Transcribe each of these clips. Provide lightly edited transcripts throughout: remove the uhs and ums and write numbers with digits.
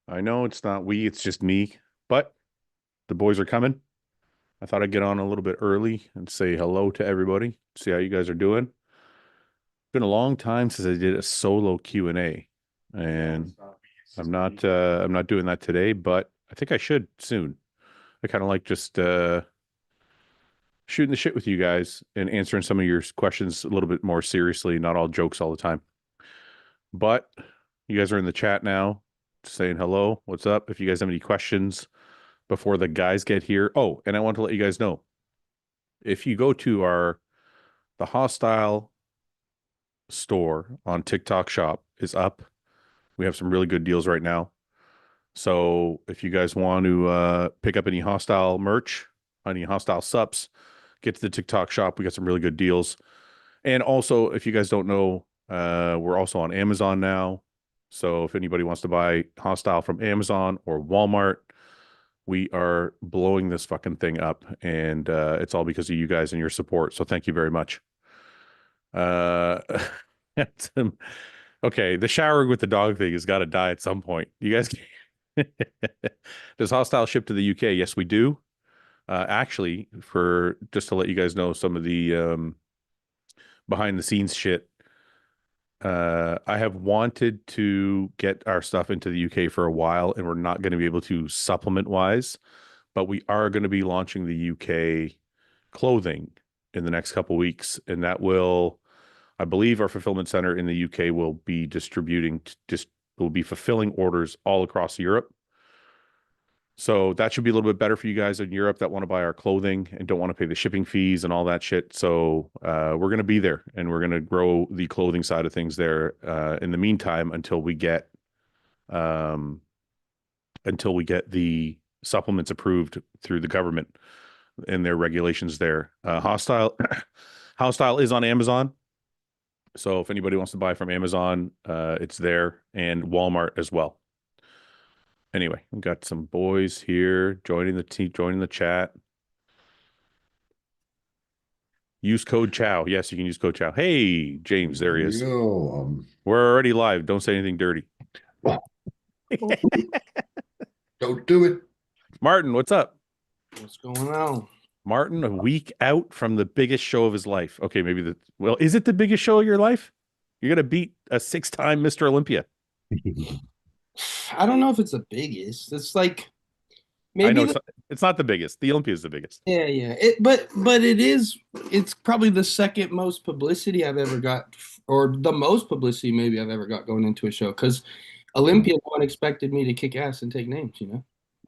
I know it's not we, it's just me, but the boys are coming. I thought I'd get on a little bit early and say hello to everybody, see how you guys are doing. Been a long time since I did a solo Q&A, and I'm not doing that today, but I think I should soon. I kind of like just shooting the shit with you guys and answering some of your questions a little bit more seriously, not all jokes all the time. But you guys are in the chat now saying hello, what's up? If you guys have any questions before the guys get here. Oh, and I want to let you guys know, if you go to the Hostile store on TikTok shop is up. We have some really good deals right now. So if you guys want to pick up any Hostile merch, any Hostile subs, get to the TikTok shop. We got some really good deals. And also, if you guys don't know, we're also on Amazon now. So if anybody wants to buy Hostile from Amazon or Walmart, we are blowing this fucking thing up, and it's all because of you guys and your support. So thank you very much. Uh, okay, the showering with the dog thing has got to die at some point. You guys, does Hostile ship to the UK? Yes, we do. Actually, for just to let you guys know some of the behind the scenes shit. I have wanted to get our stuff into the UK for a while, and we're not going to be able to supplement wise, but we are going to be launching the UK clothing in the next couple weeks, and that will, I believe, our fulfillment center in the UK will be distributing, just will be fulfilling orders all across Europe. So that should be a little bit better for you guys in Europe that want to buy our clothing and don't want to pay the shipping fees and all that shit. So we're going to be there, and we're going to grow the clothing side of things there in the meantime um, until we get the supplements approved through the government and their regulations there. Hostile Hostile is on Amazon. So if anybody wants to buy from Amazon, it's there, and Walmart as well. Anyway, we've got some boys here joining the team, joining the chat. Use code Chow. Yes, you can use code Chow. Hey, James, there he is. We're already live. Don't say anything dirty. Don't do it. Martin, what's up? What's going on? Martin, a week out from the biggest show of his life. Okay, well, is it the biggest show of your life? You're gonna beat a 6-time Mr. Olympia. I don't know if it's the biggest. It's like I know maybe it's not the biggest. The Olympia is the biggest. yeah. But it is. It's probably the second most publicity I've ever got, or the most publicity maybe I've ever got going into a show. Because Olympia, no one expected me to kick ass and take names.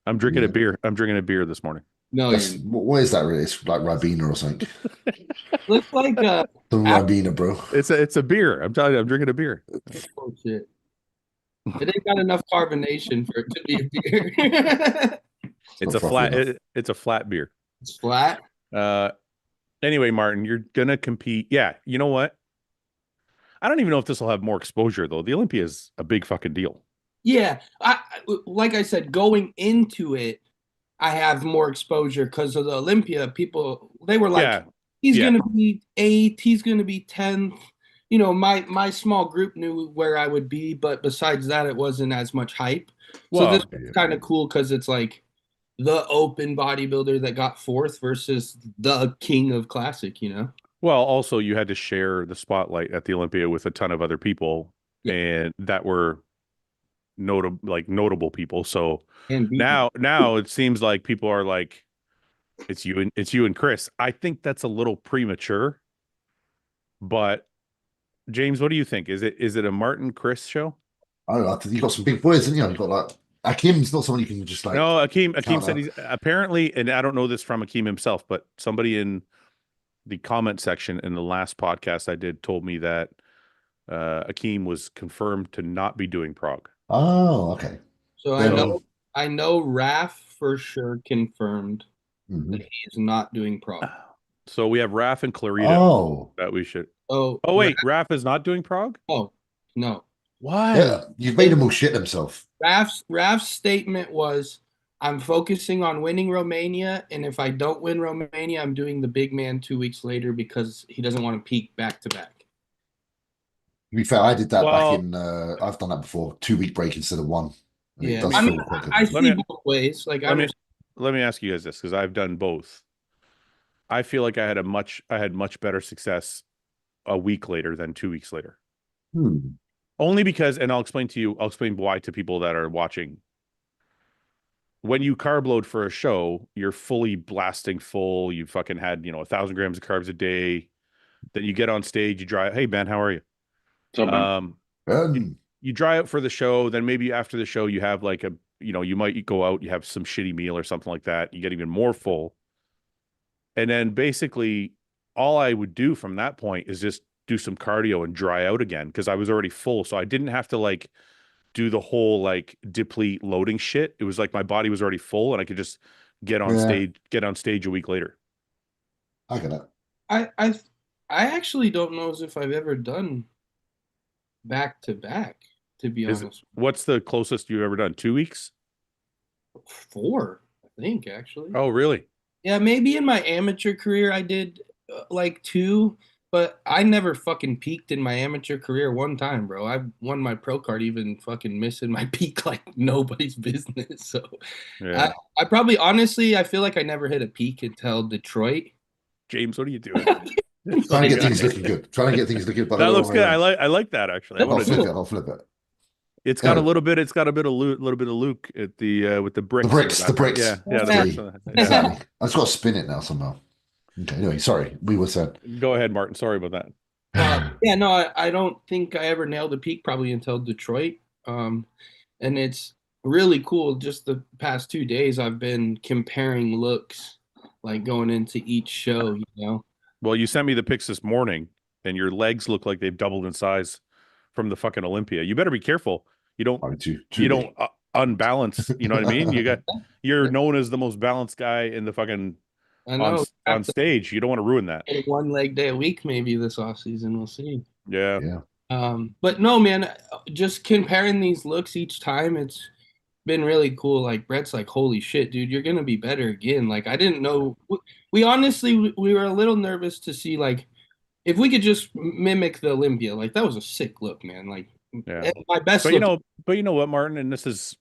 I'm drinking a beer. I'm drinking a beer this morning. No, what is that really? It's like Ribena or something. looks like The Ribena, bro. It's a beer. I'm telling you, I'm drinking a beer. Oh shit! It ain't got enough carbonation for it to be a beer. It's a flat. It's a flat beer. It's flat. Anyway, Martin, you're gonna compete. Yeah, you know what? I don't even know if this will have more exposure though. The Olympia is a big fucking deal. Yeah, like I said, going into it, I have more exposure because of the Olympia. People, they were like, he's going to be 8th, he's going to be 10th. My small group knew where I would be, but besides that, it wasn't as much hype. So this is kind of cool because it's like the open bodybuilder that got 4th versus the king of classic, Well, also you had to share the spotlight at the Olympia with a ton of other people, and that were notable people. So now it seems like people are like, it's you and Chris. I think that's a little premature, but James, what do you think? Is it a Martin Chris show? I don't know. I think you got some big boys, haven't you? You got like Akim's not someone you can just like. No, Akim said he's apparently, and I don't know this from Akim himself, but somebody in the comment section in the last podcast I did told me that Akim was confirmed to not be doing Prague. Oh, okay. So I know Raf for sure confirmed that he's not doing Prague. So we have Raf and Clarita that we should. Oh wait, Raf is not doing Prague? Oh, no. Why? Yeah, you've made him all shit himself. Raf's statement was, I'm focusing on winning Romania, and if I don't win Romania, I'm doing the big man 2 weeks later because he doesn't want to peak back to back. To be fair, I did that back in I've done that before, 2-week break instead of 1. And it Yeah, does I feel mean, quite good. I Let see me- both ways. Like, let me ask you guys this, because I've done both. I feel like I had much better success a week later than 2 weeks later. Only because, and I'll explain why to people that are watching. When you carb load for a show, you're fully blasting full. You fucking had, 1,000 grams of carbs a day. Then you get on stage, you dry. Hey, Ben, how are you? So, man, You dry out for the show. Then maybe after the show, you have like you might go out, you have some shitty meal or something like that. You get even more full. And then basically all I would do from that point is just do some cardio and dry out again because I was already full. So I didn't have to like do the whole like deplete loading shit. It was like my body was already full and I could just get on stage a week later. I get it. I actually don't know as if I've ever done back to back, to be honest. What's the closest you've ever done? 2 weeks? 4, I think, actually. Oh, really? Yeah, maybe in my amateur career I did like 2, but I never fucking peaked in my amateur career one time, bro. I won my pro card even fucking missing my peak like nobody's business. So Yeah. I probably, honestly, I feel like I never hit a peak until Detroit. James, what are you doing? Trying to get things looking good. Trying to get things looking good. That looks good. I like that actually. I'll flip I'll flip it. It's got a little bit of Luke at the with the bricks. The bricks. Yeah, Yeah. the bricks. Yeah. Exactly. I've just got to spin it now somehow. Okay, anyway, sorry. We were said. Go ahead, Martin. Sorry about that. Yeah, no, I don't think I ever nailed a peak probably until Detroit. And it's really cool. Just the past 2 days, I've been comparing looks, like going into each show, Well, you sent me the pics this morning, and your legs look like they've doubled in size from the fucking Olympia. You better be careful. You don't unbalance. You know what I mean? You're known as the most balanced guy in the fucking on stage. You don't want to ruin that. 1 leg day a week, maybe this off season. We'll see. Yeah. But no, man, just comparing these looks each time, it's been really cool. Like Brett's like, holy shit, dude, you're gonna be better again. Like I didn't know. We honestly we were a little nervous to see like if we could just mimic the Olympia. Like that was a sick look, man. Like my best. But you know what, Martin, and this is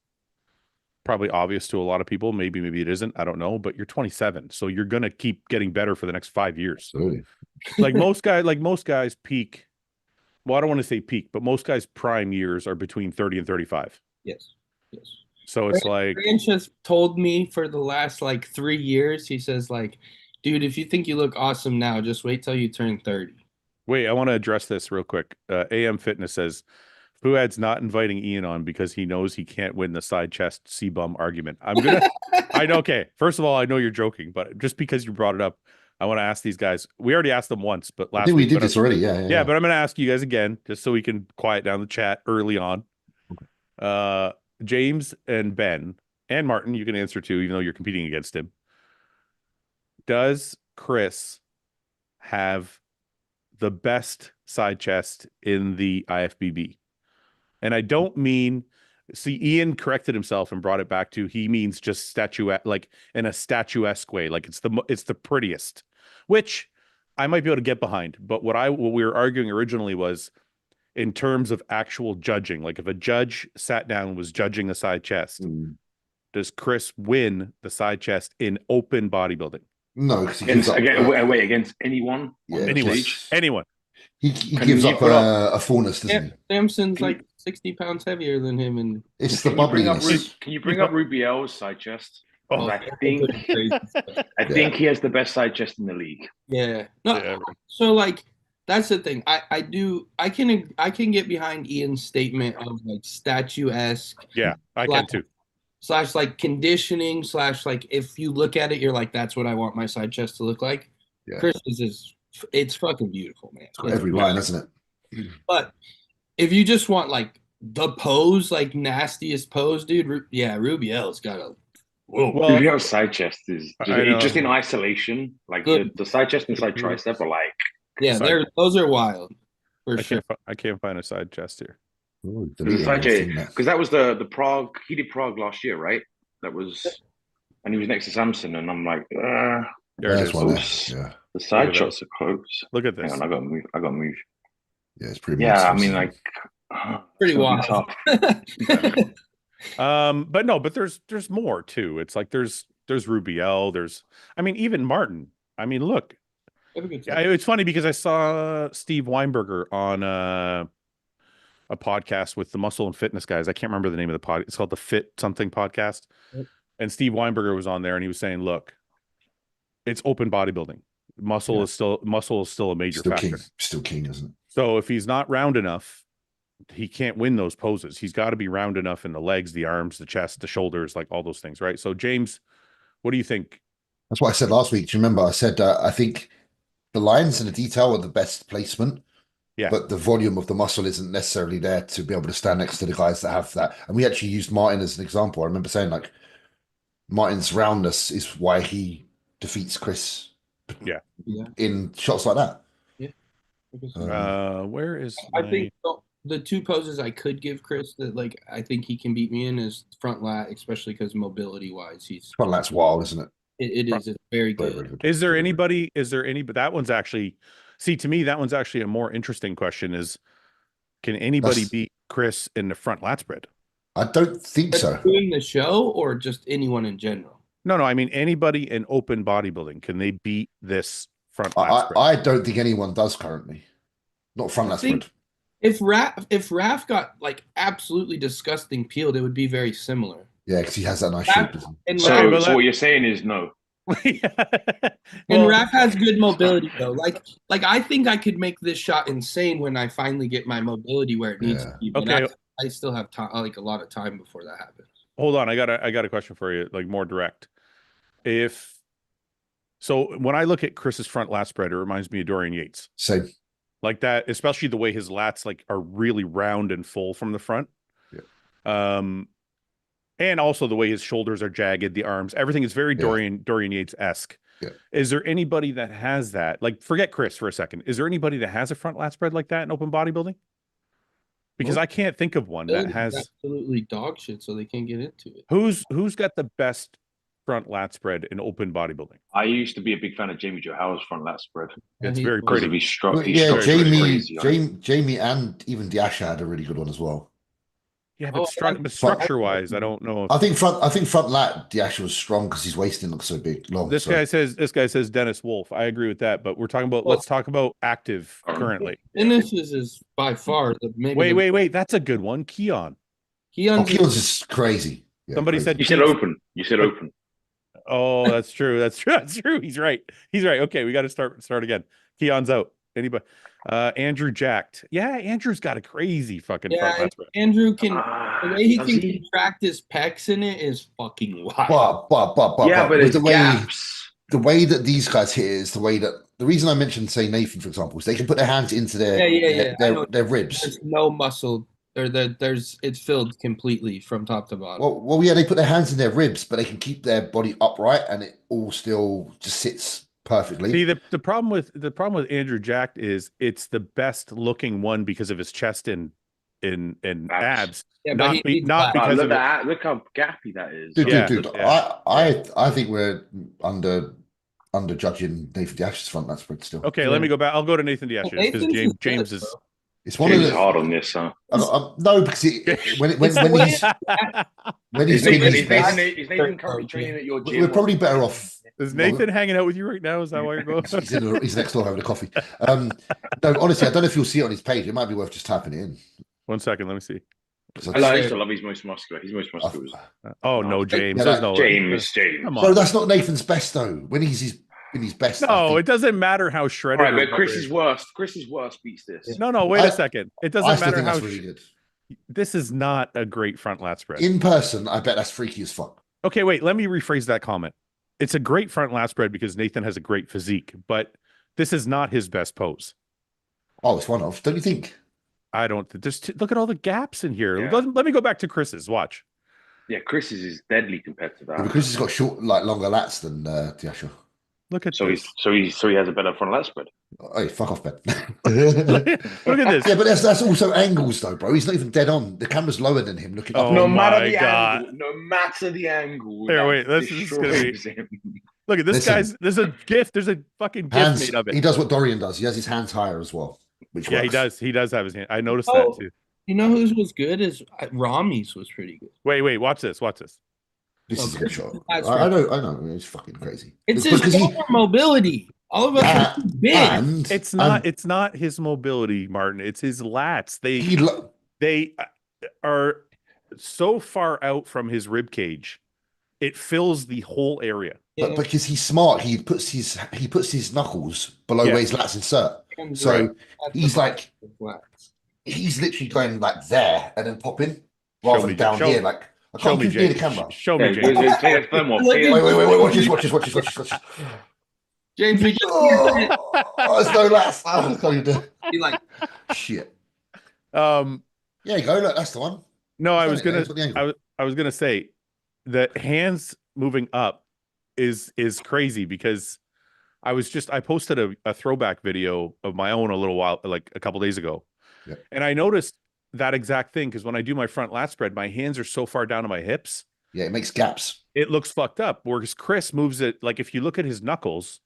probably obvious to a lot of people. Maybe it isn't. I don't know. But you're 27, so you're gonna keep getting better for the next 5 years. Absolutely. Like most guys peak. Well, I don't want to say peak, but most guys' prime years are between 30 and 35. Yes. So it's like Ranch has told me for the last like 3 years, he says like, dude, if you think you look awesome now, just wait till you turn 30. Wait, I want to address this real quick. AM Fitness says Fouad's not inviting Ian on because he knows he can't win the side chest C-bum argument. I know. Okay. First of all, I know you're joking, but just because you brought it up, I want to ask these guys. We already asked them once, but last week we did this already. Yeah. But I'm going to ask you guys again, just so we can quiet down the chat early on. James and Ben and Martin, you can answer too, even though you're competing against him. Does Chris have the best side chest in the IFBB? And I don't mean, see, Ian corrected himself and brought it back to, he means just statuette, like in a statuesque way, like it's the prettiest, which I might be able to get behind. But what we were arguing originally was in terms of actual judging, like if a judge sat down and was judging a side chest, does Chris win the side chest in open bodybuilding? No, against anyone? Yeah, anyone. He gives up a fullness, doesn't he? Samson's like 60 pounds heavier than him, and it's the bubbliness. Can you bring up Rubiel's side chest? Oh, I think he has the best side chest in the league. Yeah. No. Yeah. So like that's the thing. I can get behind Ian's statement of like statuesque. Yeah, I can too. / like conditioning / like if you look at it, you're like, that's what I want my side chest to look like. Yeah. Chris's it's fucking beautiful, man. It's got every line, isn't it? But if you just want like the pose, like nastiest pose, dude, Rubiel's got a Rubiel's side chest is just in isolation, like the side chest and side tricep are like those are wild for sure. I can't find a side chest here. Because that was the Prague. He did Prague last year, right? That was, and he was next to Samson, and I'm like, there it is. Yeah. The side shots are close. Look at this. Hang on, I got to move. Yeah, it's pretty. Yeah, I mean, like, pretty wild. But no, but there's more too. It's like there's Rubiel, I mean, even Martin. I mean, look, it's funny because I saw Steve Weinberger on a podcast with the muscle and fitness guys. I can't remember the name of the pod. It's called the Fit Something Podcast. Yep. And Steve Weinberger was on there and he was saying, look, it's open bodybuilding. Muscle is still a major factor. Still king, isn't it? So if he's not round enough, he can't win those poses. He's got to be round enough in the legs, the arms, the chest, the shoulders, like all those things, right? So James, what do you think? That's what I said last week. Do you remember? I said I think the lines and the detail are the best placement. Yeah. But the volume of the muscle isn't necessarily there to be able to stand next to the guys that have that. And we actually used Martin as an example. I remember saying like Martin's roundness is why he defeats Chris. Yeah. In shots like that. Yeah. Where is I think the two poses I could give Chris that like I think he can beat me in is front lat, especially because mobility wise he's front lat's wild, isn't it? It is. It's very good. Very good. Is there anybody? But that one's actually. See, to me, that one's actually a more interesting question. Is can anybody beat Chris in the front lat spread? I don't think so. Doing the show or just anyone in general? No. I mean anybody in open bodybuilding. Can they beat this front lat spread? I don't think anyone does currently. Not front lat spread. If Raph got like absolutely disgusting peeled, it would be very similar. Yeah, because he has that nice shape. So what you're saying is no. And Raph has good mobility though. Like I think I could make this shot insane when I finally get my mobility where it needs to be. But okay. I still have time, like a lot of time before that happens. Hold on, I got a question for you, like more direct. So when I look at Chris's front lat spread, it reminds me of Dorian Yates. Same. Like that, especially the way his lats like are really round and full from the front. Yeah. And also the way his shoulders are jagged, the arms, everything is very Dorian Yates-esque. Yeah. Is there anybody that has that? Like, forget Chris for a second. Is there anybody that has a front lat spread like that in open bodybuilding? Because I can't think of one that has absolutely dog shit, so they can't get into it. Who's got the best front lat spread in open bodybuilding? I used to be a big fan of Jamie Johao's front lat spread. It's very pretty. Jamie and even Diasha had a really good one as well. Yeah, but structure-wise, I don't know. I think front lat Diasha was strong because his waisting looks so big, long. This guy says Dennis Wolf. I agree with that, but we're talking about. Let's talk about active currently. Dennis is by far the wait. That's a good one. Keon's is crazy. Yeah, somebody said you said open. You said open. Oh, that's true. That's true. He's right. Okay, we got to start again. Keon's out. Anybody? Andrew jacked. Yeah, Andrew's got a crazy fucking front lat spread. Andrew can the way he can contract his pecs in it is fucking wild. But the way that these guys hit is the way that the reason I mentioned say Nathan, for example, is they can put their hands into their ribs. There's no muscle. It's filled completely from top to bottom. Well, yeah, they put their hands in their ribs, but they can keep their body upright and it all still just sits perfectly. See, the problem with Andrew jacked is it's the best looking one because of his chest and abs. Yeah, not because of look how gappy that is. Dude. I think we're under judging Nathan Diash's front lat spread still. Okay, let me go back. I'll go to Nathan Diash because James is. It's one of the hard on this, huh? No, because when he's Nathan currently training at your gym. We're probably better off. Is Nathan hanging out with you right now? Is that why you're going? He's next door having a coffee. No, honestly, I don't know if you'll see it on his page. It might be worth just typing it in. 1 second, let me see. I used to love his most muscular. He's most muscular. Oh no, James. James. Come on. No, that's not Nathan's best though. When he's in his best. No, it doesn't matter how shredded. All right, but Chris's worst beats this. No, wait a second. It doesn't matter how. Really good. This is not a great front lat spread. In person, I bet that's freaky as fuck. Okay, wait. Let me rephrase that comment. It's a great front lat spread because Nathan has a great physique, but this is not his best pose. Oh, it's one of. Don't you think? I don't. Look at all the gaps in here. Yeah. Let me go back to Chris's. Watch. Yeah, Chris's is deadly compared to that. Yeah, because he's got longer lats than Diasha. Look at so this. he has a better front lat spread. Hey, fuck off, Ben. Look at this. Yeah, but that's also angles, though, bro. He's not even dead on. The camera's lower than him, looking up. No matter the angle. Here, wait. This is gonna be. Look at this guy's. There's a GIF. There's a fucking GIF made of it. He does what Dorian does. He has his hands higher as well. Which works. He does. He does have his hand. I noticed that too. You know whose was good? Is Rami's was pretty good. Wait, watch this. Watch this. This is a good Chris shot. has I know. I know. It's fucking crazy. It's his because he mobility. All of us are big. and It's not his mobility, Martin. It's his lats. They are so far out from his rib cage, it fills the whole area. But because he's smart, he puts his knuckles below where his lats insert. So he's like he's literally going like there and then popping rather than down here. Like I can't keep near the camera. Show me, James. Wait, watch this. James, we just there's no lats. I can't even do it. be like Shit. Yeah, you go. Look, that's the one. No, I was gonna say the hands moving up is crazy because I posted a throwback video of my own a little while, like a couple days ago. Yep. And I noticed that exact thing because when I do my front lat spread, my hands are so far down to my hips. Yeah, it makes gaps. It looks fucked up. Whereas Chris moves it, like if you look at his knuckles,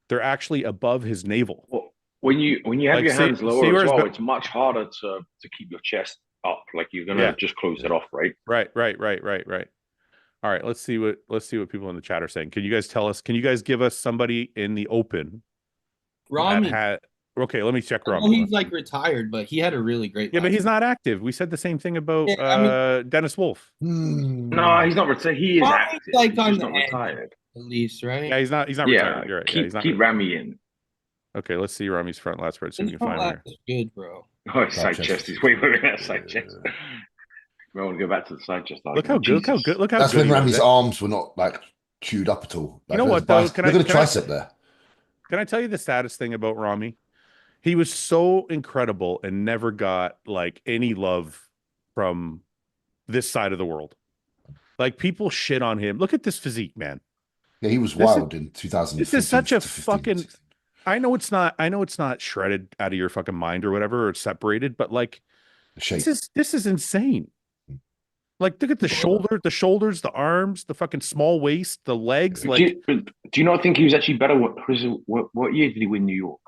they're actually above his navel. Well, when you have your hands lower as well, it's much harder to keep your chest up. Like you're gonna just close it off, right? Right. All right, let's see what people in the chat are saying. Can you guys tell us? Can you guys give us somebody in the open? Rami. Okay, let me check Rami. Well, he's like retired, but he had a really great. Yeah, but he's not active. We said the same thing about Dennis Wolf. No, he's not retired. He is active. Like he's not retired. At least, right? Yeah, he's not retired. You're right. Keep Rami in. Okay, let's see Rami's front lat spread. See if we can find him here. Good, bro. Oh, side chest. He's wait, that side chest. I want to go back to the side chest. Look how good. Look how that's good when Rami's arms were not like chewed up at all. Like, you know what though? Look at the tricep there. Can I tell you the saddest thing about Rami? He was so incredible and never got like any love from this side of the world. Like people shit on him. Look at this physique, man. Yeah, he was wild in 2000. This is such a fucking. I know it's not shredded out of your fucking mind or whatever, or separated, but like this is insane. Like look at the shoulders, the arms, the fucking small waist, the legs. Like, do you not think he was actually better? What year did he win New York?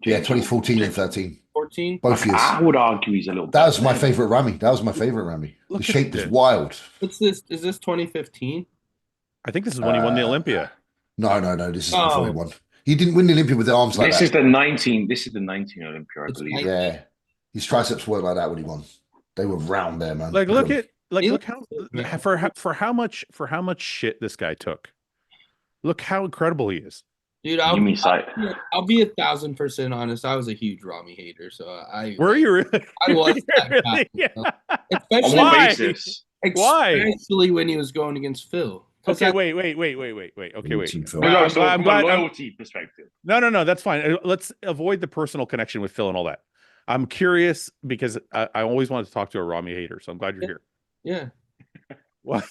Yeah, 2014 and 13. 14. Both years. I would argue he's a little. That was my favorite Rami. The shape is wild. What's this? Is this 2015? I think this is when he won the Olympia. No. This is before he won. He didn't win the Olympia with the arms like that. This is the 19 Olympia, I believe. Yeah, his triceps weren't like that when he won. They were round there, man. Like look how for how much shit this guy took. Look how incredible he is. Dude, I'll be 1,000% honest. I was a huge Rami hater, so were you really? I was really? Especially when he was going against Phil. Okay, wait. Okay, wait. I'm glad loyalty perspective. No, that's fine. Let's avoid the personal connection with Phil and all that. I'm curious because I always wanted to talk to a Rami hater, so I'm glad you're here. Yeah. What?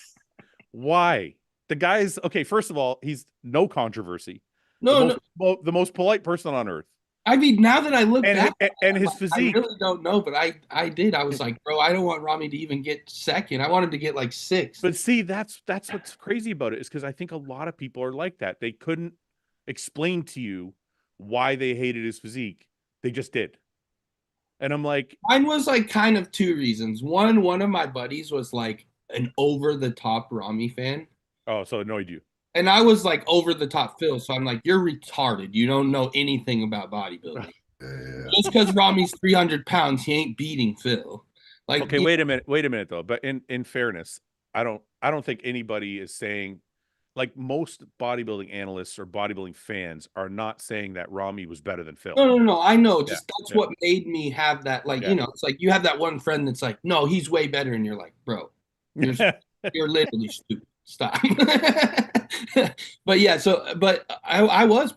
Why? The guy's okay. First of all, he's no controversy. The most polite person on earth. I mean, now that I look back, and his physique, I really don't know, but I did. I was like, bro, I don't want Rami to even get second. I wanted to get like 6th. But see, that's what's crazy about it is because I think a lot of people are like that. They couldn't explain to you why they hated his physique. They just did. And I'm like, mine was like kind of 2 reasons. One of my buddies was like an over the top Rami fan. Oh, so it annoyed you. And I was like over the top Phil, so I'm like, you're retarded. You don't know anything about bodybuilding. Just because Rami's 300 pounds, he ain't beating Phil. Like, okay, wait a minute though. But in fairness, I don't think anybody is saying, like most bodybuilding analysts or bodybuilding fans are not saying that Rami was better than Phil. No. I know. Just that's what made me have that. Like, it's like you have that one friend that's like, no, he's way better, and you're like, bro, you're literally stupid. Stop. But yeah, I was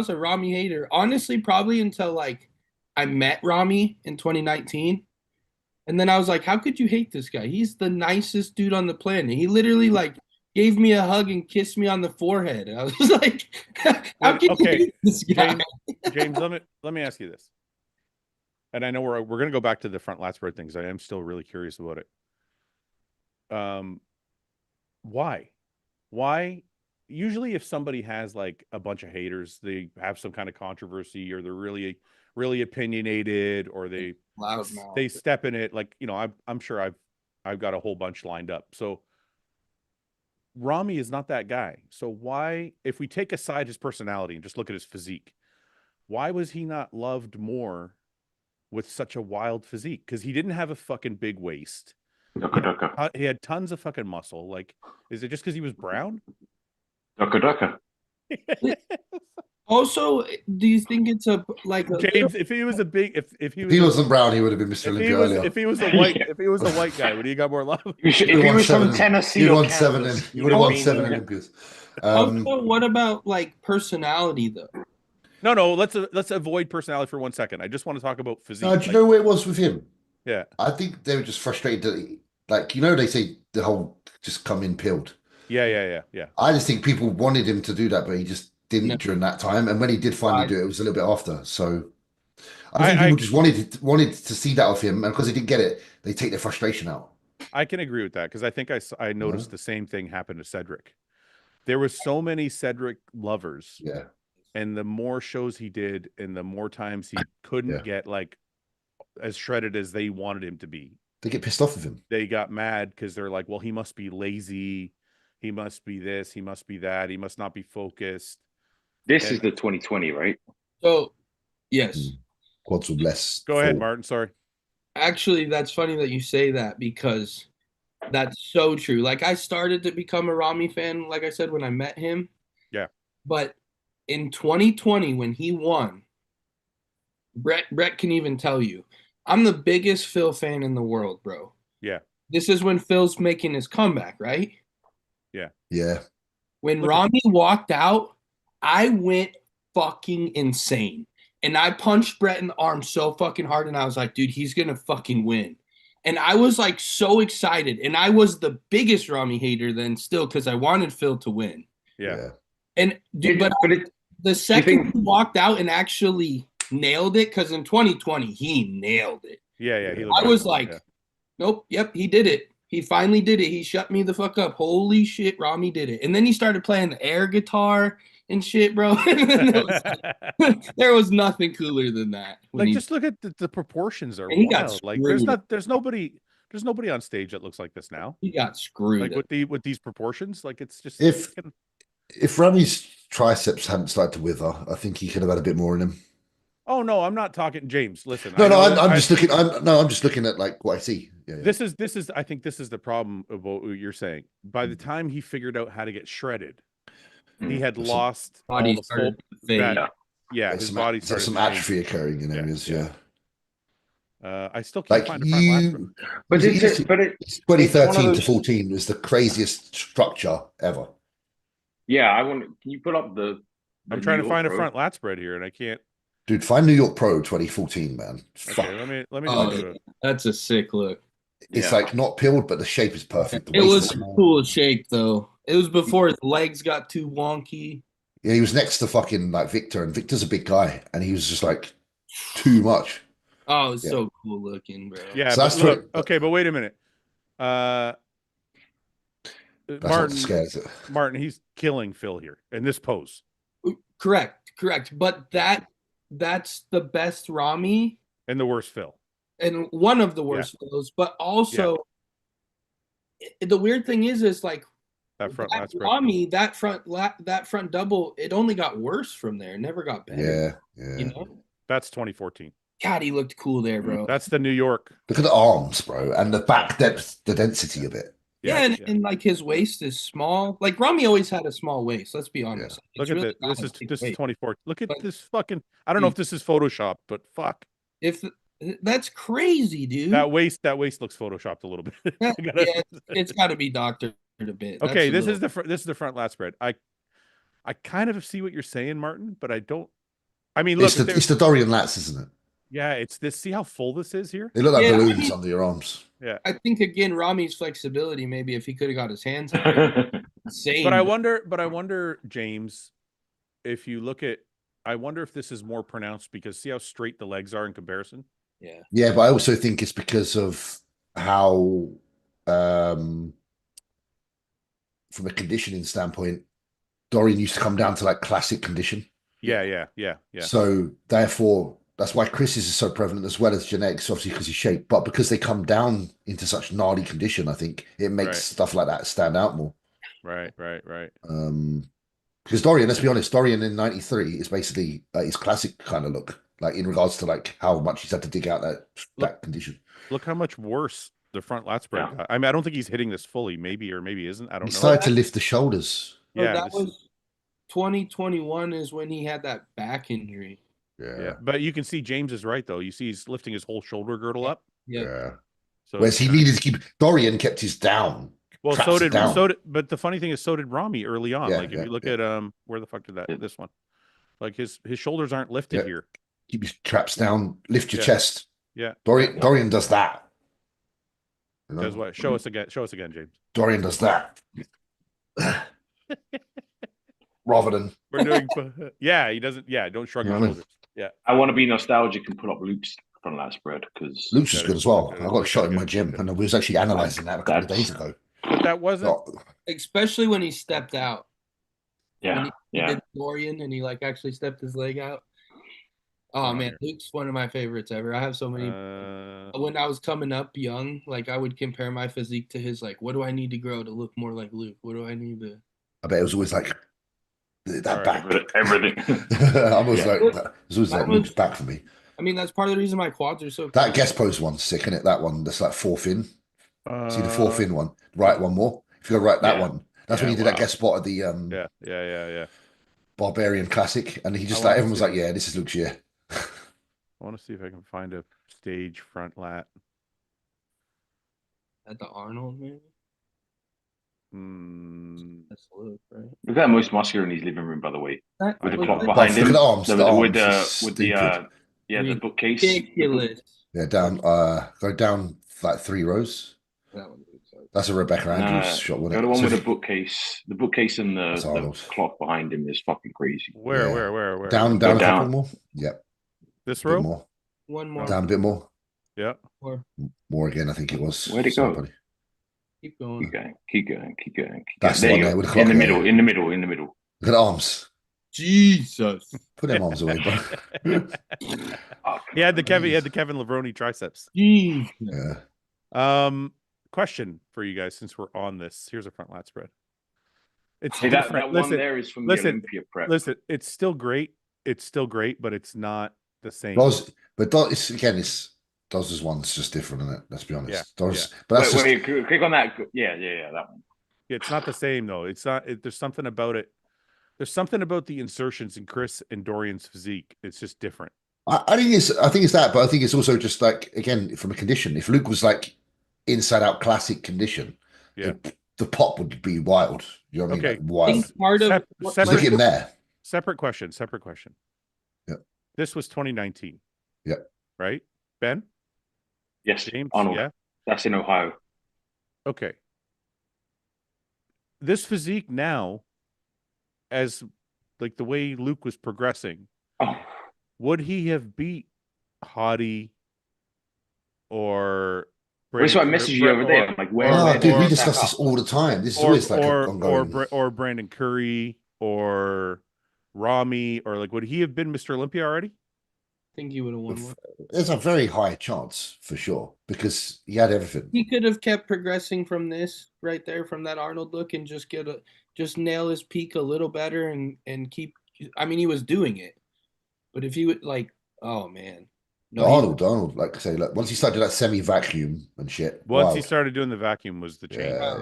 a Rami hater, honestly, probably until like I met Rami in 2019, and then I was like, how could you hate this guy? He's the nicest dude on the planet. He literally like gave me a hug and kissed me on the forehead. I was like, how can you hate this guy? James, let me ask you this, and I know we're gonna go back to the front lat spread thing because I am still really curious about it. Why? Usually if somebody has like a bunch of haters, they have some kind of controversy or they're really, really opinionated or they step in it. Like, you know, I'm sure I've got a whole bunch lined up. So Rami is not that guy. So why, if we take aside his personality and just look at his physique, why was he not loved more with such a wild physique? Because he didn't have a fucking big waist. He had tons of fucking muscle. Like, is it just because he was brown? Also, do you think it's James? If he was a big, if he wasn't brown, he would have been Mr. Olympia earlier. If he was a white guy, would he got more love? If he was from Tennessee, he would have won 7 Olympias. Also, what about like personality though? No. Let's avoid personality for 1 second. I just want to talk about physique. No, do you know where it was with him? Yeah, I think they were just frustrated that, like, you know, they say the whole just come in peeled. Yeah. I just think people wanted him to do that, but he just didn't during that time. And when he did finally do it, it was a little bit after. So I think people just wanted to see that of him, and because they didn't get it, they take their frustration out. I can agree with that because I think I noticed the same thing happen to Cedric. There were so many Cedric lovers. Yeah. And the more shows he did, and the more times he couldn't get like as shredded as they wanted him to be, they get pissed off of him. They got mad because they're like, well, he must be lazy. He must be this. He must be that. He must not be focused. This is the 2020, right? So, yes. Quads will bless. Go ahead, Martin. Sorry. Actually, that's funny that you say that because that's so true. Like, I started to become a Rami fan, like I said, when I met him. Yeah. But in 2020, when he won, Brett can even tell you, I'm the biggest Phil fan in the world, bro. Yeah. This is when Phil's making his comeback, right? Yeah. Yeah. When Rami walked out, I went fucking insane. And I punched Brett in the arm so fucking hard, and I was like, dude, he's going to fucking win. And I was like so excited. And I was the biggest Rami hater then still because I wanted Phil to win. Yeah. And dude, the second he walked out and actually nailed it, because in 2020, he nailed it. Yeah. I was like, nope, yep, he did it. He finally did it. He shut me the fuck up. Holy shit, Rami did it. And then he started playing the air guitar and shit, bro. There was nothing cooler than that. Like, just look at the proportions are wild. Like, there's nobody on stage that looks like this now. He got screwed. Like with these proportions, like it's just if Rami's triceps hadn't started to wither, I think he could have had a bit more in him. Oh no, I'm not talking James. Listen, I'm just looking. I'm just looking at like what I see. Yeah. This is. I think this is the problem about what you're saying. By the time he figured out how to get shredded, he had lost body all started the fat. Yeah, his body started some atrophy occurring in areas. Yeah. I still can't find a front lap. But 2013 to 14 was the craziest structure ever. Yeah, can you put up the I'm trying to find a front lat spread here, and I can't. Dude, find New York Pro 2014, man. Okay, let me. That's a sick look. It's like not peeled, but the shape is perfect. It was a cool shape though. It was before his legs got too wonky. Yeah, he was next to fucking like Victor, and Victor's a big guy, and he was just like too much. Oh, it's so cool looking, bro. Yeah, so but wait a minute. Martin, he's killing Phil here in this pose. Correct. But that's the best Rami and the worst Phil. And one of the worst Phils, but also the weird thing is like that front Rami, that front double, it only got worse from there. It never got better. Yeah. You know? That's 2014. God, he looked cool there, bro. That's the New York. Look at the arms, bro, and the back depth, the density of it. Yeah, and like his waist is small. Like Rami always had a small waist. Let's be honest. Look at really this. This is 2014. Look at this fucking. I don't know if this is Photoshop, but fuck. That's crazy, dude. That waist looks photoshopped a little bit. It's got to be doctored a bit. Okay, this is the front lat spread. I kind of see what you're saying, Martin, but I don't. I mean, look, it's the Dorian lats, isn't it? Yeah, it's this. See how full this is here? They look like balloons under your arms. Yeah, I think again, Rami's flexibility. Maybe if he could have got his hands on it. Insane. But I wonder, James, if you look at, I wonder if this is more pronounced because see how straight the legs are in comparison. Yeah, but I also think it's because of how, from a conditioning standpoint, Dorian used to come down to like classic condition. Yeah. So therefore, That's why Chris's is so prevalent as well as genetics, obviously because he's shaped. But because they come down into such gnarly condition, I think it makes stuff like that stand out more. Right. Because Dorian, let's be honest, Dorian in '93 is basically his classic kind of look, like in regards to like how much he's had to dig out that condition. Look how much worse the front lat spread got. I mean, I don't think he's hitting this fully, maybe or maybe isn't. I don't know. He started to lift the shoulders. Yeah, that was 2021 is when he had that back injury. Yeah. But you can see James is right though. You see he's lifting his whole shoulder girdle up. Yeah. So whereas he needed to keep Dorian kept his down. Well, but the funny thing is so did Rami early on. Like if you look at where the fuck did this one? Like his shoulders aren't lifted here. Keep your traps down, lift your chest. Yeah. Dorian does that. You know? Does what? Show us again, James. Dorian does that. Rather than we're doing he doesn't don't shrug your shoulders. Yeah. I want to be nostalgic and put up Luke's front lat spread because Luke's is good as well. I got a shot in my gym and we was actually analyzing that a couple of days ago. But that wasn't especially when he stepped out. Yeah. He did Dorian and he like actually stepped his leg out. Oh man, Luke's one of my favorites ever. I have so many. When I was coming up young, like I would compare my physique to his. Like, what do I need to grow to look more like Luke? What do I need to? I bet it was always like that back. Everything. I was like, it was always like Luke's back for me. I mean, that's part of the reason my quads are so. That guest pose one's sick, isn't it? That one that's like 4 fin. See the 4 fin one. Right one more. If you go right that one, that's when he did that guest spot at the Barbarian Classic, and he just like everyone was like, "Yeah, this is Luke's year." I want to see if I can find a stage front lat. At the Arnold, maybe? That's Luke, right? Look at most muscular in his living room, by the way. With the clock behind him. Look at the arms. With the bookcase. Ridiculous. Yeah, go down like 3 rows. That's a Rebecca Andrews shot, wasn't it? The one with the bookcase. The bookcase and the clock behind him is fucking crazy. Where? Down a couple more. Yep. This row? More. One more. Down a bit more. Yeah. More again, I think it was. Where'd it go? Keep going. Keep going. That's the one there with the clock. In the middle. Look at the arms. Jesus. Put them arms away, bro. He had the Kevin Levrone triceps. Jeez. Yeah. Question for you guys since we're on this. Here's a front lat spread. It's that one there is from the Olympia prep. Listen, it's still great. But it's not the same. Doz's one's just different, isn't it? Let's be honest. But that's click on that. Yeah, that one. Yeah, it's not the same though. It's not. There's something about it. There's something about the insertions in Chris and Dorian's physique. It's just different. I think it's that, but I think it's also just like again from a condition. If Luke was like inside out classic condition, the pop would be wild. You know what I mean? Okay. Like, wild. Look at him there. Separate question. Yeah. This was 2019. Yeah. Right, Ben? Yes. James. Arnold. Yeah. That's in Ohio. Okay. This physique now, as like the way Luke was progressing, would he have beat Hottie or? That's why I messaged you over there. I'm like, where? Dude, we discuss this all the time. This is always like ongoing. Or Brandon Curry or Rami or like, would he have been Mr. Olympia already? I think he would have won one. There's a very high chance for sure because he had everything. He could have kept progressing from this right there, from that Arnold look, and just nail his peak a little better and keep. I mean, he was doing it, but if he would oh man, no, Arnold, like I say, like once he started that semi-vacuum and shit. Once he started doing the vacuum was the change. Yeah.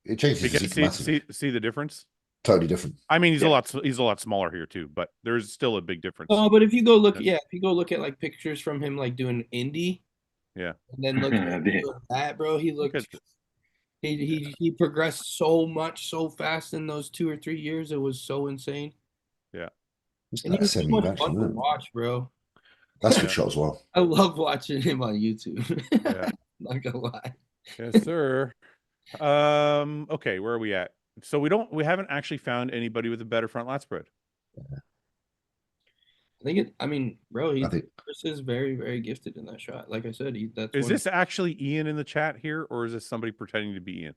It changed his physique massively. See the difference? Totally different. I mean, he's a lot smaller here too, but there's still a big difference. Oh, but if you go look, at like pictures from him like doing indie, and then look at that, bro, he looked. He progressed so much so fast in those 2 or 3 years. It was so insane. Yeah, and he was so much fun to watch, bro. That's a good shot as well. I love watching him on YouTube. Yeah. Not gonna lie. Yes, sir. Okay, where are we at? So we haven't actually found anybody with a better front lat spread. Chris is very, very gifted in that shot. Like I said, is this actually Ian in the chat here, or is this somebody pretending to be Ian?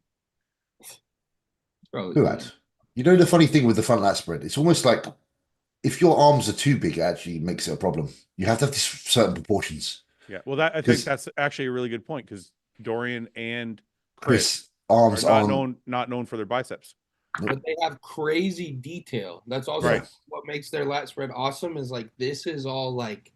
Who had? You know the funny thing with the front lat spread, it's almost like if your arms are too big, it actually makes it a problem. You have to have these certain proportions. Yeah. Well, I think that's actually a really good point because Dorian and Chris arms are not known for their biceps. But they have crazy detail. That's also what makes their lat spread awesome. Is like this is all like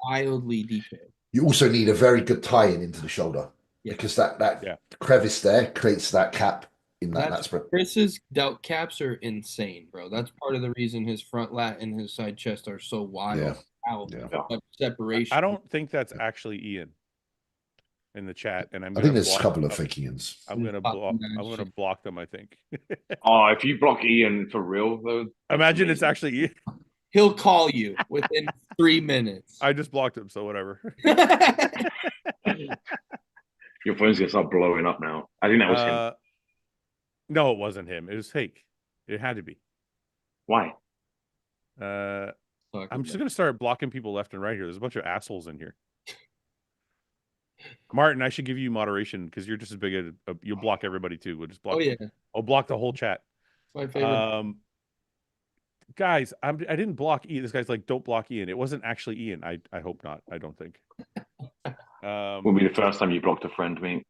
wildly detailed. You also need a very good tie-in into the shoulder because that crevice there creates that cap in that lat spread. Chris's delt caps are insane, bro. That's part of the reason his front lat and his side chest are so wild. Separation. I don't think that's actually Ian in the chat, and I think there's a couple of fake Ians. I'm gonna block them. I think. Oh, if you block Ian for real, though, imagine amazing. It's actually Ian. He'll call you within 3 minutes. I just blocked him, so whatever. Your phone's gonna start blowing up now. I think that was him. No, it wasn't him. It was fake. It had to be. Why? I'm just gonna start blocking people left and right here. There's a bunch of assholes in here. Martin, I should give you moderation because you're just as big you'll block everybody too. We'll just block. I'll block the whole chat. My favorite. Guys, I didn't block Ian. This guy's like, don't block Ian. It wasn't actually Ian. I hope not. I don't think. Wouldn't be the first time you blocked a friend, mate.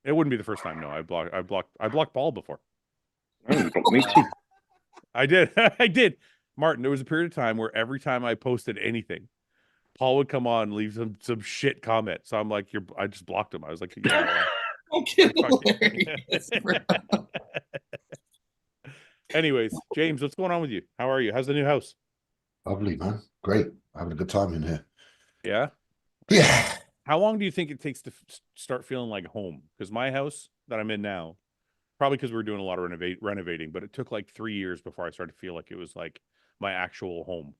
It wouldn't be the first time. No, I blocked Paul before. Oh, you blocked me too. I did. I did. Martin, there was a period of time where every time I posted anything, Paul would come on and leave some shit comment. So I'm like, I just blocked him. I was like, yeah. Anyways, James, what's going on with you? How are you? How's the new house? Lovely, man. Great. Having a good time in here. Yeah? Yeah. How long do you think it takes to start feeling like home? Because my house that I'm in now, probably because we're doing a lot of renovating, but it took like 3 years before I started to feel like it was like my actual home.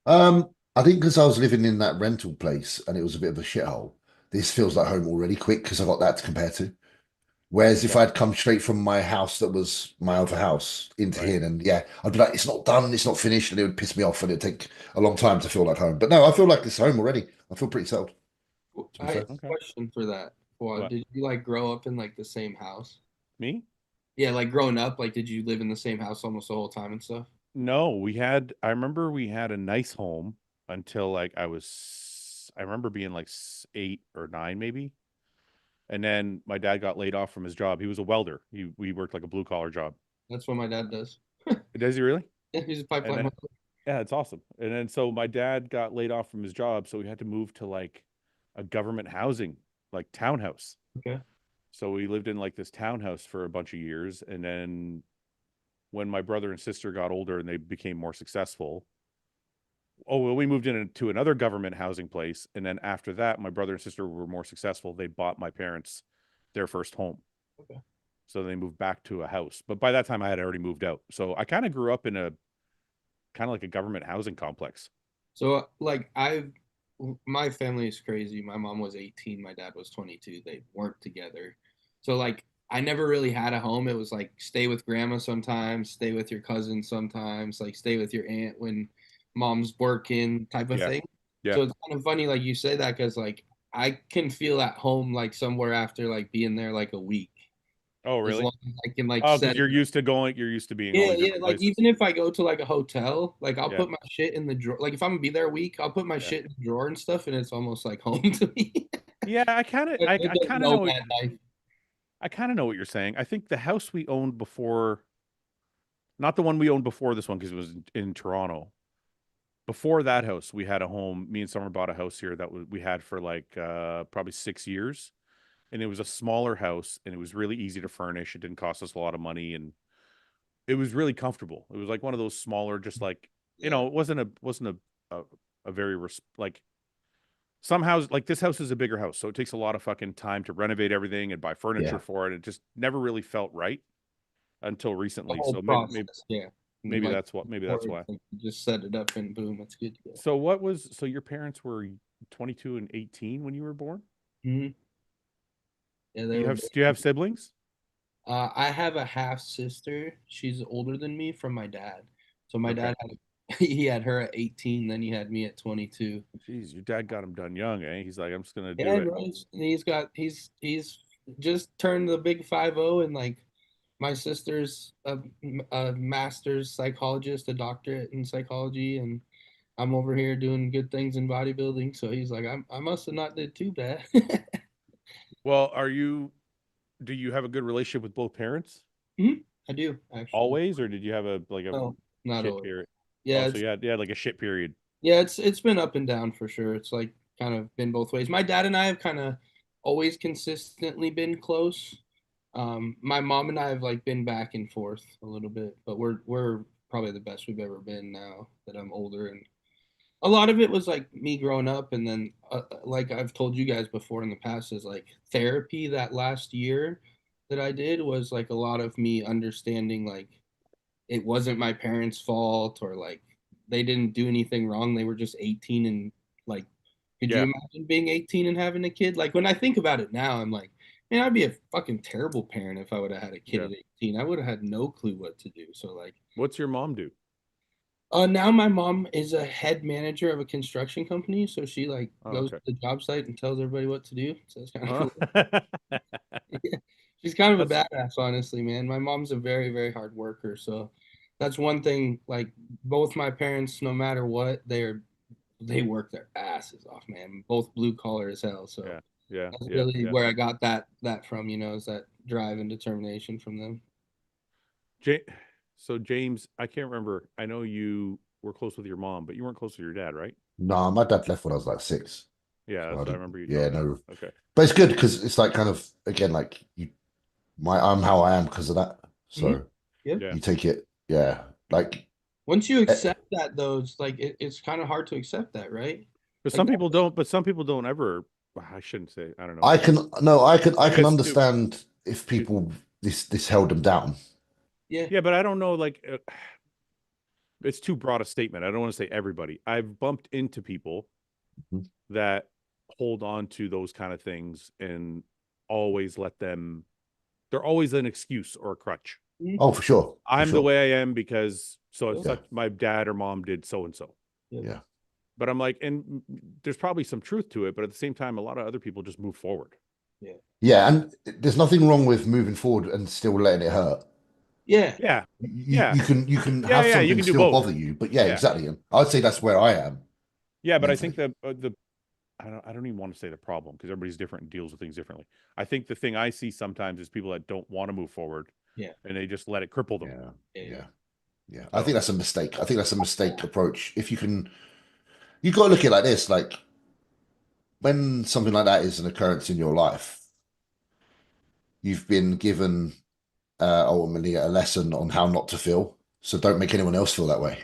I think because I was living in that rental place and it was a bit of a shithole, this feels like home already quick because I got that to compare to. Whereas if I'd come straight from my house that was my other house into here, then I'd be like, it's not done, it's not finished, and it would piss me off and it'd take a long time to feel like home. But no, I feel like it's home already. I feel pretty settled. I have a question for that. Well, did you like grow up in like the same house? Me? Yeah, like growing up, like did you live in the same house almost the whole time and stuff? No, I remember we had a nice home until like I remember being like 8 or 9 maybe. And then my dad got laid off from his job. He was a welder. We worked like a blue collar job. That's what my dad does. Does he really? Yeah, he's a pipeline. Yeah, it's awesome. And then so my dad got laid off from his job, so we had to move to like a government housing, like townhouse. Okay. So we lived in like this townhouse for a bunch of years, and then when my brother and sister got older and they became more successful, we moved into another government housing place, and then after that, my brother and sister were more successful. They bought my parents their first home. Okay. So they moved back to a house. But by that time I had already moved out. So I kind of grew up in a kind of like a government housing complex. So like my family is crazy. My mom was 18, my dad was 22. They weren't together. So like I never really had a home. It was like stay with grandma sometimes, stay with your cousin sometimes, like stay with your aunt when mom's working type of thing. Yeah. So it's kind of funny like you say that because like I can feel at home like somewhere after like being there like a week. Oh, really? As long as I can like because you're used to being like places. Even if I go to like a hotel, like I'll put my shit in the drawer. Like if I'm gonna be there a week, I'll put my shit in the drawer and stuff, and it's almost like home to me. Yeah, I kind of know I kind of know what you're saying. I think the house we owned before, not the one we owned before this one because it was in Toronto. Before that house, we had a home. Me and Summer bought a house here that we had for like probably 6 years. And it was a smaller house, and it was really easy to furnish. It didn't cost us a lot of money, and it was really comfortable. It was like one of those smaller, just like it wasn't a very like some house like this house is a bigger house, so it takes a lot of fucking time to renovate everything and buy furniture for it. It just never really felt right until recently. So maybe like, that's why. Like just set it up and boom, it's good to go. So your parents were 22 and 18 when you were born? Mm-hmm. Yeah, do you have siblings? I have a half sister. She's older than me from my dad. So my dad he had her at 18, then he had me at 22. Jeez, your dad got him done young, eh? He's like, I'm just gonna do it. Bro, he's just turned the big 50, and like my sister's a master's psychologist, a doctorate in psychology, and I'm over here doing good things in bodybuilding. So he's like, I must have not did too bad. Well, do you have a good relationship with both parents? I do actually. Always, or did you have a not shit always. period? Yeah, Oh, so yeah, like a shit period. Yeah, it's been up and down for sure. It's like kind of been both ways. My dad and I have kind of always consistently been close. My mom and I have like been back and forth a little bit, but we're probably the best we've ever been now that I'm older. And a lot of it was like me growing up, and then like I've told you guys before in the past, is like therapy. That last year that I did was like a lot of me understanding like it wasn't my parents' fault, or like they didn't do anything wrong. They were just 18 and like, could you Yeah. imagine being 18 and having a kid? Like when I think about it now, I'm like, man, I'd be a fucking terrible parent if I would have had a kid Yeah. at 18. I would have had no clue what to do. So like, What's your mom do? now my mom is a head manager of a construction company, so she like goes Okay. to the job site and tells everybody what to do. So it's kind of cool. Yeah. She's kind of a badass, honestly, man. My mom's a very, very hard worker, so that's one thing. Like both my parents, no matter what, they work their asses off, man. Both blue collar as hell. So that's really where I got that from. Is that drive and determination from them. So James, I can't remember. I know you were close with your mom, but you weren't close with your dad, right? No, my dad left when I was like 6. Yeah, So I remember you. Yeah, no. Okay. But it's good because it's like kind of again like I'm how I am because of that. So Yeah. you take it, yeah. Like once you accept that, though, it's like it's kind of hard to accept that, right? But like some people don't. But some people don't ever. I shouldn't say. I don't know. I can understand if people this held them down. Yeah. But I don't know. Like, it's too broad a statement. I don't want to say everybody. I've bumped into people that hold on to those kind of things and always let them. They're always an excuse or a crutch. Oh, for sure. I'm the way I am because my dad or mom did so and so. Yeah. But I'm like, and there's probably some truth to it, but at the same time, a lot of other people just move forward. Yeah. Yeah, and there's nothing wrong with moving forward and still letting it hurt. Yeah. You can have something still bother you, but exactly. And I'd say that's where I am. Yeah, but mentally. I think I don't even want to say the problem because everybody's different and deals with things differently. I think the thing I see sometimes is people that don't want to move forward. Yeah. And they just let it cripple them. Yeah. So. I think that's a mistake. I think that's a mistake approach. If you got to look at it like this, like when something like that is an occurrence in your life, you've been given ultimately a lesson on how not to feel. So don't make anyone else feel that way.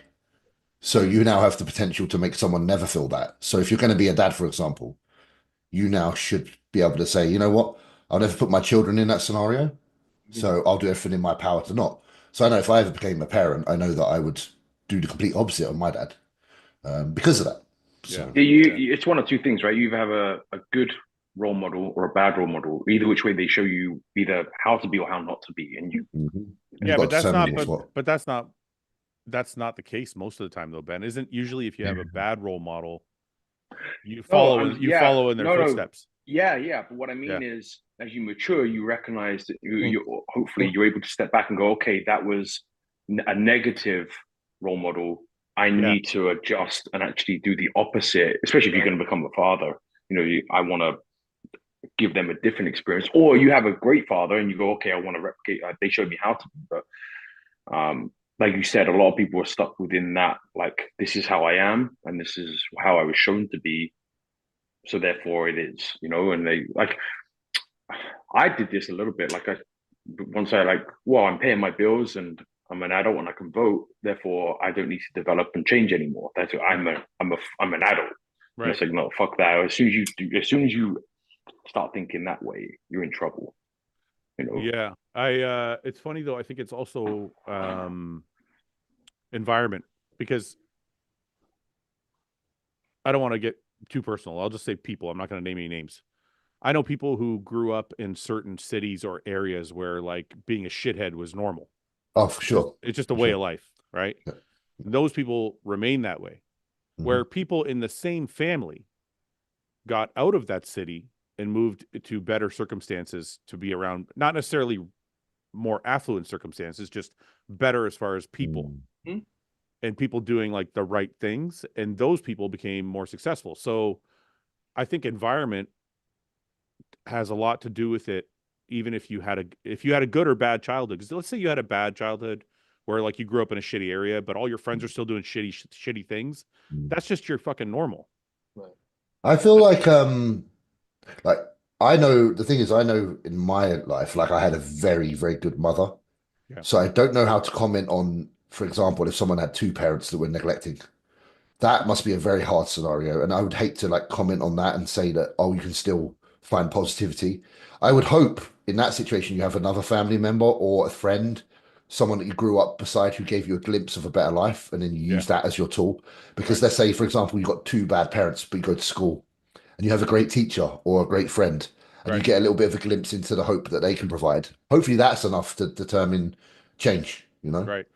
So you now have the potential to make someone never feel that. So if you're going to be a dad, for example, you now should be able to say, you know what, I'll never put my children in that scenario. So I'll do everything in my power to not. So I know if I ever became a parent, I know that I would do the complete opposite of my dad because of that. So. It's one of two things, right? You either have a good role model or a bad role model. Either which way, they show you either how to be or how not to be, and you. But that's not. But that's not the case most of the time, though, Ben. Isn't usually if you have a bad role model, you follow in their footsteps. Yeah. But what I mean is, as you mature, you recognize that hopefully you're able to step back and go, okay, that was a negative role model. I need to adjust and actually do the opposite, especially if you're going to become a father. I want to give them a different experience. Or you have a great father and you go, okay, I want to replicate. They showed me how to. But like you said, a lot of people are stuck within that. Like, this is how I am, and this is how I was shown to be. So therefore, it is. And they like. I did this a little bit. Like once I I'm paying my bills and I'm an adult and I can vote. Therefore, I don't need to develop and change anymore. That's what I'm an adult. Right. And it's like, no, fuck that. As soon as you start thinking that way, you're in trouble. Yeah. It's funny though. I think it's also environment, because I don't want to get too personal. I'll just say people. I'm not going to name any names. I know people who grew up in certain cities or areas where like being a shithead was normal. Oh, for sure. It's just a way of life, right? Yeah. Those people remain that way. Mm-hmm. Where people in the same family got out of that city and moved to better circumstances to be around, not necessarily more affluent circumstances, just better as far as people. Mm-hmm. and people doing like the right things, and those people became more successful. So I think environment has a lot to do with it, even if you had a good or bad childhood. Because let's say you had a bad childhood where like you grew up in a shitty area, but all your friends are still doing shitty things. That's just your fucking normal. Right. I feel like I know the thing is I know in my life like I had a very, very good mother. Yeah. So I don't know how to comment on, for example, if someone had two parents that were neglecting. That must be a very hard scenario. And I would hate to like comment on that and say that, oh, you can still find positivity. I would hope in that situation you have another family member or a friend, someone that you grew up beside who gave you a glimpse of a better life, and then you use that as your tool. Because let's say, for example, you got two bad parents, but you go to school and you have a great teacher or a great friend, and you get a little bit of a glimpse into the hope that they can provide. Hopefully that's enough to determine change, you know? Right.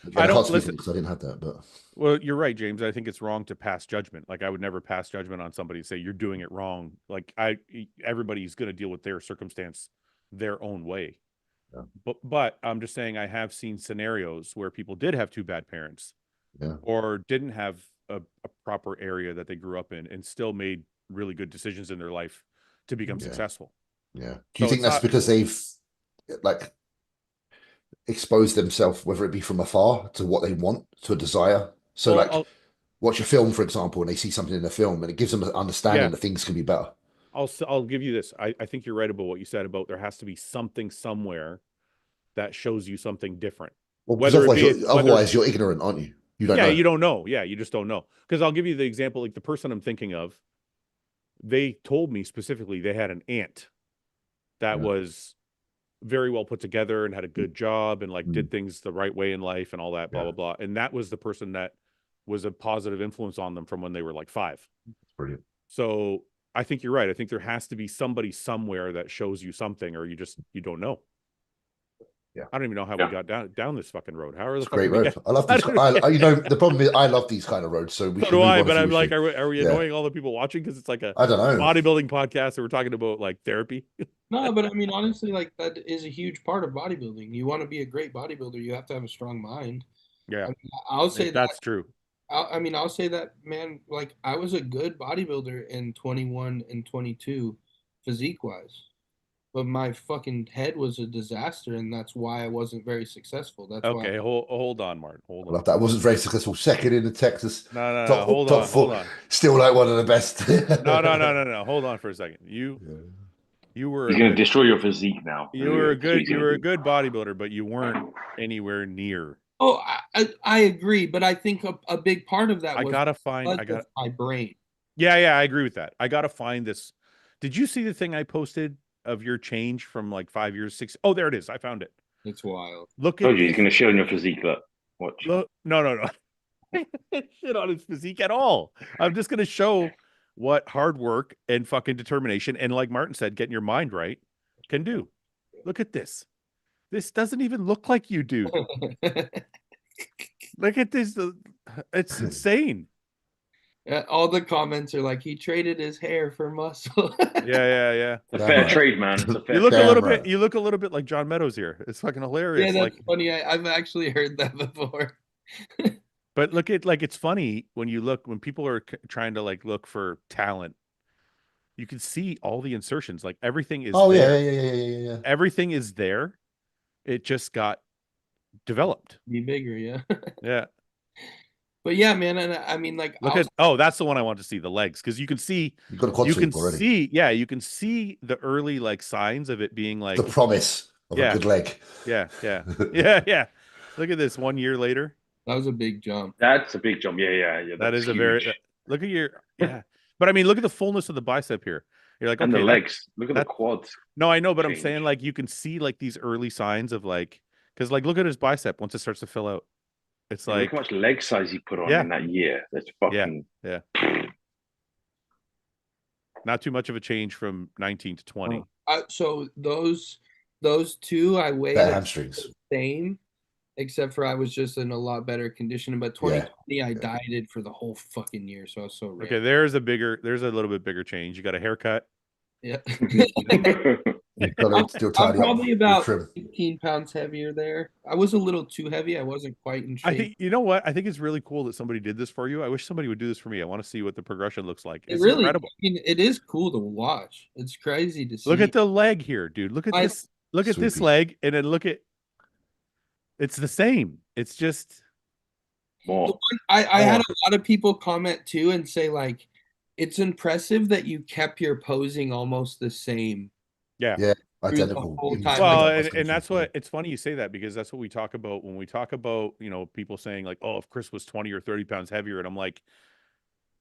Again, I can't speak on it because I didn't have that, but well, you're right, James. I think it's wrong to pass judgment. Like I would never pass judgment on somebody and say you're doing it wrong. Like everybody's going to deal with their circumstance their own way. Yeah. But I'm just saying I have seen scenarios where people did have two bad parents, or didn't have a proper area that they grew up in, and still made really good decisions in their life to become successful. Yeah. Do you think that's because they've like exposed themselves, whether it be from afar to what they want, to a desire? So watch a film, for example, and they see something in the film and it gives them an understanding that things can be better. I'll give you this. I think you're right about what you said about there has to be something somewhere that shows you something different. Well, otherwise you're ignorant, aren't you? You don't know. You don't know. Yeah, you just don't know. Because I'll give you the example, like the person I'm thinking of, they told me specifically they had an aunt that was very well put together and had a good job and like did things the right way in life and all that, blah, blah, blah. And that was the person that was a positive influence on them from when they were like 5. That's brilliant. So I think you're right. I think there has to be somebody somewhere that shows you something, or you don't know. Yeah. I don't even know how we got down this fucking road. How are the great road? I love these. You know, the problem is I love these kind of roads. So we should move on. But I'm like, are we annoying all the people watching? Because it's like I don't know, bodybuilding podcast and we're talking about like therapy. No, but I mean, honestly, like that is a huge part of bodybuilding. You want to be a great bodybuilder, you have to have a strong mind. Yeah, I mean, I'll say that's true. I'll say that, man. Like I was a good bodybuilder in 21 and 22, physique wise. But my fucking head was a disaster, and that's why I wasn't very successful. That's okay. Hold on, Martin. Hold on. I love that. I wasn't very successful. Second in the Texas. No. Hold on. Still like one of the best. No. Hold on for a second. You were. You're gonna destroy your physique now. You were a good bodybuilder, but you weren't anywhere near. Oh, I agree, but I think a big part of that was my brain. Yeah, I agree with that. I gotta find this. Did you see the thing I posted of your change from like 5 years, 6? Oh, there it is. I found it. It's wild. Look at you're gonna shit on your physique. Look, watch. Look, no. Shit on his physique at all. I'm just gonna show what hard work and fucking determination and, like Martin said, getting your mind right can do. Look at this. This doesn't even look like you, dude. Look at this. It's insane. All the comments are like, he traded his hair for muscle. Yeah. It's a fair trade, man. You look a little bit like John Meadows here. It's fucking hilarious. Yeah, that's funny. I've actually heard that before. But look at, like, it's funny when people are trying to like look for talent. You can see all the insertions. Like everything is there. Yeah. Everything is there. It just got developed. Be bigger, yeah. Yeah. But yeah, man, and I mean, like, that's the one I want to see, the legs, because you can see you can see the early like signs of it being like the promise of a good leg. Yeah. Look at this 1 year later. That was a big jump. That's a big jump. Yeah. That is huge. Look at your But I mean, look at the fullness of the bicep here. You're like, and the legs. Look at the quads. No, I know, but I'm saying like you can see like these early signs of like, because like look at his bicep once it starts to fill out. It's like, look how much leg size he put on in that year. That's fucking yeah. Not too much of a change from 19 to 20. So those two I weighed hamstrings the same, except for I was just in a lot better condition. But 2020 I dieted for the whole fucking year, so I was so ripped. Okay, there's a little bit bigger change. You got a haircut. Yeah. You've got to still I'm tidy up probably with about trim. 15 pounds heavier there. I was a little too heavy. I wasn't quite in I shape. think, you know what? I think it's really cool that somebody did this for you. I wish somebody would do this for me. I want to see what the progression looks like. It It's really, I incredible. mean, it is cool to watch. It's crazy to see. Look at the leg here, dude. Look at I- this. Look at this Swoopy. leg, and then look at. It's the same. It's just. More. I had a lot of people comment too and say like, it's impressive that you kept your posing almost the same. Yeah. Yeah, through the identical. whole Even time. Well, Like, and that's what it's funny you say that, because that's what we talk about when we talk about, you know, people saying like, oh, if Chris was 20 or 30 pounds heavier, and I'm like,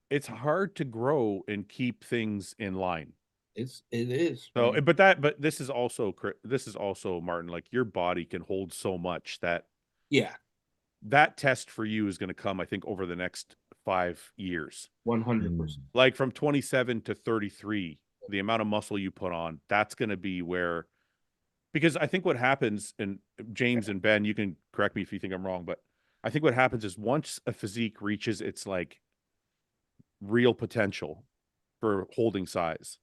it's hard to grow and keep things in line. It is. So, Right? but this is also Martin, like your body can hold so much that Yeah, that test for you is going to come, I think, over the next 5 years. 100%. Like from 27 to 33, the amount of muscle you put on, that's going to be where, because I think what happens, and James and Ben, you can correct me if you think I'm wrong, but I think what happens is once a physique reaches its like real potential for holding size,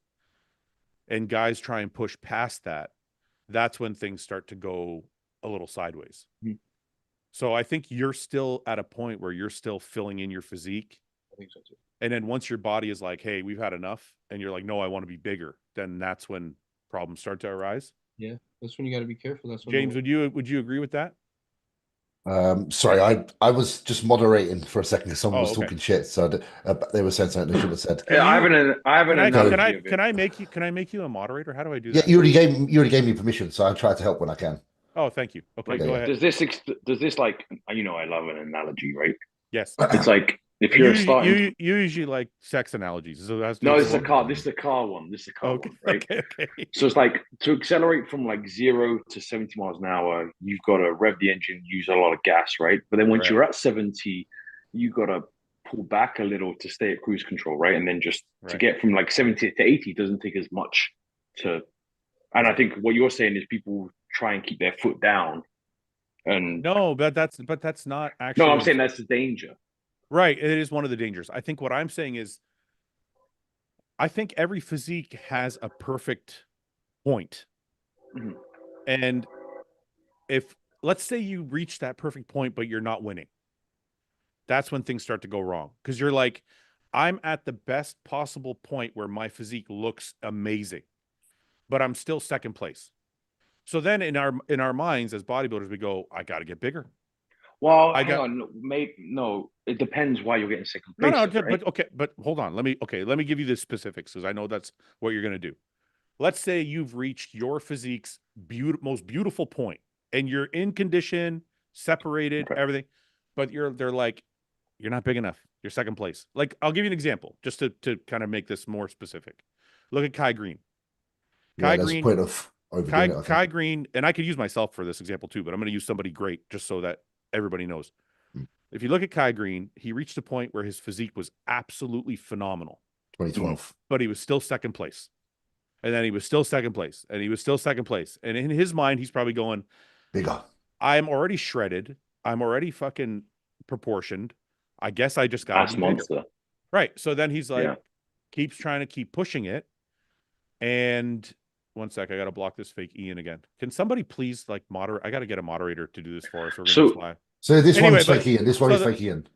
and guys try and push past that, that's when things start to go a little sideways. Mhm. So I think you're still at a point where you're still filling in your physique. I think so too. And then once your body is like, hey, we've had enough, and you're like, no, I want to be bigger, then that's when problems start to arise. Yeah, that's when you got to be careful. That's when James, would you agree with that? Sorry, I was just moderating for a second because someone was okay. talking shit, so they were saying something they shouldn't have said. I have an analogy of it. Can I make you a moderator? How do I do Yeah, that? you already gave me permission, so I try to help when I can. Oh, thank you. Okay, Like, go ahead. does this like, you know, I love an analogy, right? Yes. It's like if you're starting. You usually like sex analogies. So that's No, this is a car. This is the car one. This is the car okay, one, right? Okay. So it's like to accelerate from like 0 to 70 miles an hour, you've got to rev the engine, use a lot of gas, right? But then once Right. you're at 70, you got to pull back a little to stay at cruise control, right? And then just to get from like 70 to 80 doesn't take as much to. And I think what you're saying is people try and keep their foot down. And no, but that's not actually. no, I'm saying that's the danger. Right. It is one of the dangers. I think what I'm saying is, I think every physique has a perfect point. Mm-hmm. And if, let's say you reach that perfect point, but you're not winning, that's when things start to go wrong. Because you're like, I'm at the best possible point where my physique looks amazing, but I'm still second place. So then in our minds as bodybuilders, we go, I got to get bigger. Well, hang on, mate. No, it depends why you're getting second place. No, right? but hold on. Let me give you the specifics, because I know that's what you're going to do. Let's say you've reached your physique's most beautiful point, and you're in condition, separated, everything, but they're like, you're not big enough. You're second place. Like, I'll give you an example just to kind of make this more specific. Look at Kai Green. Kai Green. Point of Kai Green, and I could use myself for this example too, but I'm going to use somebody great just so that everybody knows. If you look at Kai Green, he reached a point where his physique was absolutely phenomenal. 2012. But he was still second place. And then he was still second place. And he was still second place. And in his mind, he's probably going, bigger. I'm already shredded. I'm already fucking proportioned. I guess I just got to be monster. Bigger. Right. So then he's like, keeps trying to keep pushing it. And one sec, I got to block this fake Ian again. Can somebody please like moderate? I got to get a moderator to do this for us. So this one's fake Ian. This one is fake Ian.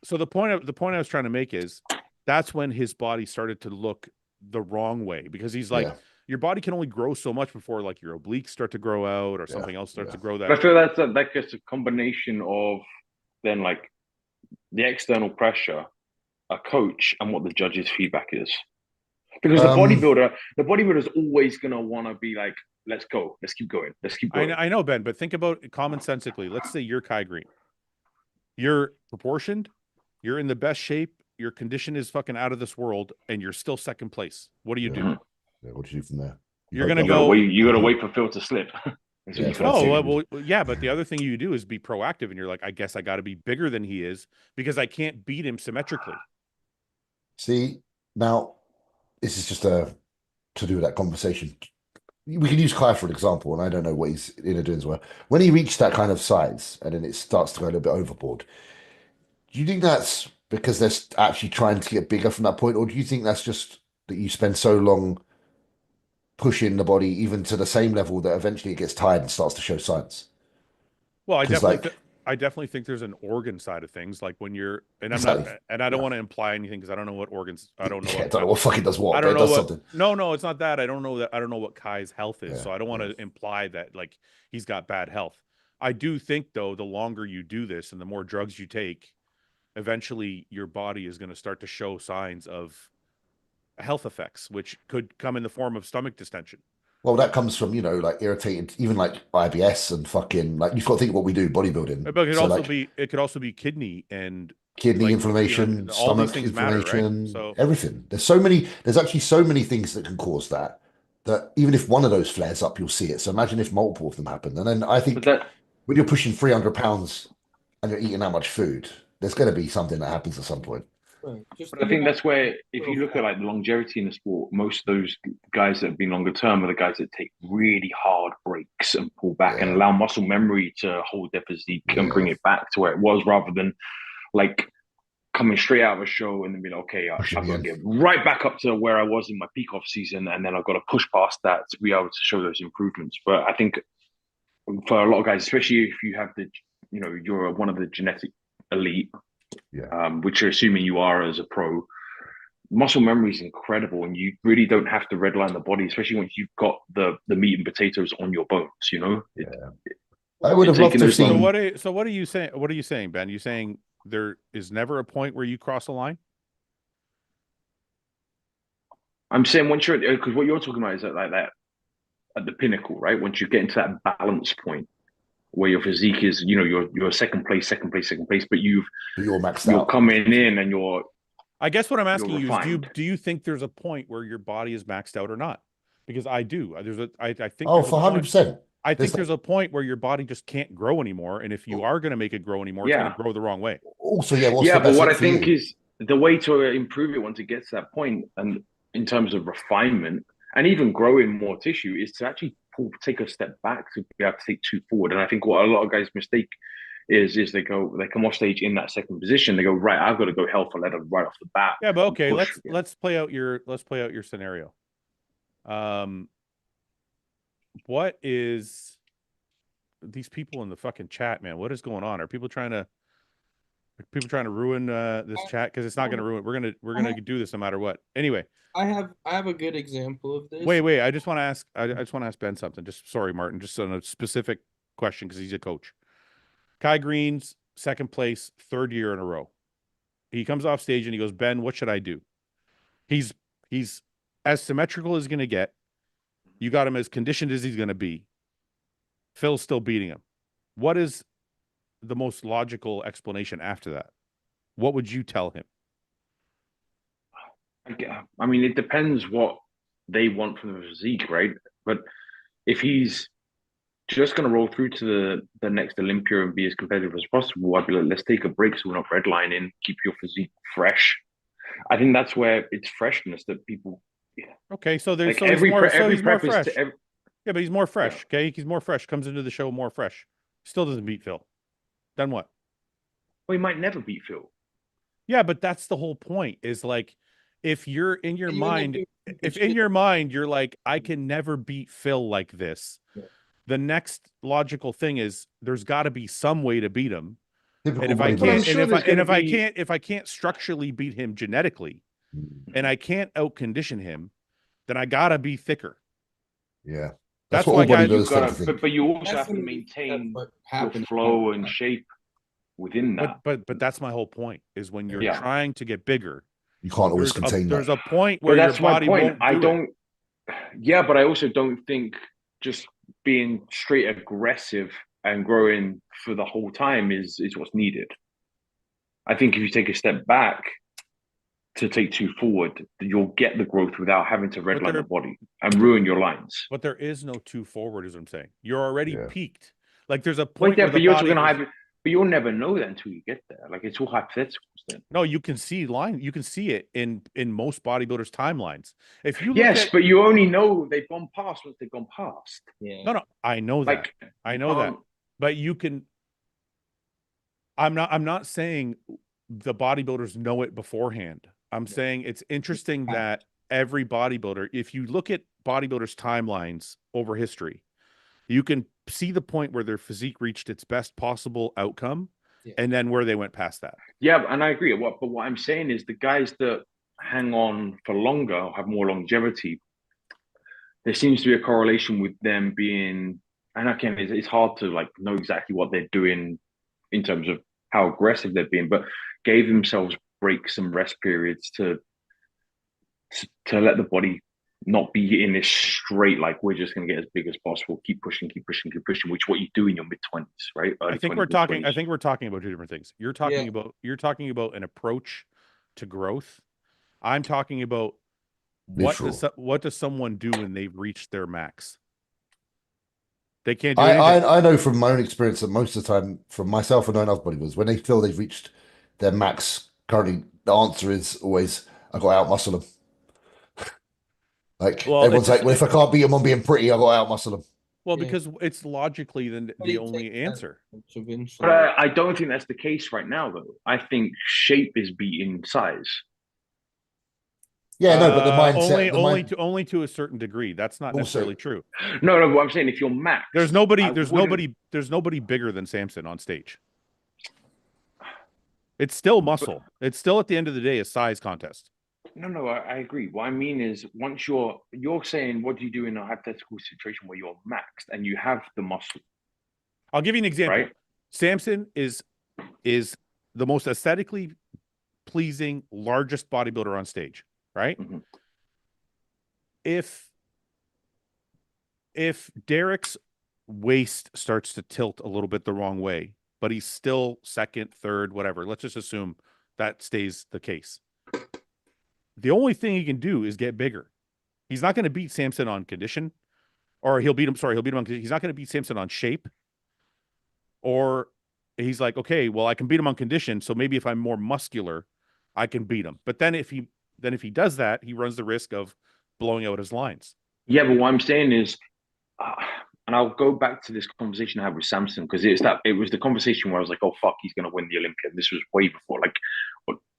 So the point I was trying to make is that's when his body started to look the wrong way, because he's like, your body can only grow so much before like your obliques start to grow out or something else starts to grow. That I feel that's a combination of then like the external pressure, a coach, and what the judge's feedback is. Because the bodybuilder is always gonna want to be like, let's go, let's keep going, let's keep going. I know, Ben, but think about it commonsensically. Let's say you're Kai Green. You're proportioned, you're in the best shape, your condition is fucking out of this world, and you're still second place. What do you do? Yeah, what do you do from there? You're gonna go. You gotta wait for Phil to slip. But the other thing you do is be proactive, and you're like, I guess I got to be bigger than he is because I can't beat him symmetrically. See, now this is just to do with that conversation. We can use Kai for an example, and I don't know what he's doing as well. When he reached that kind of size, and then it starts to go a little bit overboard, do you think that's because they're actually trying to get bigger from that point, or do you think that's just that you spend so long pushing the body even to the same level that eventually it gets tired and starts to show signs. Well, Because like I definitely think there's an organ side of things, like when you're, and I'm not, exactly, and I don't yeah, want to imply anything because I don't know what organs, I don't know yeah, I what, don't know what fucking does I what, but don't it know does what. something. No, no, it's not that. I don't know that. I don't know what Kai's health is, Yeah, so I don't want yeah. to imply that like he's got bad health. I do think though, the longer you do this and the more drugs you take, eventually your body is going to start to show signs of health effects, which could come in the form of stomach distension. Well, that comes from, like irritated, even like IBS and fucking like you've got to think of what we do, bodybuilding. But So like it could also be kidney and kidney like inflammation, all these stomach things matter, right? inflammation, So everything. There's actually so many things that can cause that, that even if one of those flares up, you'll see it. So imagine if multiple of them happen. And then I But think that when you're pushing 300 pounds and you're eating that much food, there's going to be something that happens at some point. Right. Just But I think think about that's where, if you little look at fat. like the longevity in the sport, most of those guys that have been longer term are the guys that take really hard breaks and pull back and Yeah, allow muscle memory to hold their physique and yeah. bring it back to where it was, rather than like coming straight out of a show and then be like, okay, Pushing I've got to again. get right back up to where I was in my peak off season, and then I've got to push past that to be able to show those improvements. But I think for a lot of guys, especially if you have you're one of the genetic elite, Yeah. which you're assuming you are as a pro, muscle memory is incredible, and you really don't have to redline the body, especially once you've got the meat and potatoes on your bones. Yeah. I would have loved Taking to have those so seen. what are you saying? What are you saying, Ben? You saying there is never a point where you cross a line? I'm saying once you're, because what you're talking about is like that at the pinnacle, right? Once you get into that balance point where your physique is, you're second place, second place, second place, but But you're maxed you're out. coming in and I guess what I'm you're asking you is, refined. do you think there's a point where your body is maxed out or not? Because I do. I think Oh, there's a for point. 100%. I think There's there's a point where your body just can't grow anymore, and if you are going to make it grow anymore, it's going Yeah, to grow the wrong way. also, yeah, what's yeah. the But best what thing I for think you? is the way to improve it once it gets to that point, and in terms of refinement and even growing more tissue, is to actually take a step back to be able to take two forward. And I think what a lot of guys mistake is they come off stage in that second position. They go, right, I've got to go hell for leather right off the bat. Yeah, but okay, Push. let's play out your scenario. What is these people in the fucking chat, man? What is going on? Are people trying to ruin this chat? Because it's not going to ruin. We're gonna do this no matter what. Anyway, I have a good example of this. wait. I just want to ask. I just want to ask Ben something. Just sorry, Martin. Just on a specific question because he's a coach. Kai Green's second place, third year in a row. He comes off stage and he goes, Ben, what should I do? He's as symmetrical as he's going to get. You got him as conditioned as he's going to be. Phil's still beating him. What is the most logical explanation after that? What would you tell him? I mean, it depends what they want from the physique, right? But if he's just going to roll through to the next Olympia and be as competitive as possible, I'd be like, let's take a break so we're not redlining, keep your physique fresh. I think that's where it's freshness that people. Yeah. Okay, so there's like he's more prep fresh. is to Yeah, but he's more fresh. yeah. Okay, he's more fresh. Comes into the show more fresh. Still doesn't beat Phil. Then what? Well, he might never beat Phil. Yeah, but that's the whole point. Is like, if you're in your mind, if in your mind you're like, I can never beat Phil like this. Yeah. The next logical thing is there's got to be some way to beat him. Typical And if I bodybuilding. can't, sure if I can't structurally beat him genetically, and I can't out condition him, then I gotta be thicker. Yeah. That's what why all guys. bodybuilders tend to think. But you also have to Definitely, maintain that's what your happened. flow and shape within that. But that's my whole point. Is when you're Yeah. trying to get bigger, You can't always contain there's that. a point But where your that's my body point. won't I do don't. it. Yeah, but I also don't think just being straight aggressive and growing for the whole time is what's needed. I think if you take a step back to take two forward, you'll get the growth without having to redline the body and ruin your lines. But there is no two forward, is what I'm saying. You're already Yeah. peaked. Like there's a Wait point there, where but the you're body talking goes, hybrid, but you'll never know that until you get there. Like it's all hypotheticals then. no, you can see line. You can see it in most bodybuilders' timelines. If you look Yes, at, but you only know they've gone past once they've gone past. Yeah. no, I know that. Like I you know that. can't- But you can. I'm not saying the bodybuilders know it beforehand. I'm saying it's interesting that every bodybuilder, if you look at bodybuilders' timelines over history, you can see the point where their physique reached its best possible outcome, and then where they went past that. Yeah, and I agree. But what I'm saying is the guys that hang on for longer or have more longevity, there seems to be a correlation with them being, and again, it's hard to like know exactly what they're doing in terms of how aggressive they're being, but gave themselves breaks and rest periods to let the body not be in this straight, like we're just going to get as big as possible, keep pushing, which is what you do in your mid-20s, right? I think we're talking about two different things. You're talking about an approach to growth. I'm talking about what does someone do when they've reached their max? They can't do anything. I know from my own experience that most of the time, from myself and knowing other bodybuilders, when they feel they've reached their max, currently the answer is always, I got to out muscle them. Like everyone's like, well, if I can't beat them on being pretty, I got to out muscle them. Well, because it's logically the only answer. But I don't think that's the case right now, though. I think shape is beating size. Yeah, no, but the mindset only to a certain degree. That's not necessarily true. No, but I'm saying if you're max, there's nobody bigger than Samson on stage. It's still muscle. It's still at the end of the day a size contest. No, I agree. What I mean is, once you're saying, what do you do in a hypothetical situation where you're maxed and you have the muscle? I'll give you an example. Right? Samson is the most aesthetically pleasing, largest bodybuilder on stage, right? Mm-hmm. If Derek's waist starts to tilt a little bit the wrong way, but he's still second, third, whatever, let's just assume that stays the case. The only thing he can do is get bigger. He's not going to beat Samson on condition, or he'll beat him on condition. He's not going to beat Samson on shape. Or he's like, okay, well, I can beat him on condition, so maybe if I'm more muscular, I can beat him. But then if he does that, he runs the risk of blowing out his lines. Yeah, but what I'm saying is, and I'll go back to this conversation I had with Samson, because it was the conversation where I was like, oh fuck, he's going to win the Olympia. This was way before,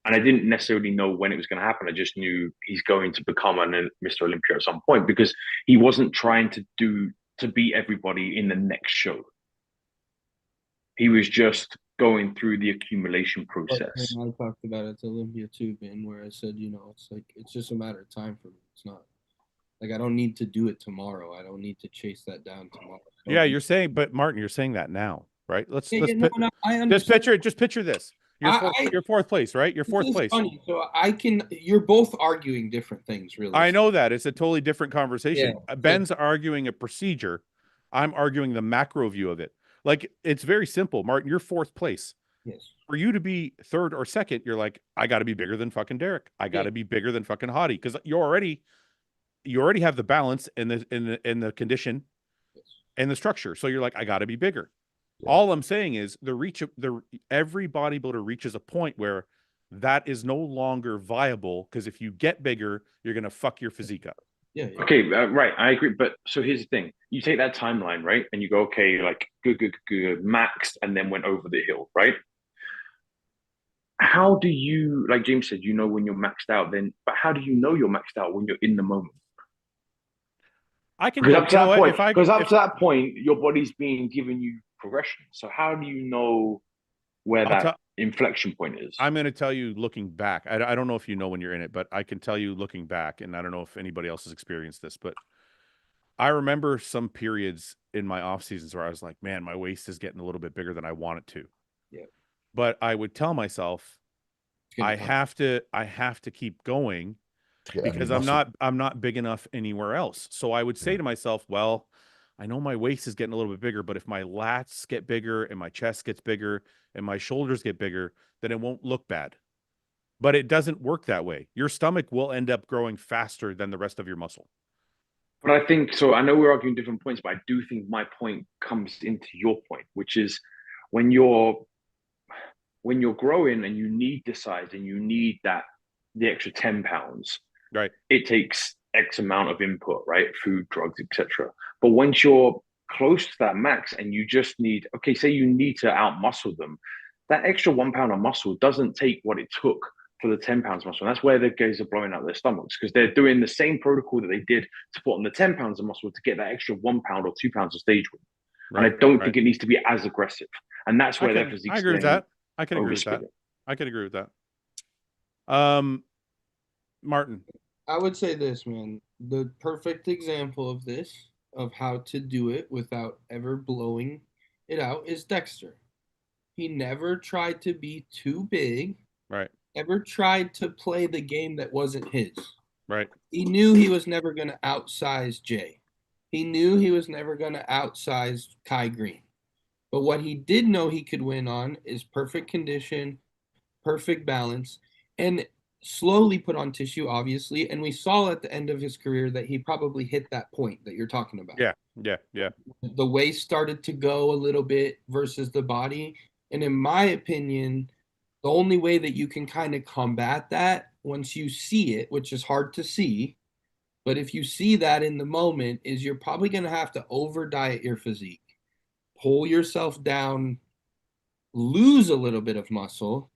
and I didn't necessarily know when it was going to happen. I just knew he's going to become Mr. Olympia at some point, because he wasn't trying to beat everybody in the next show. He was just going through the accumulation process. I talked about it to Olympia too, Ben, where I said, it's like, it's just a matter of time for me. It's not like I don't need to do it tomorrow. I don't need to chase that down tomorrow. Yeah, you're saying, but Martin, you're saying that now, right? I understand. Just picture this. You're fourth place, right? You're fourth place. Funny. So you're both arguing different things, really. I know that. It's a totally different conversation. Yeah. Ben's arguing a procedure. I'm arguing the macro view of it. Like, it's very simple. Martin, you're fourth place. Yes. For you to be third or second, you're like, I got to be bigger than fucking Derek. I got to be bigger than fucking Hottie, because you already have the balance in the condition and the structure. So you're like, I got to be bigger. Yeah. All I'm saying is every bodybuilder reaches a point where that is no longer viable, because if you get bigger, you're going to fuck your physique up. Yeah. Okay, right. I agree. But so here's the thing. You take that timeline, right? And you go, okay, like good, maxed, and then went over the hill, right? How do you, like James said, when you're maxed out, but how do you know you're maxed out when you're in the moment? I can because up to that point, your body's being given you progression. So how do you know where that inflection point is? I'm going to tell you looking back. I don't know if you know when you're in it, but I can tell you looking back, and I don't know if anybody else has experienced this, but I remember some periods in my off seasons where I was like, man, my waist is getting a little bit bigger than I want it to. Yeah. But I would tell myself, I have to keep going, because I'm not big enough anywhere else. So I would say to myself, well, I know my waist is getting a little bit bigger, but if my lats get bigger and my chest gets bigger and my shoulders get bigger, then it won't look bad. But it doesn't work that way. Your stomach will end up growing faster than the rest of your muscle. But I think, so I know we're arguing different points, but I do think my point comes into your point, which is when you're growing and you need the size and you need the extra 10 pounds, right? It takes X amount of input, right? Food, drugs, etc. But once you're close to that max and you just need, say you need to out muscle them, that extra 1 pound of muscle doesn't take what it took for the 10 pounds of muscle. And that's where the guys are blowing out their stomachs, because they're doing the same protocol that they did to put on the 10 pounds of muscle to get that extra 1 pound or 2 pounds of stage weight. Right, and I don't think it needs to be as aggressive. And that's where their physique. I agree with that. I can agree with that. I can agree with that. Martin. I would say this, man. The perfect example of this, of how to do it without ever blowing it out, is Dexter. He never tried to be too big. Right. Ever tried to play the game that wasn't his. Right. He knew he was never going to outsize Jay. He knew he was never going to outsize Kai Green. But what he did know he could win on is perfect condition, perfect balance, and slowly put on tissue, obviously. And we saw at the end of his career that he probably hit that point that you're talking about. Yeah. The waist started to go a little bit versus the body. And in my opinion, the only way that you can kind of combat that once you see it, which is hard to see, but if you see that in the moment, is you're probably going to have to over diet your physique, pull yourself down, lose a little bit of muscle,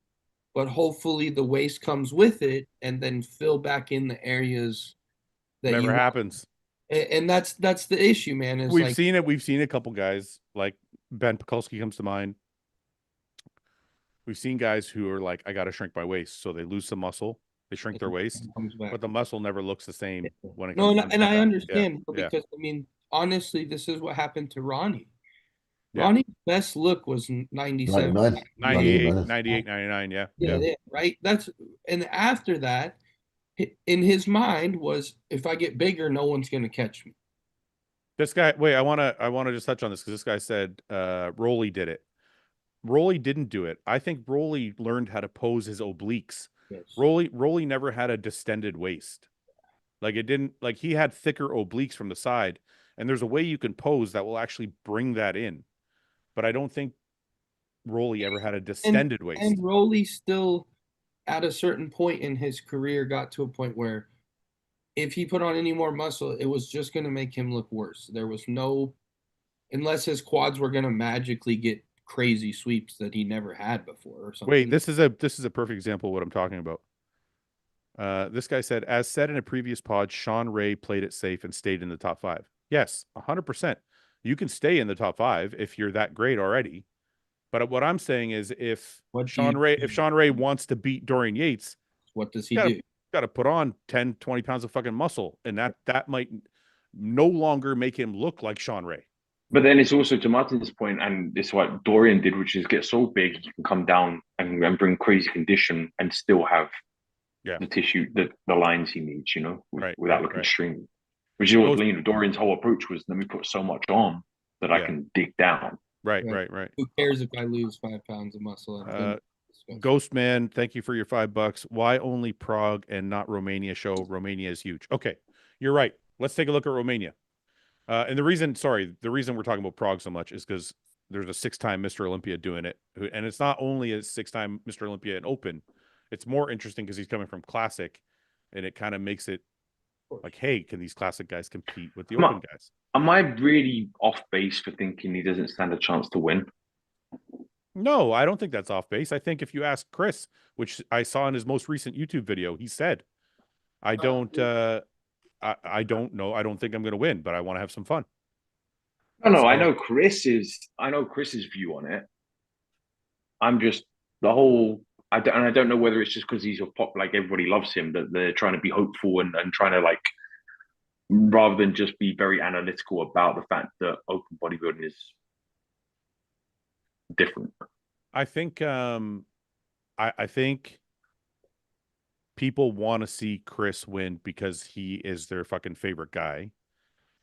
but hopefully the waist comes with it, and then fill back in the areas that never happens. And that's the issue, man. Is we've seen it. We've seen a couple guys like Ben Pekulski comes to mind. We've seen guys who are like, I got to shrink my waist. So they lose some muscle. They shrink their waist, but the muscle never looks the same when it comes back. And I understand because, I mean, honestly, this is what happened to Ronnie. Ronnie's best look was 97. 98, 99, yeah. Right? And after that, in his mind was, if I get bigger, no one's going to catch me. This guy, wait, I want to just touch on this because this guy said Rolly did it. Rolly didn't do it. I think Rolly learned how to pose his obliques. Yes. Rolly never had a distended waist. Like it didn't, like he had thicker obliques from the side, and there's a way you can pose that will actually bring that in. But I don't think Rolly ever had a distended waist. And Rolly still, at a certain point in his career, got to a point where if he put on any more muscle, it was just going to make him look worse. There was no, unless his quads were going to magically get crazy sweeps that he never had before or something. Wait, this is a perfect example of what I'm talking about. This guy said, as said in a previous pod, Sean Ray played it safe and stayed in the top 5. Yes, 100%. You can stay in the top 5 if you're that great already. But what I'm saying is, if Sean Ray wants to beat Dorian Yates, what does he do? Got to put on 10, 20 pounds of fucking muscle, and that might no longer make him look like Sean Ray. But then it's also, to Martin's point, and it's what Dorian did, which is get so big you can come down and bring crazy condition and still have the tissue, the lines he needs, without looking extreme. Which is what Dorian's whole approach was: let me put so much on that I can dig down. Right. Who cares if I lose 5 pounds of muscle? Ghost Man, thank you for your $5. Why only Prague and not Romania show? Romania is huge. Okay, you're right. Let's take a look at Romania. And the reason we're talking about Prague so much is because there's a 6-time Mr. Olympia doing it. And it's not only a 6-time Mr. Olympia in Open. It's more interesting because he's coming from Classic, and it kind of makes it like, hey, can these Classic guys compete with the Open guys? Am I really off base for thinking he doesn't stand a chance to win? No, I don't think that's off base. I think if you ask Chris, which I saw in his most recent YouTube video, he said, I don't know. I don't think I'm going to win, but I want to have some fun. No, I know Chris's view on it. I'm just I don't know whether it's just because he's a pop, like everybody loves him, that they're trying to be hopeful and trying to, like, rather than just be very analytical about the fact that open bodybuilding is different. I think I think people want to see Chris win because he is their fucking favorite guy.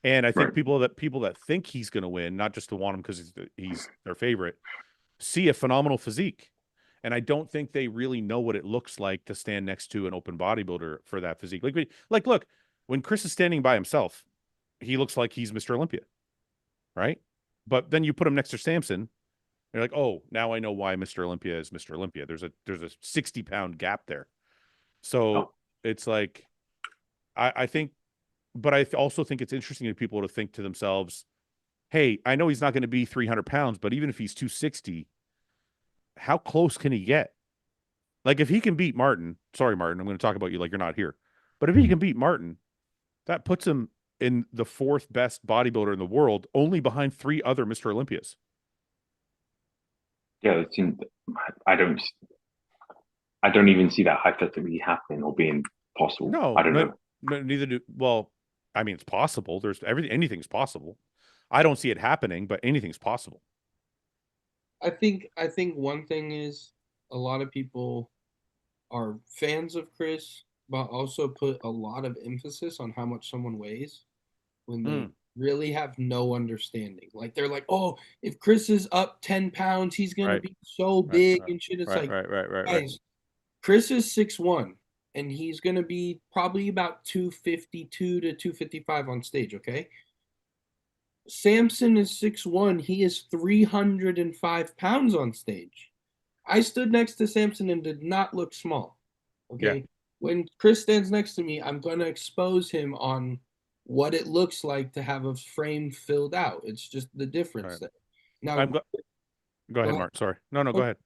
And I think people that think he's going to win, not just to want him because he's their favorite, see a phenomenal physique. And I don't think they really know what it looks like to stand next to an open bodybuilder for that physique. Like, look, when Chris is standing by himself, he looks like he's Mr. Olympia, right? But then you put him next to Samson, you're like, oh, now I know why Mr. Olympia is Mr. Olympia. There's a 60-pound gap there. So it's like, I think, but I also think it's interesting to people to think to themselves, hey, I know he's not going to be 300 pounds, but even if he's 260, how close can he get? Like if he can beat Martin, sorry, Martin, I'm going to talk about you like you're not here. But if he can beat Martin, that puts him in the 4th best bodybuilder in the world, only behind 3 other Mr. Olympias. Yeah, I don't even see that hypothetically happening or being possible. No, I don't know. Neither do. Well, I mean, it's possible. There's anything's possible. I don't see it happening, but anything's possible. I think one thing is a lot of people are fans of Chris, but also put a lot of emphasis on how much someone weighs when they really have no understanding. Like they're like, oh, if Chris is up 10 pounds, he's gonna be so big and shit. It's like, guys, Chris is 6'1", and he's gonna be probably about 252 to 255 on stage, okay? Samson is 6'1", he is 305 pounds on stage. I stood next to Samson and did not look small. Okay. Yeah. When Chris stands next to me, I'm going to expose him on what it looks like to have a frame filled out. It's just the difference there. Now, go ahead, Mark. Sorry. No, go ahead.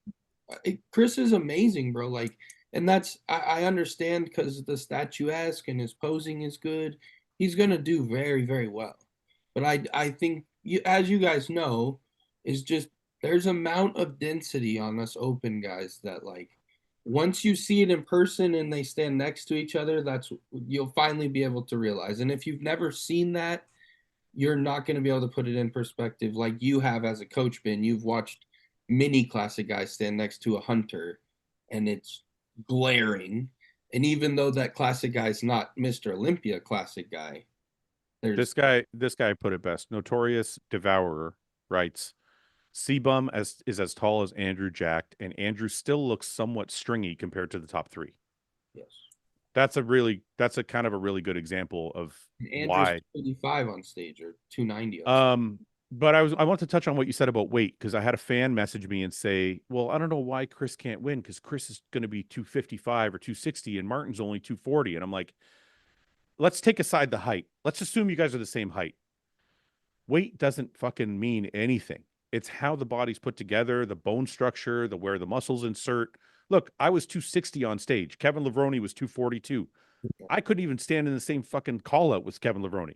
Chris is amazing, bro. Like, and that's, I understand because the stats you ask and his posing is good. He's going to do very, very well. But I think, as you guys know, is just there's amount of density on us open guys that like once you see it in person and they stand next to each other, you'll finally be able to realize. And if you've never seen that, you're not going to be able to put it in perspective like you have as a coach, Ben. You've watched many classic guys stand next to a hunter and it's glaring. And even though that classic guy is not Mr. Olympia classic guy, this guy put it best. Notorious Devourer writes, Seabum is as tall as Andrew jacked, and Andrew still looks somewhat stringy compared to the top 3. Yes. That's a kind of a really good example of Andrew's why 285 on stage or 290. But I want to touch on what you said about weight, because I had a fan message me and say, well, I don't know why Chris can't win, because Chris is going to be 255 or 260 and Martin's only 240. And I'm like, let's take aside the height. Let's assume you guys are the same height. Weight doesn't fucking mean anything. It's how the body's put together, the bone structure, where the muscles insert. Look, I was 260 on stage. Kevin Levrone was 242. I couldn't even stand in the same fucking call out with Kevin Levrone.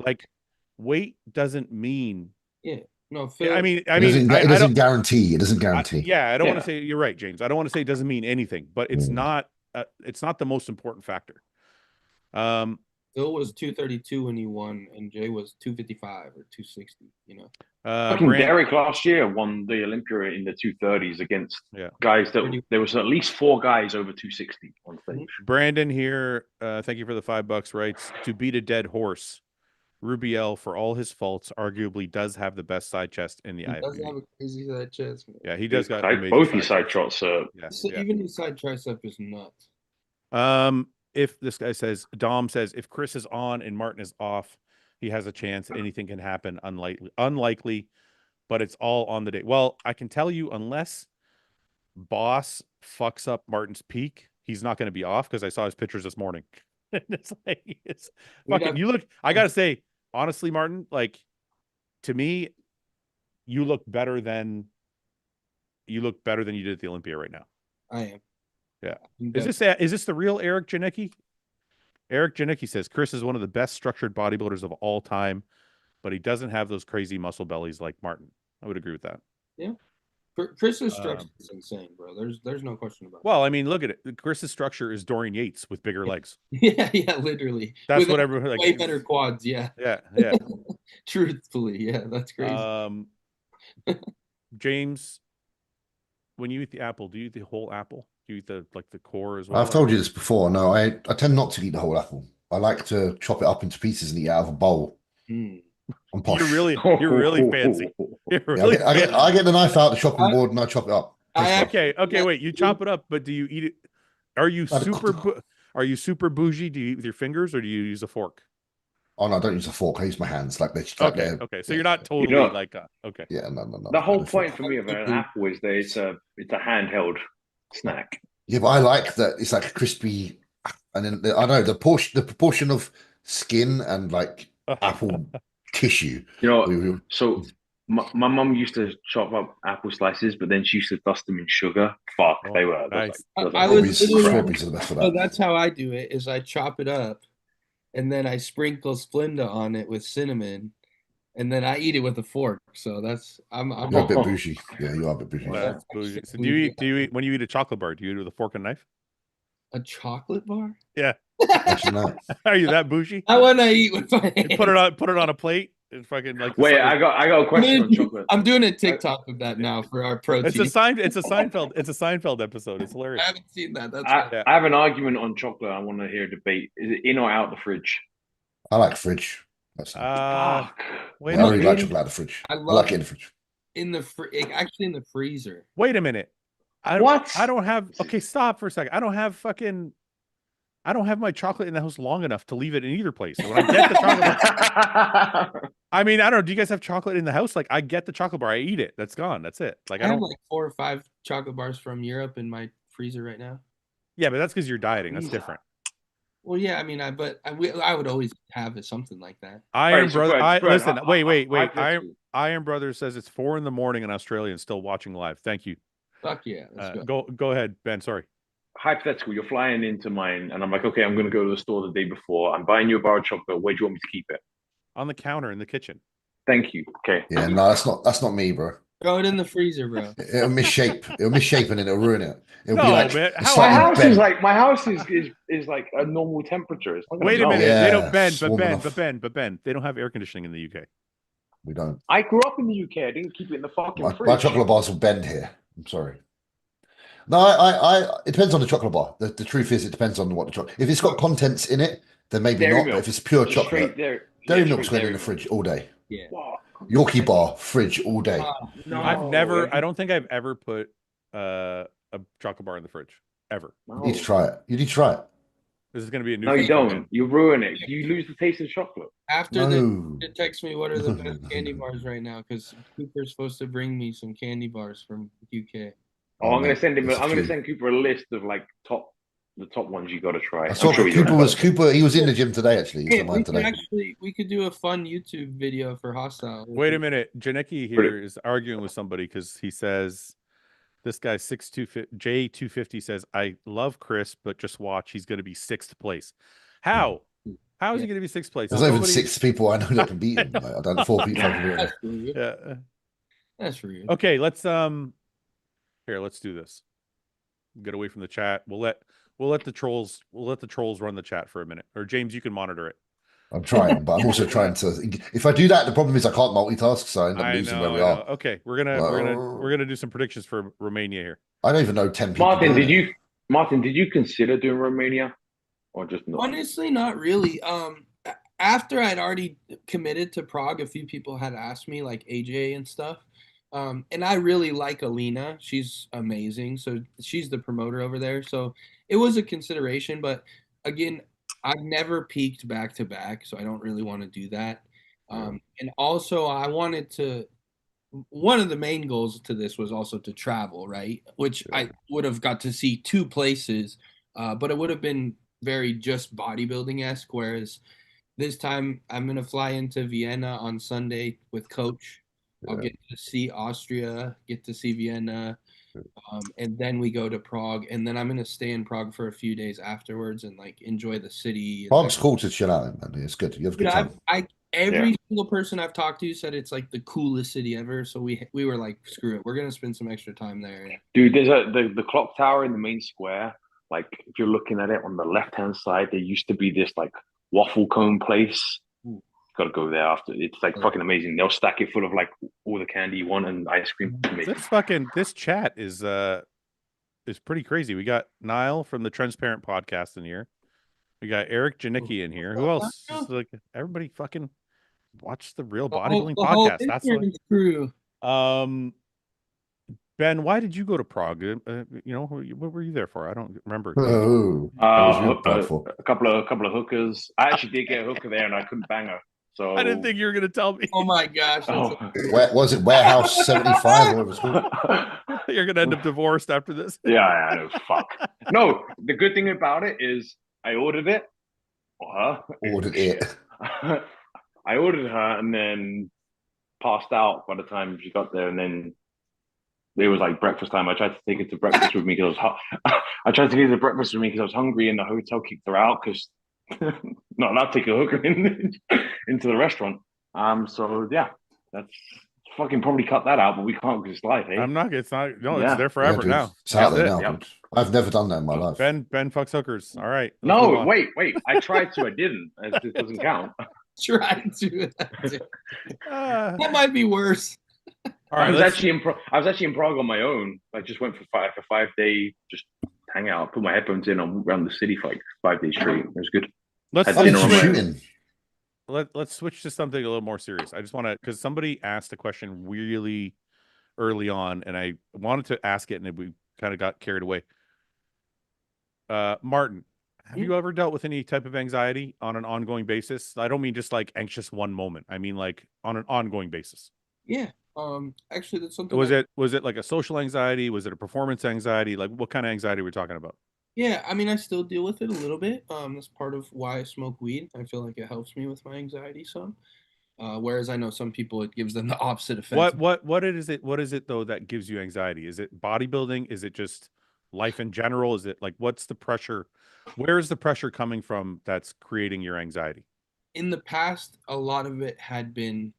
Like, weight doesn't mean. Yeah. No, Phil, it doesn't guarantee. It doesn't guarantee. I don't want to say, you're right, James. I don't want to say it doesn't mean anything, but it's not the most important factor. Phil was 232 when he won, and Jay was 255 or 260. You know, Derek last year won the Olympia in the 230s against guys that there was at least 4 guys over 260 on stage. Brandon here, thank you for the $5. Writes, to beat a dead horse, Rubiel, for all his faults, arguably does have the best side chest in the IFBB. He does have a crazy side chest, man. Yeah, he does got both his side shots. Even his side tricep is nuts. If this guy says, Dom says, if Chris is on and Martin is off, he has a chance. Anything can happen. Unlikely, but it's all on the day. Well, I can tell you, unless Boss fucks up Martin's peak, he's not going to be off, because I saw his pictures this morning. It's like, you look, I got to say, honestly, Martin, like, to me, you look better than you did at the Olympia right now. I am. Yeah. Is this the real Eric Janicki? Eric Janicki says Chris is one of the best structured bodybuilders of all time, but he doesn't have those crazy muscle bellies like Martin. I would agree with that. Yeah. Chris's structure is insane, bro. There's no question about it. Well, I mean, look at it. Chris's structure is Dorian Yates with bigger legs. Yeah, literally. That's what everyone like. Way better quads, yeah. Yeah. Truthfully, yeah, that's crazy. James, when you eat the apple, do you eat the whole apple? Do you eat the core as well? I've told you this before. No, I tend not to eat the whole apple. I like to chop it up into pieces and eat it out of a bowl. I'm posh. You're really fancy. I get the knife out, the chopping board, and I chop it up. Okay, wait. You chop it up, but do you eat it? Are you super bougie? Do you eat with your fingers, or do you use a fork? Oh no, I don't use a fork. I use my hands. Okay. So you're not totally okay. Yeah, no. The whole point for me of an apple is that it's a handheld snack. Yeah, but I like that it's like crispy, and then I know the proportion of skin and like apple tissue. So My mum used to chop up apple slices, but then she used to dust them in sugar. Fuck, they were nice. Strawberries are the best for that. So that's how I do it. Is I chop it up, and then I sprinkle Splenda on it with cinnamon, and then I eat it with a fork. So that's You're a bit bougie. Yeah, you are a bit bougie. That's bougie. So do you eat when you eat a chocolate bar? Do you eat it with a fork and knife? a chocolate bar? Yeah. Imagine that. Are you that bougie? I want to eat with my hands. You put it on a plate and fucking like. Wait, I got a question on chocolate. I'm doing a TikTok of that now for our protein. It's a Seinfeld episode. It's hilarious. I haven't seen that. I have an argument on chocolate. I want to hear a debate. Is it in or out the fridge? I like fridge. Wait, I really like chocolate out of the fridge. I like it in the fridge. Actually in the freezer. Wait a minute. I don't have. Okay, stop for a second. I don't have my chocolate in the house long enough to leave it in either place. So when I get the chocolate, I mean, I don't know. Do you guys have chocolate in the house? Like, I get the chocolate bar, I eat it. That's gone. That's it. Like, I have like 4 or 5 chocolate bars from Europe in my freezer right now. Yeah, but that's because you're dieting. That's different. Well, yeah, I mean, I would always have something like that. Iron Brother, listen. Wait. Iron Brother says it's 4 a.m. in Australia and still watching live. Thank you. Fuck yeah. Go ahead, Ben. Sorry. Hypothetical, you're flying into mine, and I'm like, okay, I'm going to go to the store the day before. I'm buying you a bar of chocolate. Where do you want me to keep it? On the counter in the kitchen. Thank you. Okay. Yeah, no, that's not me, bro. Throw it in the freezer, bro. It'll misshape. It'll misshape and it'll ruin it. It'll be like man, my house is like a normal temperature. Wait a minute. Yeah, they don't Ben. They don't have air conditioning in the UK. We don't. I grew up in the UK. I didn't keep it in the fucking fridge. My chocolate bars will bend here. I'm sorry. No, it depends on the chocolate bar. The truth is, it depends on what the chocolate. If it's got contents in it, then maybe not. But if it's pure chocolate, dairy milk's going in the fridge all day. Yeah. Yorkie bar, fridge all day. No, I don't think I've ever put a chocolate bar in the fridge ever. You need to try it. You need to try it. This is going to be a new. No, you don't. You ruin it. You lose the taste of chocolate. After it texts me what are the best candy bars right now, because Cooper's supposed to bring me some candy bars from UK. Oh, I'm gonna send him. I'm gonna send Cooper a list of like the top ones you got to try. I saw Cooper. He was in the gym today. Actually, we could do a fun YouTube video for HOSSTILE. Wait a minute, Janicki here is arguing with somebody because he says this guy J250 says I love Chris, but just watch, he's gonna be 6th place. How? How is he gonna be 6th place? There's even 6 people I know that can beat him. I don't 4 people. Yeah, that's rude. Okay, let's let's do this. Get away from the chat. We'll let the trolls run the chat for a minute. Or James, you can monitor it. I'm trying, but I'm also trying to. If I do that, the problem is I can't multitask, so I end up losing where we are. Okay, we're gonna do some predictions for Romania here. I don't even know 10 people. Martin, did you consider doing Romania, or just not? Honestly, not really. After I'd already committed to Prague, a few people had asked me, like AJ and stuff. And I really like Alina. She's amazing. So she's the promoter over there. So it was a consideration, but again, I've never peaked back to back, so I don't really want to do that. And also I wanted to, one of the main goals to this was also to travel, right? Which I would have got to see 2 places, but it would have been very just bodybuilding-esque, whereas this time I'm going to fly into Vienna on Sunday with Coach. I'll get to see Austria, get to see Vienna, and then we go to Prague, and then I'm gonna stay in Prague for a few days afterwards and like enjoy the city. Prague's cool to chill out in, man. It's good. You have a good time. Every single person I've talked to said it's like the coolest city ever. So we were like, screw it, we're gonna spend some extra time there. Dude, there's the clock tower in the main square. Like if you're looking at it on the left-hand side, there used to be this like waffle cone place. Got to go there after. It's like fucking amazing. They'll stack it full of like all the candy you want and ice cream. This chat is pretty crazy. We got Niall from the Transparent Podcast in here. We got Eric Janicki in here. Who else? Like everybody fucking watch the Real Bodybuilding Podcast. That's like, Ben, why did you go to Prague? What were you there for? I don't remember. A couple of hookers. I actually did get a hooker there, and I couldn't bang her. So I didn't think you were going to tell me. Oh my gosh! Where was it? Warehouse 75? Or whatever You're going to end up divorced after this. Yeah, I know. Fuck. No, the good thing about it is I ordered it. Ordered it. I ordered her, and then passed out by the time she got there, and then it was like breakfast time. I tried to take her to breakfast with me because I tried to take her to breakfast with me because I was hungry, and the hotel kicked her out because not allowed to take a hooker into the restaurant. So yeah, that's fucking probably cut that out, but we can't because it's live, eh? I'm not. It's not. No, Yeah. it's there forever dude, now. it's out That's there it. now. Yep. Dude. I've never done that in my life. Ben fucks hookers. All right. let's move No, on. wait. I tried to. I didn't. This doesn't count. Try to. That might be worse. All right. I was actually in Prague on my own. I just went for 5 day just hang out, put my headphones in, and around the city for like 5 days straight. It was good. Let's Had How did dinner you on my shoot own. in? let's switch to something a little more serious. I just want to, because somebody asked a question really early on, and I wanted to ask it, and we kind of got carried away. Martin, have you ever dealt with any type of anxiety on an ongoing basis? I don't mean just like anxious one moment. I mean like on an ongoing basis. Yeah. Actually, that's something. Was it like a social anxiety? Was it a performance anxiety? Like what kind of anxiety we're talking about? Yeah, I mean, I still deal with it a little bit. That's part of why I smoke weed. I feel like it helps me with my anxiety some. Whereas I know some people, it gives them the opposite effect. What is it? What is it though that gives you anxiety? Is it bodybuilding? Is it just life in general? Is it like what's the pressure? Where is the pressure coming from that's creating your anxiety? In the past, a lot of it had been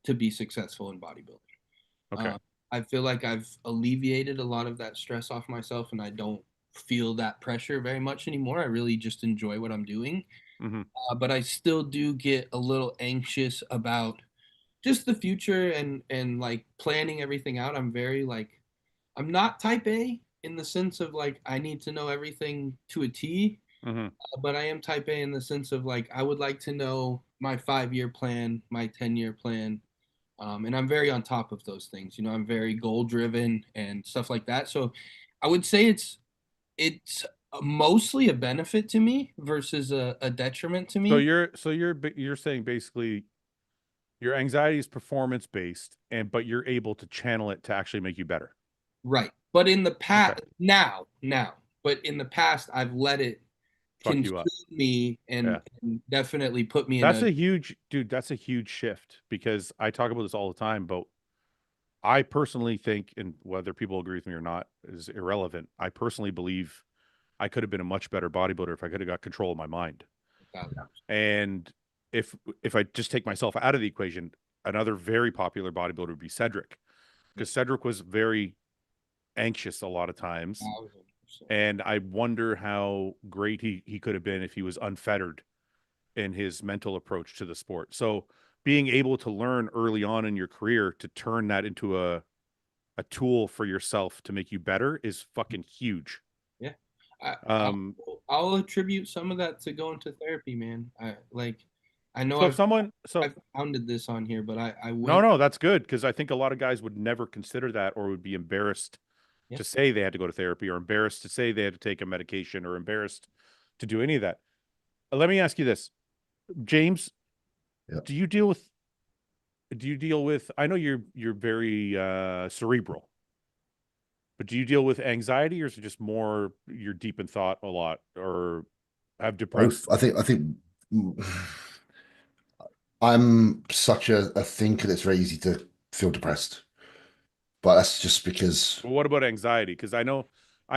to be successful in bodybuilding. Okay. I feel like I've alleviated a lot of that stress off myself, and I don't feel that pressure very much anymore. I really just enjoy what I'm doing. Mm-hmm. But I still do get a little anxious about just the future and like planning everything out. I'm very like I'm not type A in the sense of like I need to know everything to a T, Mm-hmm. but I am type A in the sense of like I would like to know my 5 year plan, my 10 year plan. And I'm very on top of those things. You know, I'm very goal driven and stuff like that. So I would say it's mostly a benefit to me versus a detriment to So me. you're saying basically your anxiety is performance based, but you're able to channel it to actually make you better. Right. But in the past, Okay. now, but in the past, I've let it Fuck you consume up. me and definitely put me That's in a huge, dude. That's a huge shift because I talk about this all the time. But I personally think, and whether people agree with me or not is irrelevant. I personally believe I could have been a much better bodybuilder if I could have got control of my mind. And if I just take myself out of the equation, another very popular bodybuilder would be Cedric, because Cedric was very anxious a lot of times. And I wonder how great he could have been if he was unfettered in his mental approach to the sport. So being able to learn early on in your career to turn that into a tool for yourself to make you better is fucking huge. Yeah. I'll attribute some of that to going to therapy, man. I know I've pounded this on here, but I went. No, that's good, because I think a lot of guys would never consider that, or would be embarrassed to say they had to go to therapy, or embarrassed to say they had to take a medication, or embarrassed to do any of that. Let me ask you this, James. Yeah. Do you deal with, I know you're very cerebral, but do you deal with anxiety, or is it just more you're deep in thought a lot, or have depression? I think I'm such a thinker that it's very easy to feel depressed. But that's just because. Well, what about anxiety? Because I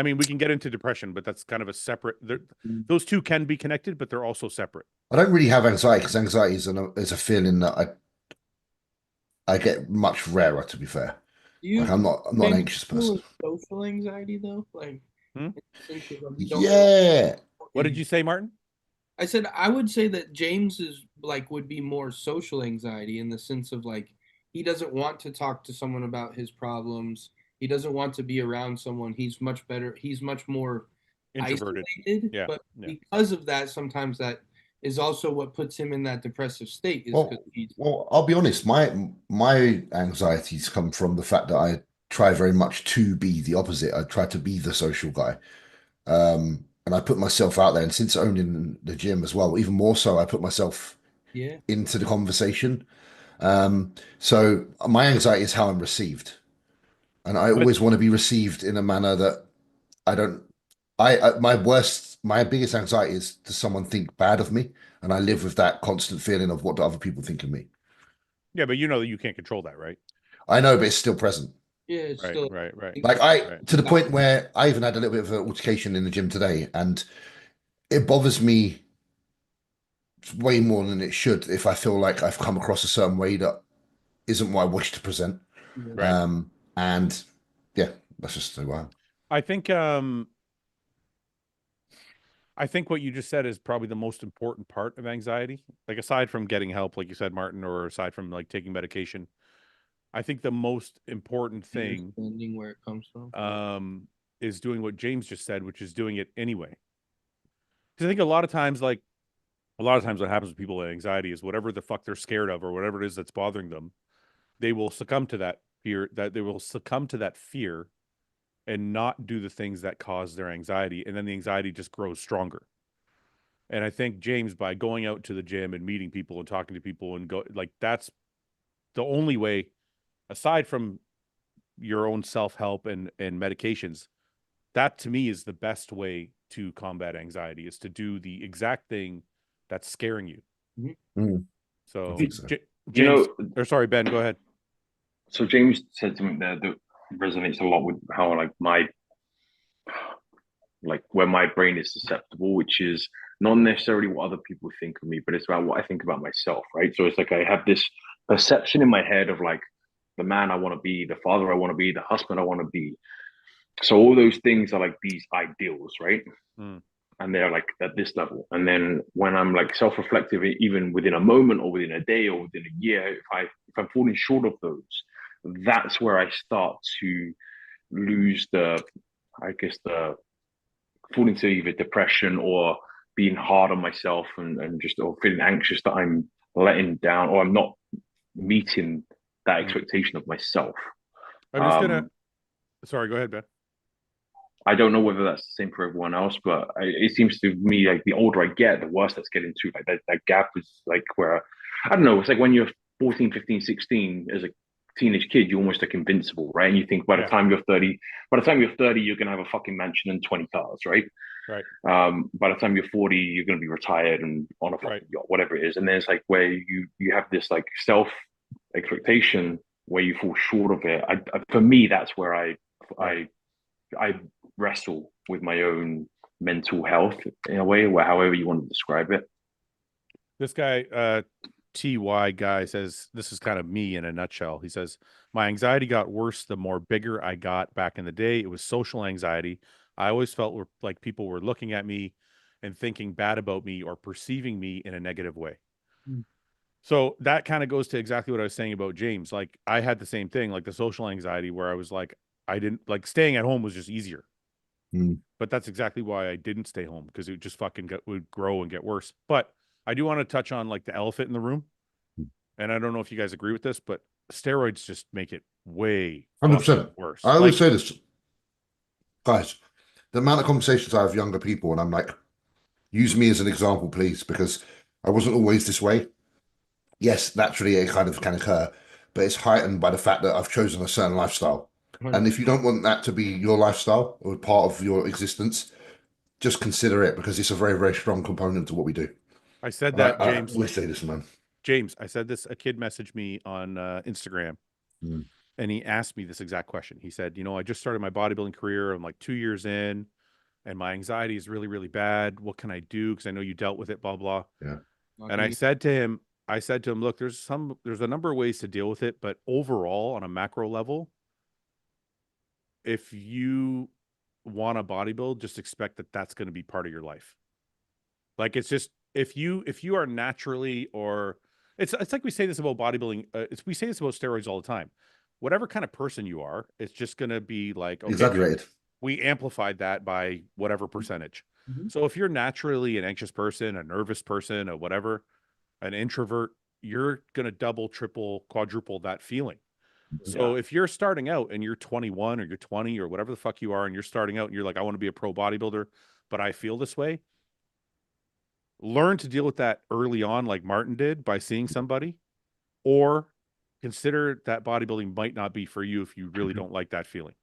mean, we can get into depression, but that's kind of a separate. Those two can be connected, but they're also separate. I don't really have anxiety because anxiety is a feeling that I get much rarer. To be fair, like I'm not an anxious person. Social anxiety though, like. Yeah. What did you say, Martin? I said I would say that James would be more social anxiety in the sense of like he doesn't want to talk to someone about his problems. He doesn't want to be around someone. He's much better. He's much more introverted. Isolated. Yeah. But because of that, sometimes that is also what puts him in that depressive state. Well, I'll be honest. My anxieties come from the fact that I try very much to be the opposite. I try to be the social guy. And I put myself out there, and since owning the gym as well, even more so, I put myself into the conversation. So my anxiety is how I'm received, and I always want to be received in a manner that I don't. My biggest anxiety is does someone think bad of me, and I live with that constant feeling of what do other people think of me. Yeah, but you know that you can't control that, right? I know, but it's still present. Yeah, it's Right, still right. Like to the point where I even had a little bit of an altercation in the gym today, and it bothers me way more than it should if I feel like I've come across a certain way that isn't what I wish to present. Right. And yeah, that's just who I am. I think what you just said is probably the most important part of anxiety. Like aside from getting help, like you said, Martin, or aside from like taking medication, I think the most important thing understanding where it comes from. Is doing what James just said, which is doing it anyway. Because I think a lot of times what happens with people with anxiety is whatever the fuck they're scared of or whatever it is that's bothering them, they will succumb to that fear and not do the things that cause their anxiety. And then the anxiety just grows stronger. And I think James, by going out to the gym and meeting people and talking to people and that's the only way, aside from your own self-help and medications, that to me is the best way to combat anxiety, is to do the exact thing that's scaring you. Mm. So, So. James, or sorry, Ben, go ahead. So James said something there that resonates a lot with how where my brain is susceptible, which is not necessarily what other people think of me, but it's about what I think about myself, right? So it's like I have this perception in my head of like the man I want to be, the father I want to be, the husband I want to be. So all those things are like these ideals, right? And they're like at this level. And then when I'm like self-reflective, even within a moment or within a day or within a year, if I'm falling short of those, that's where I start to lose the fall into either depression or being hard on myself and just or feeling anxious that I'm letting down or I'm not meeting that expectation of myself. I'm just gonna. Sorry, go ahead, Ben. I don't know whether that's the same for everyone else, but it seems to me like the older I get, the worse that's getting to. Like that gap is like where, I don't know, it's like when you're 14, 15, 16 as a teenage kid, you're almost like invincible, right? And you think by the time you're 30, you're going to have a fucking mansion and 20 cars, right? Right. By the time you're 40, you're going to be retired and on a fucking yacht, whatever it is. And then it's like where you have this like self expectation where you fall short of it. For me, that's where I wrestle with my own mental health in a way, where however you want to describe it. This guy, TY guy, says this is kind of me in a nutshell. He says, my anxiety got worse the more bigger I got back in the day. It was social anxiety. I always felt like people were looking at me and thinking bad about me or perceiving me in a negative way. So that kind of goes to exactly what I was saying about James. Like I had the same thing, like the social anxiety, where I was like, I didn't like staying at home was just easier. But that's exactly why I didn't stay home, because it just fucking would grow and get worse. But I do want to touch on like the elephant in the room. And I don't know if you guys agree with this, but steroids just make it way 100% worse. I always say this, guys, the amount of conversations I have with younger people, and I'm like, use me as an example, please, because I wasn't always this way. Yes, naturally it kind of can occur, but it's heightened by the fact that I've chosen a certain lifestyle. And if you don't want that to be your lifestyle or part of your existence, just consider it, because it's a very, very strong component to what we do. I said that, James. Let's say this, man. James, I said this. A kid messaged me on Instagram, and he asked me this exact question. He said, I just started my bodybuilding career. I'm like 2 years in, and my anxiety is really, really bad. What can I do? Because I know you dealt with it, blah, blah. Yeah. And I said to him, look, there's a number of ways to deal with it, but overall, on a macro level, if you want to bodybuild, just expect that that's going to be part of your life. Like, it's just, if you are naturally, or it's like we say this about bodybuilding. We say this about steroids all the time. Whatever kind of person you are, it's just going to be like, okay, exaggerated. We amplified that by whatever percentage. So if you're naturally an anxious person, a nervous person, or whatever, an introvert, you're going to double, triple, quadruple that feeling. So if you're starting out and you're 21 or you're 20 or whatever the fuck you are, and you're starting out and you're like, I want to be a pro bodybuilder, but I feel this way, learn to deal with that early on, like Martin did, by seeing somebody, or consider that bodybuilding might not be for you if you really don't like that feeling.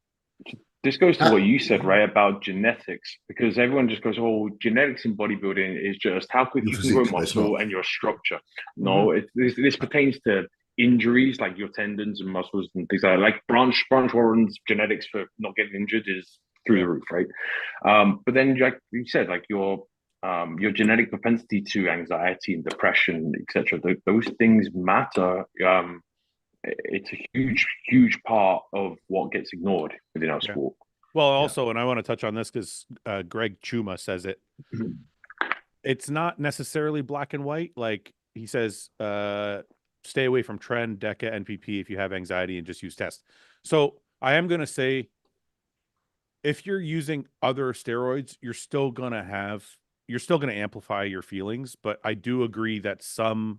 This goes to what you said, right, about genetics, because everyone just goes, oh, genetics in bodybuilding is just how quick you can grow muscle and your structure. No, this pertains to injuries, like your tendons and muscles and things like that. Like Branch Warren's genetics for not getting injured is through the roof, right? But then, like you said, like your genetic propensity to anxiety and depression, etc. Those things matter. It's a huge part of what gets ignored within our sport. Well, also, and I want to touch on this because Greg Chuma says it. It's not necessarily black and white. Like he says, stay away from Tren, DECA, NPP if you have anxiety and just use test. So I am going to say, if you're using other steroids, you're still going to amplify your feelings. But I do agree that some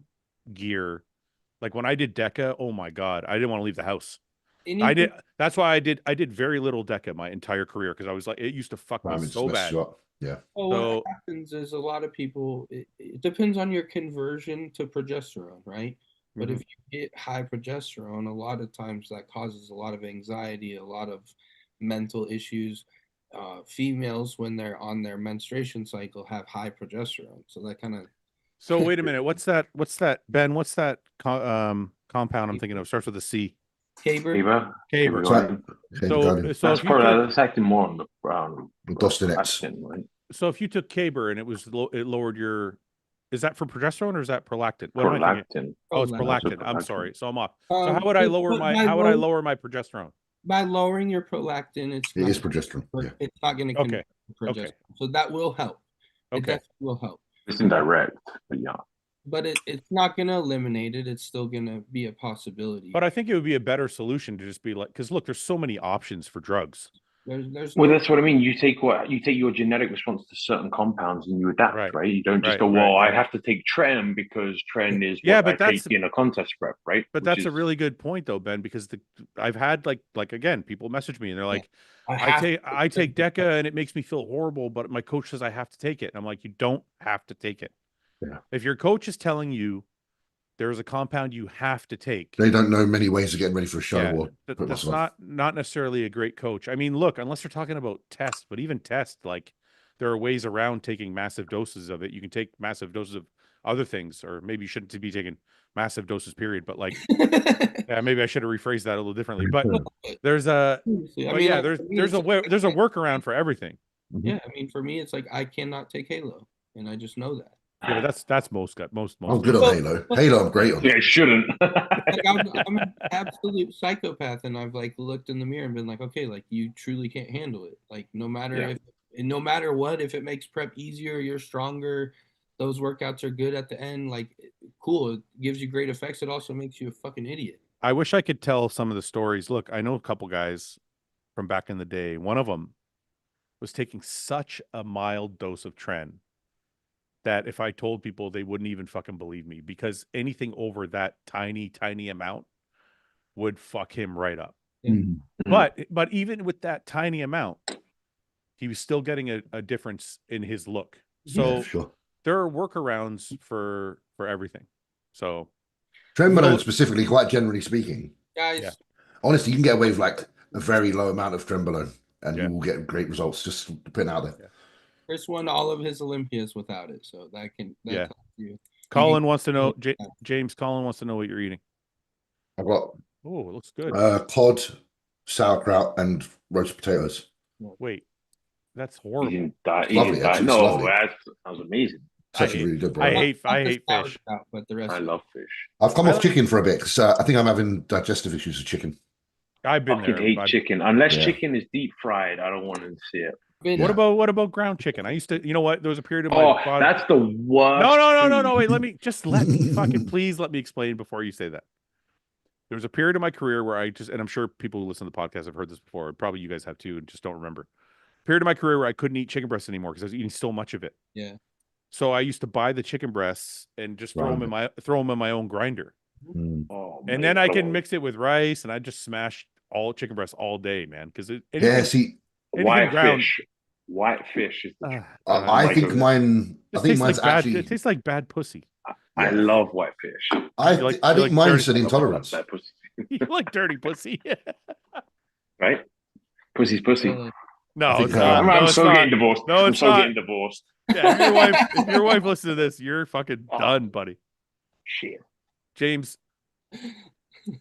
gear, like when I did DECA, oh my God, I didn't want to leave the house. That's why I did very little DECA my entire career, because I was like, it used to fuck me so bad. Yeah. Well, what happens is a lot of people, it depends on your conversion to progesterone, right? But if you get high progesterone, a lot of times that causes a lot of anxiety, a lot of mental issues. Females, when they're on their menstruation cycle, have high progesterone, so that kind of. So wait a minute, what's that, Ben? What's that compound I'm thinking of? Starts with a C. Caber. So that's acting more on the prolactin, right? So if you took Caber and it lowered your, is that for progesterone or is that prolactin? Prolactin. Oh, it's prolactin. I'm sorry. So I'm off. So how would I lower my progesterone? By lowering your prolactin, it is progesterone. It's not going to convert progesterone. So that will help. It definitely will help. It's indirect, but yeah. But it's not going to eliminate it. It's still going to be a possibility. But I think it would be a better solution to just be like, because look, there's so many options for drugs. There's well, that's what I mean. You take your genetic response to certain compounds and you adapt, right? You don't just go, I have to take Tren because Tren is what I take in a contest prep, right? But that's a really good point, though, Ben, because I've had like again, people message me and they're like, I take DECA and it makes me feel horrible, but my coach says I have to take it. And I'm like, you don't have to take it. Yeah. If your coach is telling you there's a compound you have to take, they don't know many ways of getting ready for a show. That's not necessarily a great coach. I mean, look, unless you're talking about test, but even test, like there are ways around taking massive doses of it. You can take massive doses of other things, or maybe you shouldn't be taking massive doses, period. But like, maybe I should have rephrased that a little differently. But there's a workaround for everything. Yeah, I mean, for me, it's like I cannot take Halo, and I just know that. Yeah, but that's most. I'm good on Halo. Halo, I'm great on. Yeah, it shouldn't. I'm an absolute psychopath, and I've like looked in the mirror and been like, okay, like you truly can't handle it. Like no matter what, if it makes prep easier, you're stronger. Those workouts are good at the end. Like cool, it gives you great effects. It also makes you a fucking idiot. I wish I could tell some of the stories. Look, I know a couple guys from back in the day. One of them was taking such a mild dose of Tren that if I told people, they wouldn't even fucking believe me, because anything over that tiny amount would fuck him right up. Mm-hmm. But even with that tiny amount, he was still getting a difference in his look. So there are workarounds for everything. So Trenbolone specifically, quite generally speaking, guys, honestly, you can get away with like a very low amount of Trenbolone and you will get great results. Just putting out there. Chris won all of his Olympias without it, so that tells you. Colin wants to know, James Colin wants to know what you're eating. I've got it looks good. Cod, sauerkraut, and roast potatoes. Wait, that's horrible. Lovely, actually. No, lovely. that was amazing. It's actually really good, bro. I hate fish. But the rest I love fish. I've come off chicken for a bit because I think I'm having digestive issues with chicken. I've been there. I hate chicken. Unless chicken is deep fried, I don't want to see it. What about ground chicken? I used to, you know what? There was a period of my body. That's the worst. No. Wait, let me please let me explain before you say that. There was a period of my career where and I'm sure people who listen to the podcast have heard this before. Probably you guys have too, and just don't remember. Period of my career where I couldn't eat chicken breasts anymore because I was eating so much of it. Yeah. So I used to buy the chicken breasts and just throw them in my own grinder. And then I can mix it with rice, and I just smash all chicken breasts all day, man. Because white fish is I think mine. I think mine's actually. It tastes like bad pussy. I love white fish. I think mine's an intolerance. You like dirty pussy, right? Pussy's pussy. No, it's not. I'm so getting divorced. No, I'm so getting divorced. Yeah, if your wife listens to this, you're fucking done, buddy. Shit. James,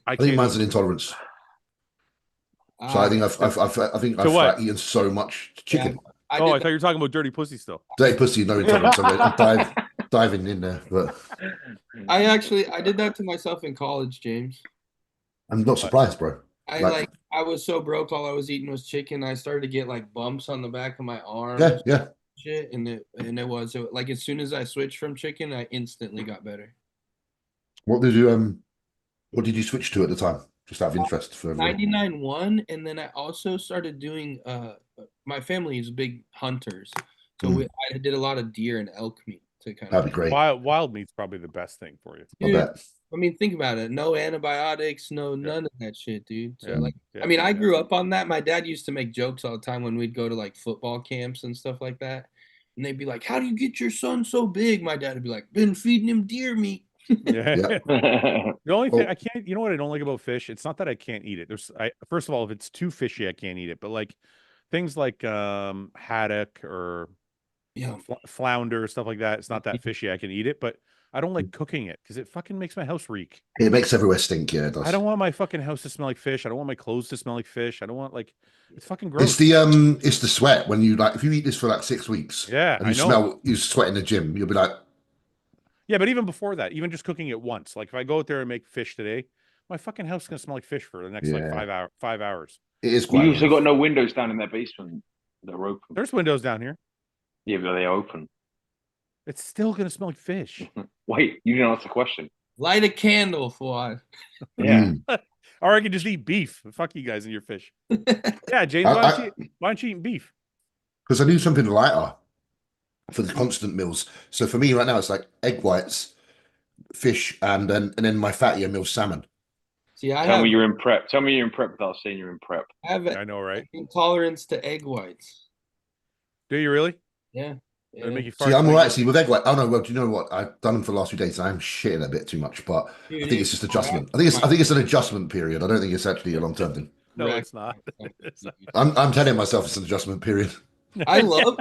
I think mine's an intolerance. So I think I've eaten so much chicken. Yeah, I thought you were talking about dirty pussy still. Dirty pussy, no intolerance. I'm diving in there, but I did that to myself in college, James. I'm not surprised, bro. I was so broke, all I was eating was chicken. I started to get like bumps on the back of my arms. Yeah. Shit, and it was like as soon as I switched from chicken, I instantly got better. What did you switch to at the time? Just out of interest for everyone. 99.1, and then I also started doing. My family is big hunters, so I did a lot of deer and elk meat to kind That'd be great. Wild meat's probably the best thing for you. Dude, I bet. I mean, think about it. No antibiotics, none of that shit, dude. So I mean, I grew up on that. My dad used to make jokes all the time when we'd go to like football camps and stuff like that. And they'd be like, "How do you get your son so big?" My dad would be like, "Been feeding him deer meat." The only thing I can't, you know what I don't like about fish? It's not that I can't eat it. First of all, if it's too fishy, I can't eat it. But like things like haddock or flounder, stuff like that, it's not that fishy. I can eat it, but I don't like cooking it because it fucking makes my house reek. It makes everywhere stink. Yeah, it does. I don't want my fucking house to smell like fish. I don't want my clothes to smell like fish. I don't want it's fucking gross. It's the sweat when you if you eat this for like 6 weeks. Yeah, and you sweat in the gym, you'll be like. Yeah, but even before that, even just cooking it once, like if I go out there and make fish today, my fucking house is gonna smell like fish for the next like 5 hours. It is quite. You also got no windows down in that basement that are open. There's windows down here. Yeah, but they open. It's still gonna smell like fish. Wait, you didn't ask the question. Light a candle, Fouad. Yeah. Or I can just eat beef. Fuck you guys and your fish. Yeah, James, why aren't you eating beef? Because I need something lighter for the constant meals. So for me right now, it's like egg whites, fish, and then my fattier meal salmon. See, Tell me you're in prep. Tell me you're in prep without saying you're in prep. I know, right? Intolerance to egg whites. Do you really? Yeah. Make you see, I'm all right. See, with egg white. Oh no, well, do you know what? I've done them for the last few days. I'm shitting a bit too much, but I think it's just adjustment. I think it's an adjustment period. I don't think it's actually a long term thing. No, it's not. I'm telling myself it's an adjustment period. I love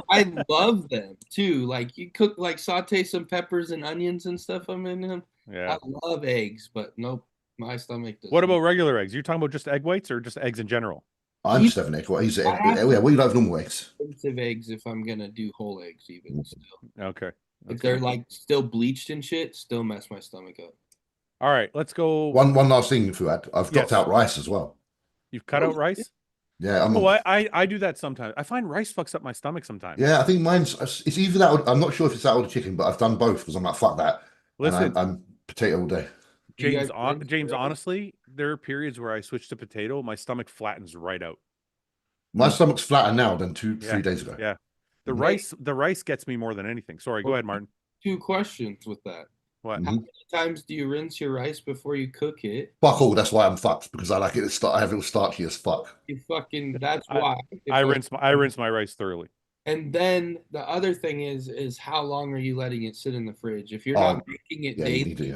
them too. Like you cook, like saute some peppers and onions and stuff. I'm in them. Yeah, I love eggs, but nope, my stomach doesn't. What about regular eggs? You're talking about just egg whites or just eggs in general? I'm just having egg white. He's egg. Yeah, we love normal eggs. Expensive eggs if I'm gonna do whole eggs, even still. Okay. If they're like still bleached and shit, still mess my stomach up. All right, let's go. One last thing, Fouad. I've dropped out rice as well. You've cut out rice? Yeah. I do that sometimes. I find rice fucks up my stomach sometimes. Yeah, I think it's either that or, I'm not sure if it's that or the chicken, but I've done both because I'm like, fuck that. Listen, I'm potato all day. James, honestly, there are periods where I switch to potato, my stomach flattens right out. My stomach's flatter now than 3 days ago. Yeah. The rice gets me more than anything. Sorry, go ahead, Martin. 2 questions with that. What? How many times do you rinse your rice before you cook it? Fuck all. That's why I'm fucked, because I like it. I have it starchy as fuck. That's why. I rinse my rice thoroughly. And then the other thing is how long are you letting it sit in the fridge? If you're not making it daily,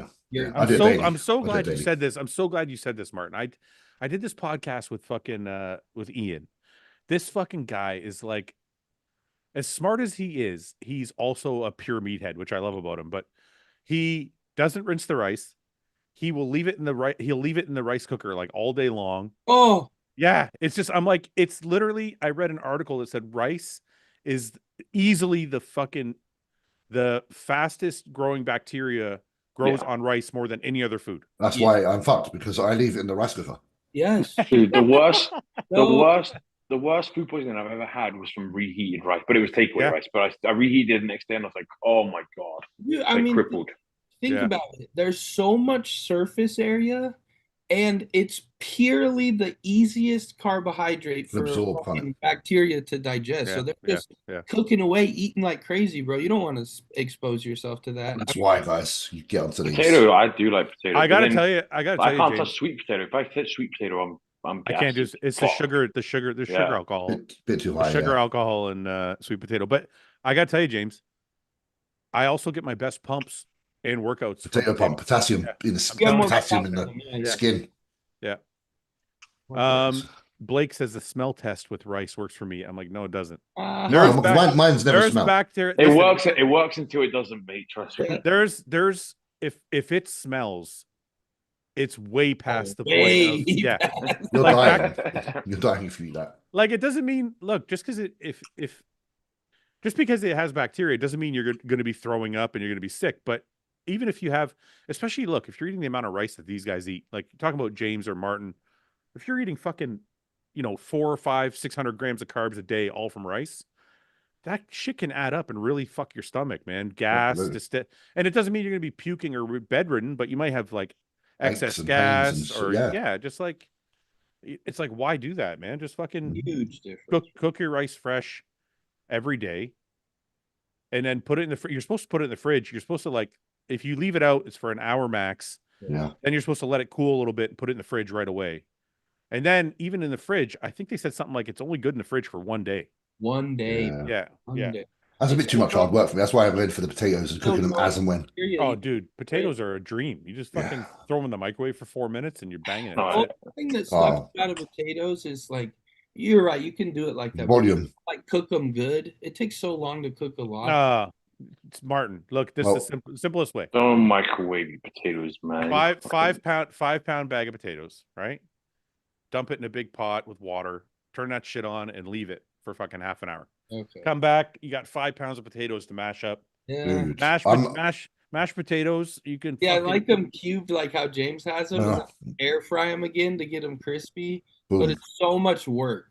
I'm so glad you said this. I'm so glad you said this, Martin. I did this podcast with with Ian. This fucking guy is like, as smart as he is, he's also a pure meathead, which I love about him. But he doesn't rinse the rice. He will leave it in he'll leave it in the rice cooker like all day long. Oh, yeah. It's just, I'm like, it's literally, I read an article that said rice is easily the fastest growing bacteria grows on rice more than any other food. That's why I'm fucked, because I leave it in the rice cooker. Yes. Dude, the worst food poisoning I've ever had was from reheated rice, but it was takeaway rice. But I reheated it the next day and I was like, oh my God. I mean, crippled. Think about it. There's so much surface area, and it's purely the easiest carbohydrate for bacteria to digest. So they're just cooking away, eating like crazy, bro. You don't want to expose yourself to that. That's why, guys, you get onto these. Potato, I do like potato. I gotta tell you, I can't touch sweet potato. If I touch sweet potato, I can't do. It's the sugar alcohol, bit too high. Sugar alcohol and sweet potato. But I gotta tell you, James, I also get my best pumps and workouts. Potato pump, potassium in the potassium in the skin. Yeah. Blake says the smell test with rice works for me. I'm like, no, it doesn't. Mine's never smelled. It works until it doesn't, mate. Trust me. There's if it smells, it's way past the way point of, yeah. past. You're Like dying. You're dying if you eat that. Like, it doesn't mean, look, just because just because it has bacteria, it doesn't mean you're going to be throwing up and you're going to be sick. But even if you have, especially, look, if you're eating the amount of rice that these guys eat, like talking about James or Martin, if you're eating fucking, 4 or 5, 600 grams of carbs a day, all from rice, that shit can add up and really fuck your stomach, man. Gas, and it doesn't mean you're going to be puking or bedridden, but you might have like excess gas or yeah, just like, it's like, why do that, man? Just fucking huge difference. cook your rice fresh every day, and then put it in the you're supposed to put it in the fridge. You're supposed to, like, if you leave it out, it's for an hour max. Yeah. Then you're supposed to let it cool a little bit and put it in the fridge right away. And then even in the fridge, I think they said something like it's only good in the fridge for 1 day. 1 day. Yeah. Day. That's a bit too much hard work for me. That's why I went for the potatoes and cooking them as and when. Oh, dude, potatoes are a dream. You just fucking throw them in the microwave for 4 minutes and you're banging it. The thing that sucks out of potatoes is, like, you're right, you can do it like that. Volume. Like, cook them good. It takes so long to cook a lot. It's Martin. Look, this is the simplest way. Don't microwave your potatoes, man. Five pound bag of potatoes, right? Dump it in a big pot with water. Turn that shit on and leave it for fucking half an hour. Okay. Come back. You got 5 pounds of potatoes to mash up. Yeah. Dude, Mashed potatoes. You can. Yeah, I like them cubed, like how James has them. Air fry them again to get them crispy. Boom. But it's so much work.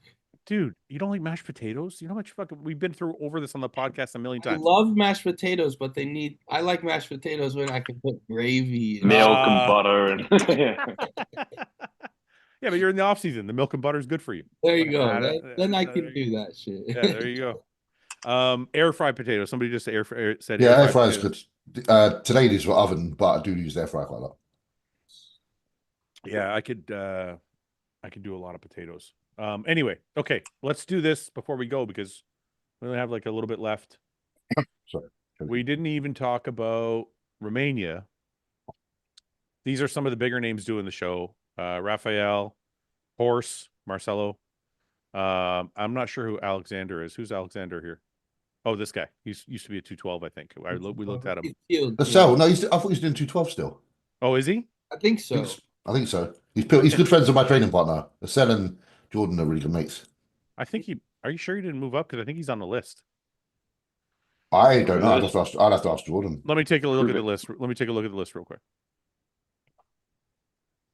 Dude, you don't like mashed potatoes? You know how much fucking we've been through over this on the podcast a million times. I love mashed potatoes, but I like mashed potatoes when I can put gravy, milk and butter, and yeah, but you're in the off season. The milk and butter is good for you. There you go. Then I can do that shit. Yeah, there you go. Air fried potatoes. Somebody just said air fry is good. Today these were oven, but I do use air fry quite a lot. Yeah, I could do a lot of potatoes. Anyway, okay, let's do this before we go because we only have like a little bit left. Sorry. We didn't even talk about Romania. These are some of the bigger names doing the show. Raphael, Horse, Marcelo. I'm not sure who Alexander is. Who's Alexander here? Oh, this guy. He used to be a 212, I think. We looked at him. No, I thought he was doing 212 still. Oh, is he? I think so. I think so. He's good friends with my training partner. Estelle and Jordan are really good mates. I think are you sure he didn't move up? Because I think he's on the list. I don't know. I'll have to ask Jordan. Let me take a look at the list. Let me take a look at the list real quick.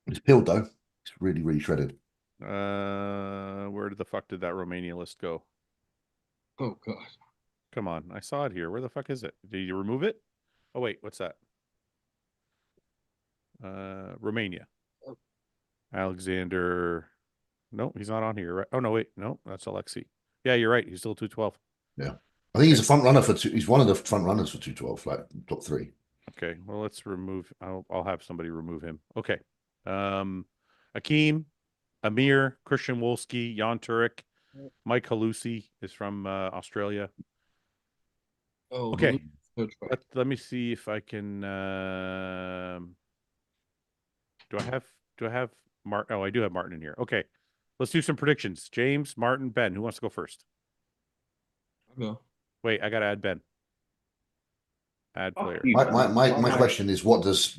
It's peeled though. It's really, really shredded. Where the fuck did that Romania list go? Oh god. Come on. I saw it here. Where the fuck is it? Did you remove it? Oh wait, what's that? Romania. Oh. Alexander. No, he's not on here, right? Oh no, wait, no, that's Alexei. Yeah, you're right. He's still 212. Yeah. I think he's a front runner he's one of the front runners for 212, like top 3. Okay, well let's remove I'll have somebody remove him. Okay. Akeem, Amir, Christian Wolski, Jan Turek, Mike Halusi is from Australia. Oh, okay. Let me see if I can do I have Martin? Oh, I do have Martin in here. Okay. Let's do some predictions. James, Martin, Ben. Who wants to go first? I'll go. Wait, I gotta add Ben. Add player. My question is what does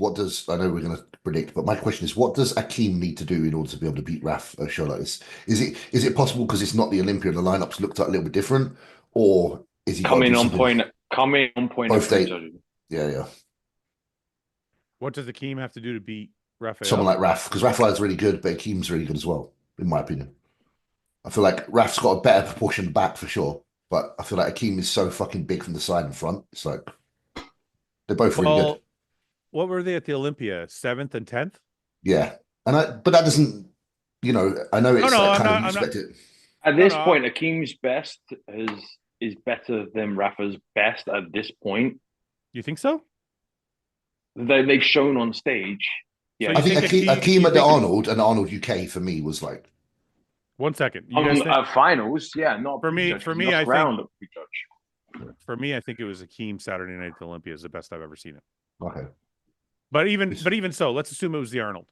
I know we're gonna predict, but my question is what does Akeem need to do in order to be able to beat Raf a show like this? Is it possible because it's not the Olympia and the lineups looked a little bit different, or is he coming on point? Both days. Yeah. What does Akeem have to do to beat Raphael? Someone like Raf, because Raphael's really good, but Akeem's really good as well, in my opinion. I feel like Raf's got a better proportion back for sure, but I feel like Akeem is so fucking big from the side and front. It's like they're both really good. What were they at the Olympia? 7th and 10th? Yeah, but that doesn't, I know it's kind of expected. At this point, Akeem's best is better than Rafa's best at this point. You think so? They've shown on stage. Yeah, so I think Akeem at the Arnold and Arnold UK for me was like 1 second. Finals, yeah, not for me. I think round for me, I think it was Akeem Saturday night at the Olympia is the best I've ever seen it. Okay, but even so, let's assume it was the Arnold.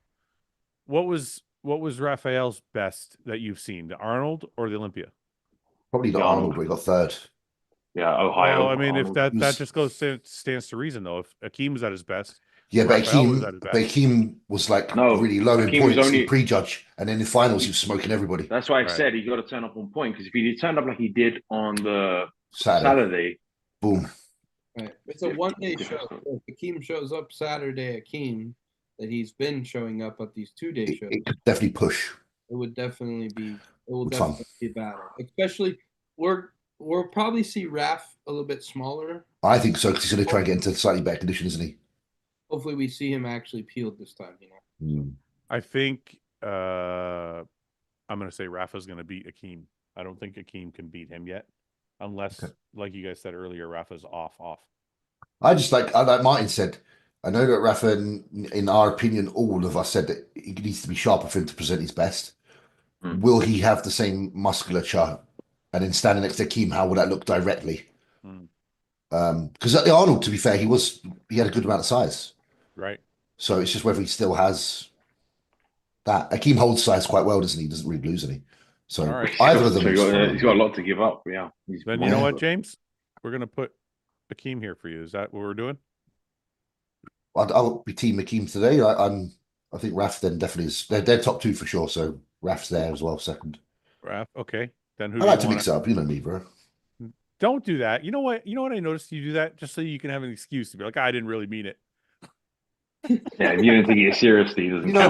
What was Raphael's best that you've seen, the Arnold or the Olympia? Probably the Arnold where he got 3rd. Yeah, Ohio. Well, I mean, if that just stands to reason though. If Akeem was at his best, Yeah, but Rafael was at his best. Akeem was like No, really low in Akeem was points only- in prejudge, and then in finals he was smoking everybody. That's why I Right. said he got to turn up on point, because if he turned up like he did on the Saturday. Boom. Right. It's a one-day show. If Akeem shows up Saturday, Akeem, that he's been showing up at these 2-day shows. It could definitely push. It would definitely be. It will It's definitely fun. be a battle. Especially we'll probably see Raph a little bit smaller. I think so, because he's going to try and get into slightly better condition, isn't he? Hopefully, we see him actually peeled this time. I think I'm going to say Rafa's going to beat Akeem. I don't think Akeem can beat him yet, unless, like you guys said earlier, Rafa's off. I like Martin said, I know that Rafa, in our opinion, all of us said that he needs to be sharper for him to present his best. Will he have the same musculature? And then standing next to Akeem, how will that look directly? Because at the Arnold, to be fair, he had a good amount of size. Right. So it's just whether he still has that. Akeem holds size quite well, doesn't he? He doesn't really lose any. So either of them. He's got a lot to give up. Yeah. Then you know what, James? We're going to put Akeem here for you. Is that what we're doing? I'll be team Akeem today. I think Raf then definitely is. They're top two for sure. So Raf's there as well, second. Raf, okay. Then who? I like to mix it up. You know me, bro. Don't do that. You know what? I noticed you do that just so you can have an excuse to be like, I didn't really mean it. Yeah, if you didn't take it seriously, he doesn't. You know,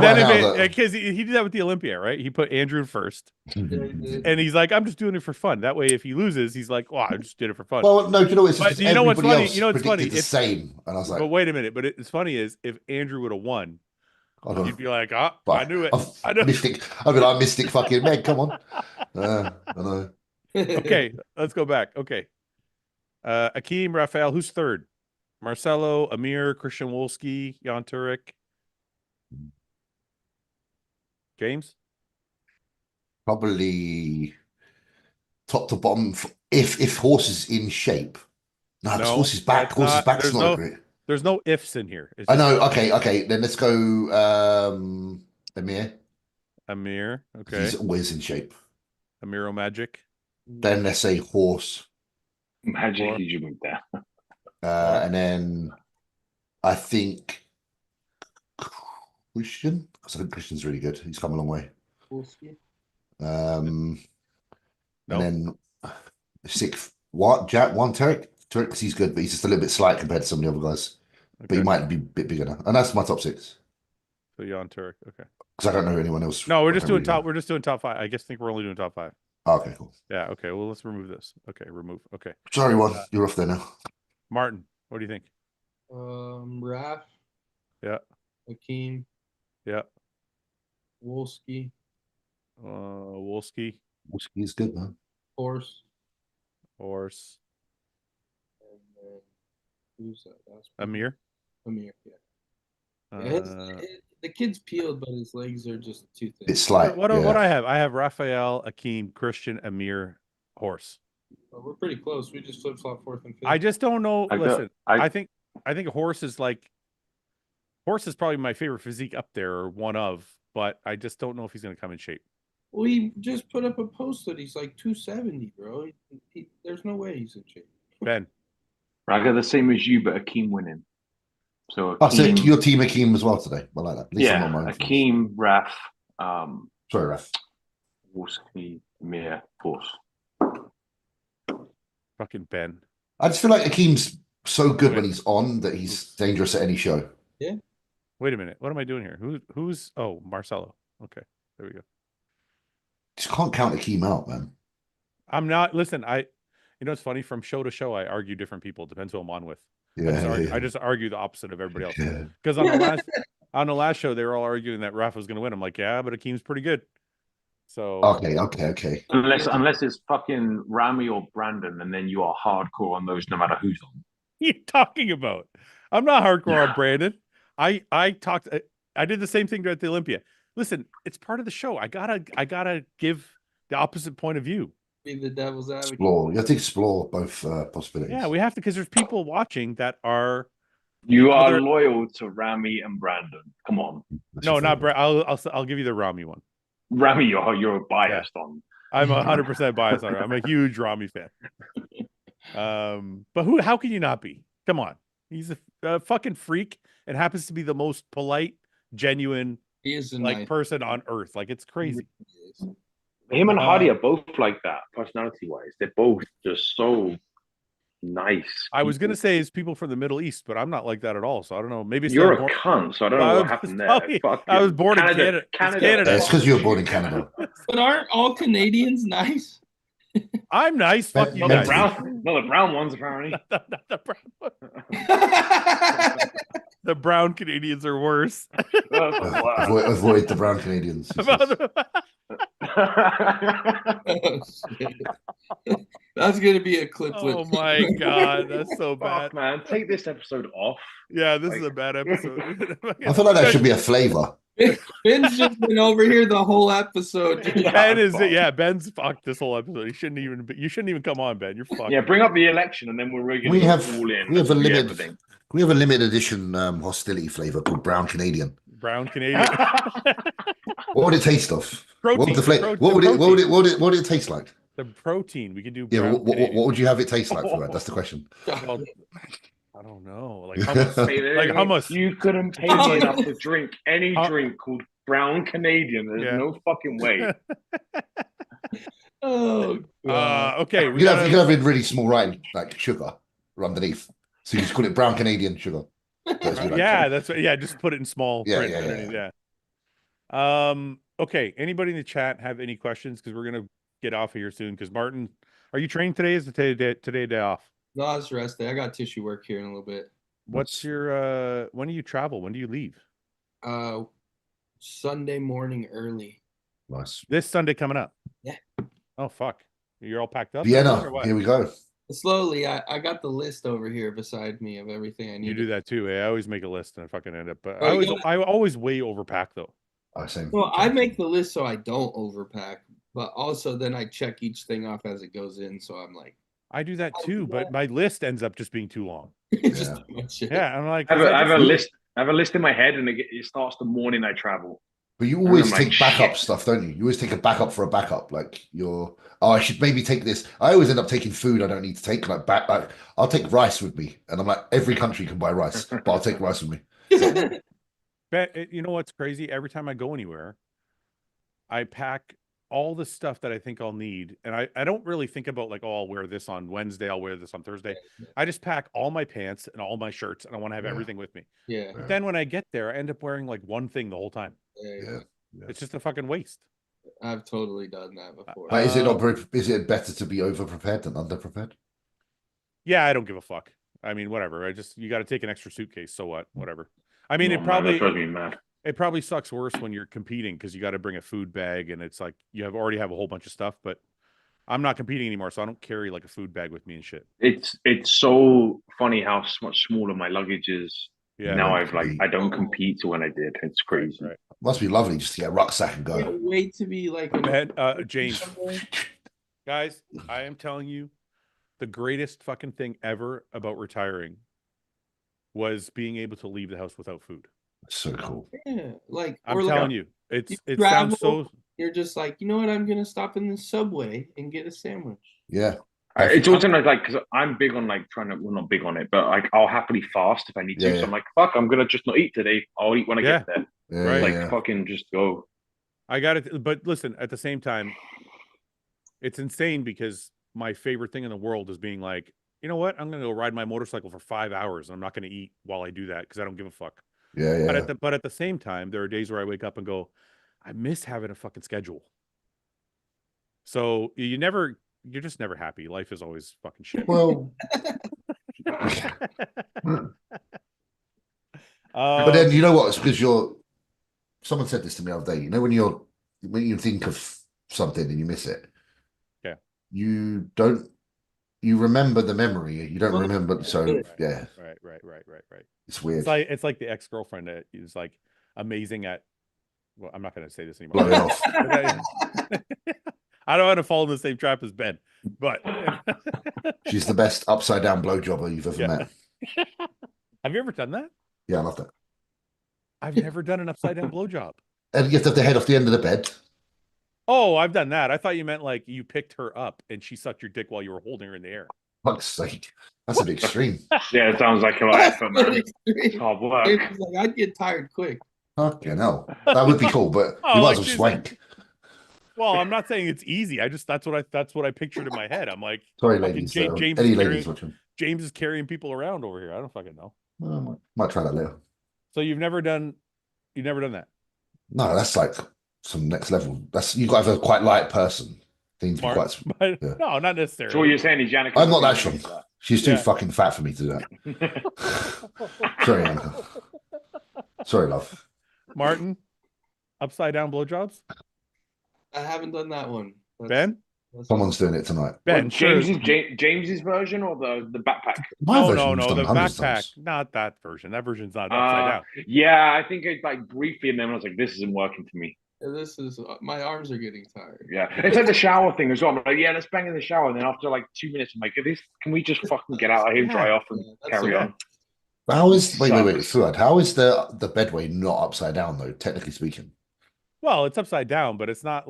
because he did that with the Olympia, right? He put Andrew first, and he's like, I'm just doing it for fun. That way, if he loses, he's like, well, I just did it for fun. Well, no, you know it's just you know what's funny? You know what's funny? The same, and I was like, but wait a minute. But it's funny is if Andrew would have won, you'd be like, I knew it. I know. I'd be like Mystic fucking Meg. Come on. I know. Okay, let's go back. Okay, Akeem, Rafael, who's third? Marcelo, Amir, Christian Wolski, Jan Turek. James? Probably top to bottom. If Horse is in shape. No, because Horse is back. Horse's back's not great. There's no ifs in here. I know. Okay. Then let's go Amir. Amir. Okay. He's always in shape. Amiro Magic. Then let's say Horse. Magic, you move there. And then I think Christian, because I think Christian's really good. He's come a long way. And then Tarek, because he's good, but he's just a little bit slight compared to some of the other guys. Okay. But he might be a bit bigger now. And that's my top 6. So Jan Turek, okay. Because I don't know anyone else. No, we're just doing top. We're just doing top 5. I think we're only doing top 5. Oh, okay, cool. Yeah. Okay. Well, let's remove this. Okay. Remove. Okay. Sorry, Juan. You're off there now. Martin, what do you think? Raph. Yeah. Akeem. Yeah. Wolski. Wolski. Wolski is good, man. Horse. And then who's that last? Amir. Yeah. The kid's peeled, but his legs are just too thin. It's slight. What I have? I have Raphael, Akeem, Christian, Amir, Horse. Well, we're pretty close. We just flip-flop 4th and 5th. I just don't know. Listen, I think Horse is probably my favorite physique up there, or one of, but I just don't know if he's going to come in shape. Well, he just put up a post that he's like 270, bro. There's no way he's in shape. Ben. I got the same as you, but Akeem winning. So so your team Akeem as well today. I like that. At least yeah, Akeem, Raf. Sorry, Raf. Wolski, Mir, Horse. Fucking Ben. I just feel like Akeem's so good when he's on that he's dangerous at any show. Yeah. Wait a minute. What am I doing here? Who's? Oh, Marcelo. Okay, there we go. Just can't count Akeem out, man. I'm not. Listen, it's funny. From show to show, I argue different people. Depends who I'm on with. Yeah, I just argue the opposite of everybody else. Yeah. Because on the last show, they were all arguing that Rafa was going to win. I'm like, yeah, but Akeem's pretty good. So okay. Unless it's fucking Rami or Brandon, and then you are hardcore on those, no matter who's on. What are you talking about? I'm not hardcore on Brandon. I did the same thing at the Olympia. Listen, it's part of the show. I gotta give the opposite point of view. Be the devil's advocate. You have to explore both possibilities. Yeah, we have to, because there's people watching that are. You are loyal to Rami and Brandon. Come on. No, not Brandon. I'll give you the Rami one. Rami, you're biased on. I'm 100% biased on it. I'm a huge Rami fan. But how can you not be? Come on. He's a fucking freak and happens to be the most polite, genuine, He is a like nice person on earth. Like it's crazy. Him and Hardy are both like that, personality-wise. They're both just so nice. I was people. gonna say it's people from the Middle East, but I'm not like that at all. So I don't know. Maybe it's You're that a cunt, so I don't know what happened there. I was born in Canada. Yeah, it's because you were born in Canada. But aren't all Canadians nice? I'm nice. Fuck you Not guys. the brown ones, apparently. Not the brown ones. The brown Canadians are worse. Avoid the brown Canadians. Oh, shit. That's gonna be a clip. Oh my god, that's so bad. Fuck, man, take this episode off. Yeah, this is a bad episode. I feel like that should be a flavor. Ben's just been over here the whole epised. Ben's fucked this whole episode. You shouldn't even come on, Ben. You're fucked. Yeah, bring up the election and then we're going We to have all in. we have a limited edition hostility flavor called Brown Canadian. Brown Canadian. What would it taste of? Protein. What would the flavor? What would it taste like? The protein we could do. Yeah, brown what would you have it taste like for that? That's the question. Well, I don't know. Like hummus. Like hummus. You couldn't pay me enough to drink any drink called Brown Canadian. There's no fucking way. Oh, okay. You can have it in really small writing, like sugar underneath. So you just call it Brown Canadian sugar. That's what. Yeah, just put it in small print. Yeah. Okay. Anybody in the chat have any questions? Because we're gonna get off of here soon. Because Martin, are you trained today? Is today a day off? No, it's rest day. I got tissue work here in a little bit. What's your when do you travel? When do you leave? Sunday morning early. Nice. This Sunday coming up. Yeah. Oh fuck. You're all packed up? Vienna. Here we go. Slowly, I got the list over here beside me of everything I need. You do that too. I always make a list and I fucking end up. But I always way overpack though. Well, I make the list so I don't overpack, but also then I check each thing off as it goes in. So I'm like, I do that too, but my list ends up just being too long. just too much shit. Yeah, I'm like, I have a list. I have a list in my head, and it starts the morning I travel. But you always take backup stuff, don't you? You always take a backup for a backup. Like I should maybe take this. I always end up taking food I don't need to take. Like I'll take rice with me, and I'm like, every country can buy rice, but I'll take rice with me. But you know what's crazy? Every time I go anywhere, I pack all the stuff that I think I'll need. And I don't really think about like, oh, I'll wear this on Wednesday. I'll wear this on Thursday. I just pack all my pants and all my shirts and I want to have everything with me. Yeah. But then when I get there, I end up wearing like one thing the whole time. Yeah. It's just a fucking waste. I've totally done that before. But is it better to be over prepared than under prepared? Yeah, I don't give a fuck. I mean, whatever. You got to take an extra suitcase. So what? Whatever. I mean, That drives me mad. It probably sucks worse when you're competing because you got to bring a food bag and it's like you already have a whole bunch of stuff. But I'm not competing anymore, so I don't carry like a food bag with me and shit. It's so funny how much smaller my luggage is. Yeah, now I don't compete to when I did. It's crazy. Right. Must be lovely just to get a rucksack and go. I can't wait to be like James. Guys, I am telling you, the greatest fucking thing ever about retiring was being able to leave the house without food. So cool. Yeah, like I'm telling you, it travel, sounds so. You're just like, you know what? I'm gonna stop in the Subway and get a sandwich. Yeah, it's also like because I'm big on like not big on it, but like I'll happily fast if I need to. So I'm like, fuck, I'm gonna just not eat today. I'll eat when I get there. Right, fucking just go. I got it, but listen, at the same time, it's insane because my favorite thing in the world is being like, you know what? I'm gonna go ride my motorcycle for 5 hours and I'm not gonna eat while I do that because I don't give a fuck. Yeah. But at the same time, there are days where I wake up and go, I miss having a fucking schedule. So you're just never happy. Life is always fucking shit. Well, but then you know what? It's because someone said this to me the other day. You know when you think of something and you miss it. Yeah. You remember the memory. You don't remember. So yeah. Right. It's weird. It's like the ex-girlfriend that is like amazing at. Well, I'm not going to say this anymore. Blow it off. I don't want to fall in the same trap as Ben, but she's the best upside down blowjobber you've ever met. Have you ever done that? Yeah, I love that. I've never done an upside down blowjob. And you have to have the head off the end of the bed. Oh, I've done that. I thought you meant like you picked her up and she sucked your dick while you were holding her in the air. Fuck's sake. That's a bit extreme. Yeah, it sounds like a lot of effort, man. It's hard work. It's like, I'd get tired quick. Fucking hell. That would be cool, but you might as well just wank. Well, I'm not saying it's easy. That's what I pictured in my head. I'm like, sorry, ladies. Any ladies watching? James is carrying people around over here. I don't fucking know. Well, might try that later. So you've never done that? No, that's like some next level. You got to have a quite light person. They need to be quite. Yeah. No, not necessarily. So what you're saying is Yannick. I'm not that strong. She's too fucking fat for me to do that. Sorry, Yannick. Sorry, love. Martin, upside down blowjobs? I haven't done that one. Ben? Someone's doing it tonight. Ben, James's version or the backpack? No, the backpack. Not that version. That version's not upside down. Yeah, I think it's like briefly, and then I was like, "This isn't working for me." My arms are getting tired. Yeah, it's like the shower thing as well. I'm like, yeah, let's bang in the shower, and then after like 2 minutes, I'm like, can we just fucking get out of here, dry off, and carry on? How is wait, Fouad, how is the bedway not upside down though? Technically speaking. Well, it's upside down, but it's not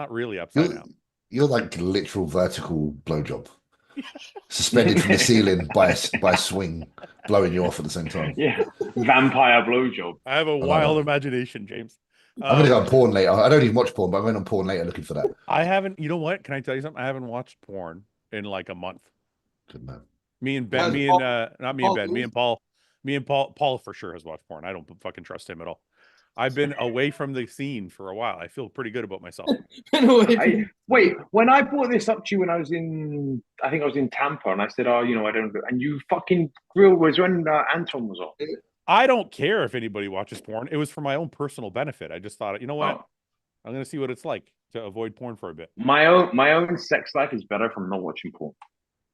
really upside down. You're like literal vertical blowjob, suspended from the ceiling by a swing, blowing you off at the same time. Yeah, vampire blowjob. I have a wild imagination, James. I'm gonna go on porn later. I don't even watch porn, but I'm going on porn later looking for that. I haven't. You know what? Can I tell you something? I haven't watched porn in like a month. Good man. Me and Ben. Not me and Ben. Me and Paul. Me and Paul. Paul for sure has watched porn. I don't fucking trust him at all. I've been away from the scene for a while. I feel pretty good about myself. Wait, when I brought this up to you when I think I was in Tampa, and I said, "Oh, I don't," and you fucking grilled was when Anton was on. I don't care if anybody watches porn. It was for my own personal benefit. I just thought, you know what? I'm going to see what it's like to avoid porn for a bit. My own sex life is better from not watching porn.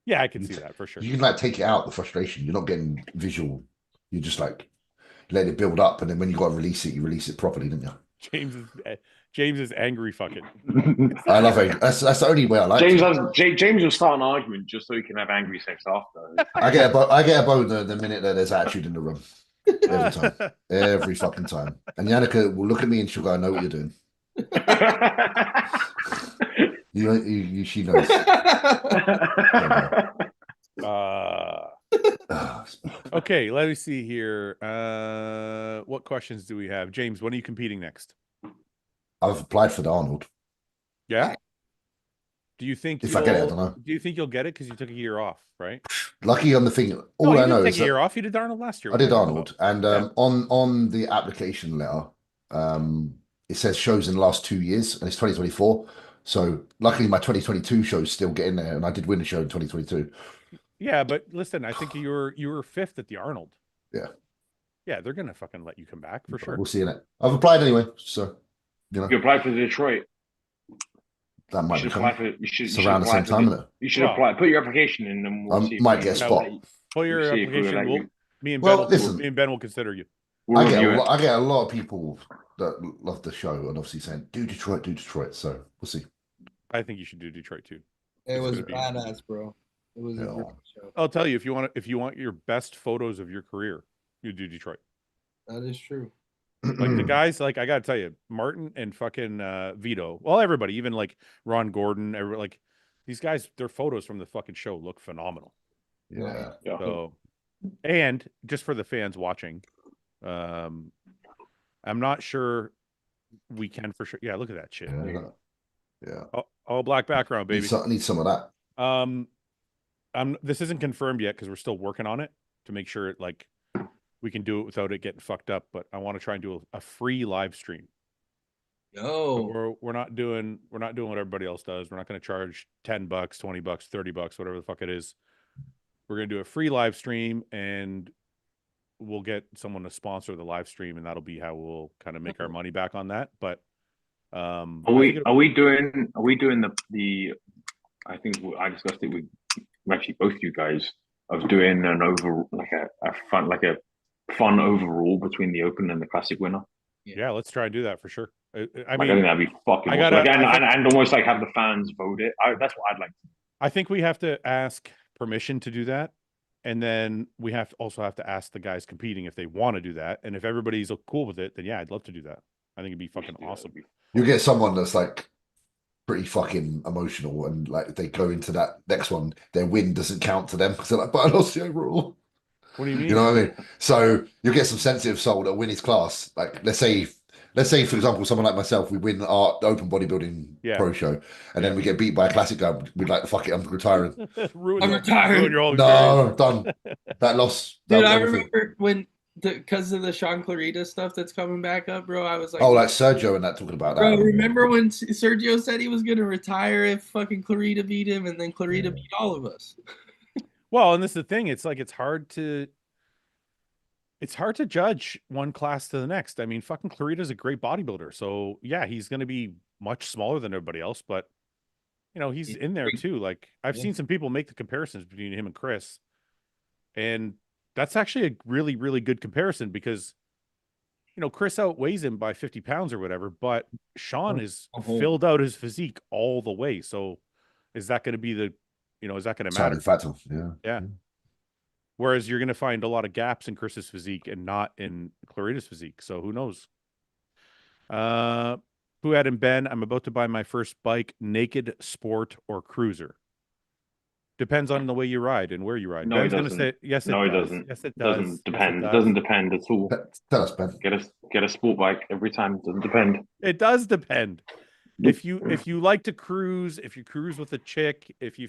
Yeah, I can see that for sure. You can like take it out, the frustration. You're not getting visual. You just like let it build up, and then when you got to release it, you release it properly, don't you? James is angry fucking. I love it. That's the only way I like it. James will start an argument just so he can have angry sex after. I get a boner the minute that there's attitude in the room. Every time. Every fucking time. And Yannicka will look at me and she'll go, I know what you're doing. She knows. Okay, let me see here. What questions do we have? James, when are you competing next? I've applied for the Arnold. Yeah? Do you think if I get it, I don't know. Do you think you'll get it because you took a year off, right? Lucky on the thing. All I know is take a year off. You did Arnold last year. I did Arnold, and on the application letter, it says shows in the last 2 years, and it's 2024. So luckily, my 2022 shows still get in there, and I did win a show in 2022. Yeah, but listen, I think you were fifth at the Arnold. Yeah. Yeah, they're gonna fucking let you come back for sure. We'll see in it. I've applied anyway, so you applied for Detroit. That might be coming. It's around the same time, isn't it? You should apply. Put your application in, and we'll see. Might get a spot. Put your application. Me and Ben will consider you. I get a lot of people that love the show and obviously saying, do Detroit. So we'll see. I think you should do Detroit too. It was badass, bro. It was a great show. I'll tell you, if you want your best photos of your career, you do Detroit. That is true. Like the guys, like I gotta tell you, Martin and fucking Vito, well, everybody, even like Ron Gordon, like these guys, their photos from the fucking show look phenomenal. Yeah. So, and just for the fans watching, I'm not sure we can for sure. Yeah, look at that shit. Yeah. All black background, baby. Need some of that. This isn't confirmed yet because we're still working on it to make sure like we can do it without it getting fucked up. But I want to try and do a free live stream. So we're not doing what everybody else does. We're not going to charge $10, $20, $30, whatever the fuck it is. We're going to do a free live stream, and we'll get someone to sponsor the live stream, and that'll be how we'll kind of make our money back on that. But are we doing the I think I discussed it with actually both you guys of doing an a fun overall between the Open and the Classic winner. Yeah, let's try and do that for sure. I think that'd be fucking awesome. And almost like have the fans vote it. That's what I'd like. I think we have to ask permission to do that, and then we also have to ask the guys competing if they want to do that. And if everybody's cool with it, then yeah, I'd love to do that. I think it'd be fucking awesome. You get someone that's like pretty fucking emotional, and like they go into that next one, their win doesn't count to them because they're like, but I lost the overall. What do you mean? You know what I mean? So you'll get some sensitive soul that'll win his class. Like let's say for example, someone like myself, we win our open bodybuilding pro show, and then we get beat by a classic guy. We'd like, fuck it, I'm retiring. I'm retiring. Ruin your whole No, done. That loss. Dude, that I was remember when because of the Sean Clarita stuff that's coming back up, bro. I was like, oh, like Sergio and that talking about that. Bro, remember when Sergio said he was gonna retire if fucking Clarita beat him, and then Clarita beat all of us. Well, and this is the thing. It's like it's hard to judge one class to the next. I mean, fucking Clarita's a great bodybuilder, so yeah, he's going to be much smaller than everybody else, but you know, he's in there too. Like I've seen some people make the comparisons between him and Chris, and that's actually a really, really good comparison because you know, Chris outweighs him by 50 pounds or whatever, but Sean has filled out his physique all the way. So is that going to be the, you know, is that going to matter? Factor. Yeah. Whereas you're going to find a lot of gaps in Chris's physique and not in Clarita's physique. So who knows? Fouad and Ben, I'm about to buy my first bike, naked, sport, or cruiser. Depends on the way you ride and where you ride. No, Ben's it going to doesn't. say yes. It No, it does. doesn't. Yes, it does. Doesn't depend. Yes, It doesn't depend at all. Tell us, Ben. Get a sport bike every time. It doesn't depend. It does depend. If you like to cruise, if you cruise with a chick, if you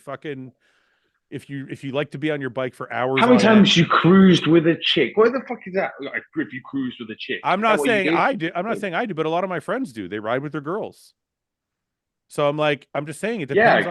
like to be on your bike for hours. How many times you cruised with a chick? What the fuck is that? Like, if you cruised with a chick, I'm not saying I do. I'm not saying I do, but a lot of my friends do. They ride with their girls. So I'm just saying it depends.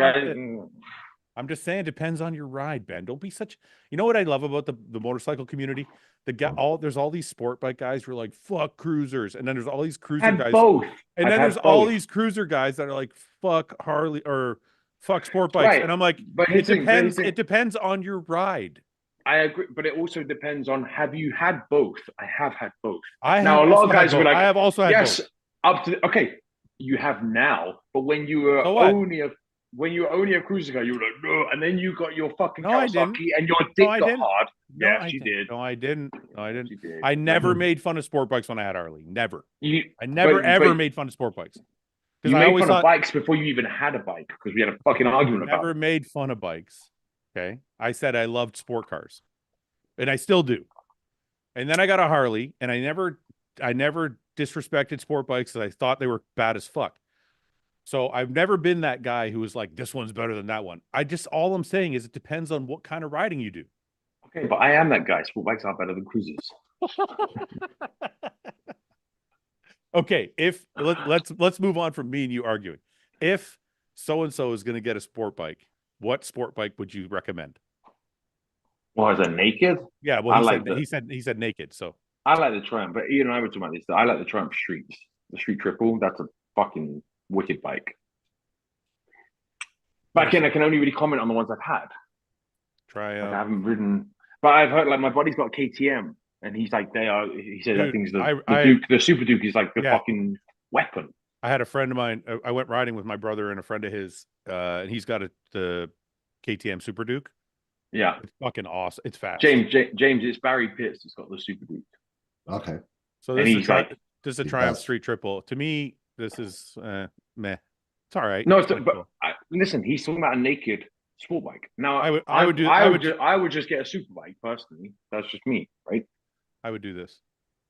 I'm just saying it depends on your ride, Ben. Don't be such. You know what I love about the motorcycle community? There's all these sport bike guys who are like fuck cruisers, and then there's all these cruiser guys. Both. And then there's all these cruiser guys that are like fuck Harley or fuck sport bikes, and I'm like, but it depends. It depends on your ride. I agree, but it also depends on have you had both? I have had both. A lot of guys were like, I have also had yes, both. Up to okay, you have now, but when you were only a cruiser guy, you were like, no, and then you got your fucking Kawasaki and your dick got hard. Yes, you did. No, I didn't. You did. I never made fun of sport bikes when I had Harley. Never. I never ever made fun of sport bikes. You made fun of bikes before you even had a bike because we had a fucking argument about it. Never made fun of bikes. Okay. I said I loved sport cars. And I still do. And then I got a Harley, and I never disrespected sport bikes because I thought they were bad as fuck. So I've never been that guy who was like, this one's better than that one. All I'm saying is it depends on what kind of riding you do. Okay, but I am that guy. Sport bikes are better than cruisers. Okay, let's move on from me and you arguing. If so and so is going to get a sport bike, what sport bike would you recommend? Well, is it naked? Yeah, well, he said naked. So I like the Triumph, but Ian and I were talking about this. I like the Triumph Streets, the Street Triple. That's a fucking wicked bike. But again, I can only really comment on the ones I've had. Try. I haven't ridden, but I've heard like my buddy's got a KTM. And he's like, he said that thing's the Super Duke is like the fucking weapon. I had a friend of mine. I went riding with my brother and a friend of his, and he's got the KTM Super Duke. Yeah, it's fucking awesome. It's fast. James, it's Barry Pitts. It's got the Super Duke. Okay. So this is a Triumph Street Triple. To me, this is meh. It's all right. No, listen, he's talking about a naked sport bike. Now, I would just get a super bike personally. That's just me, right? I would do this.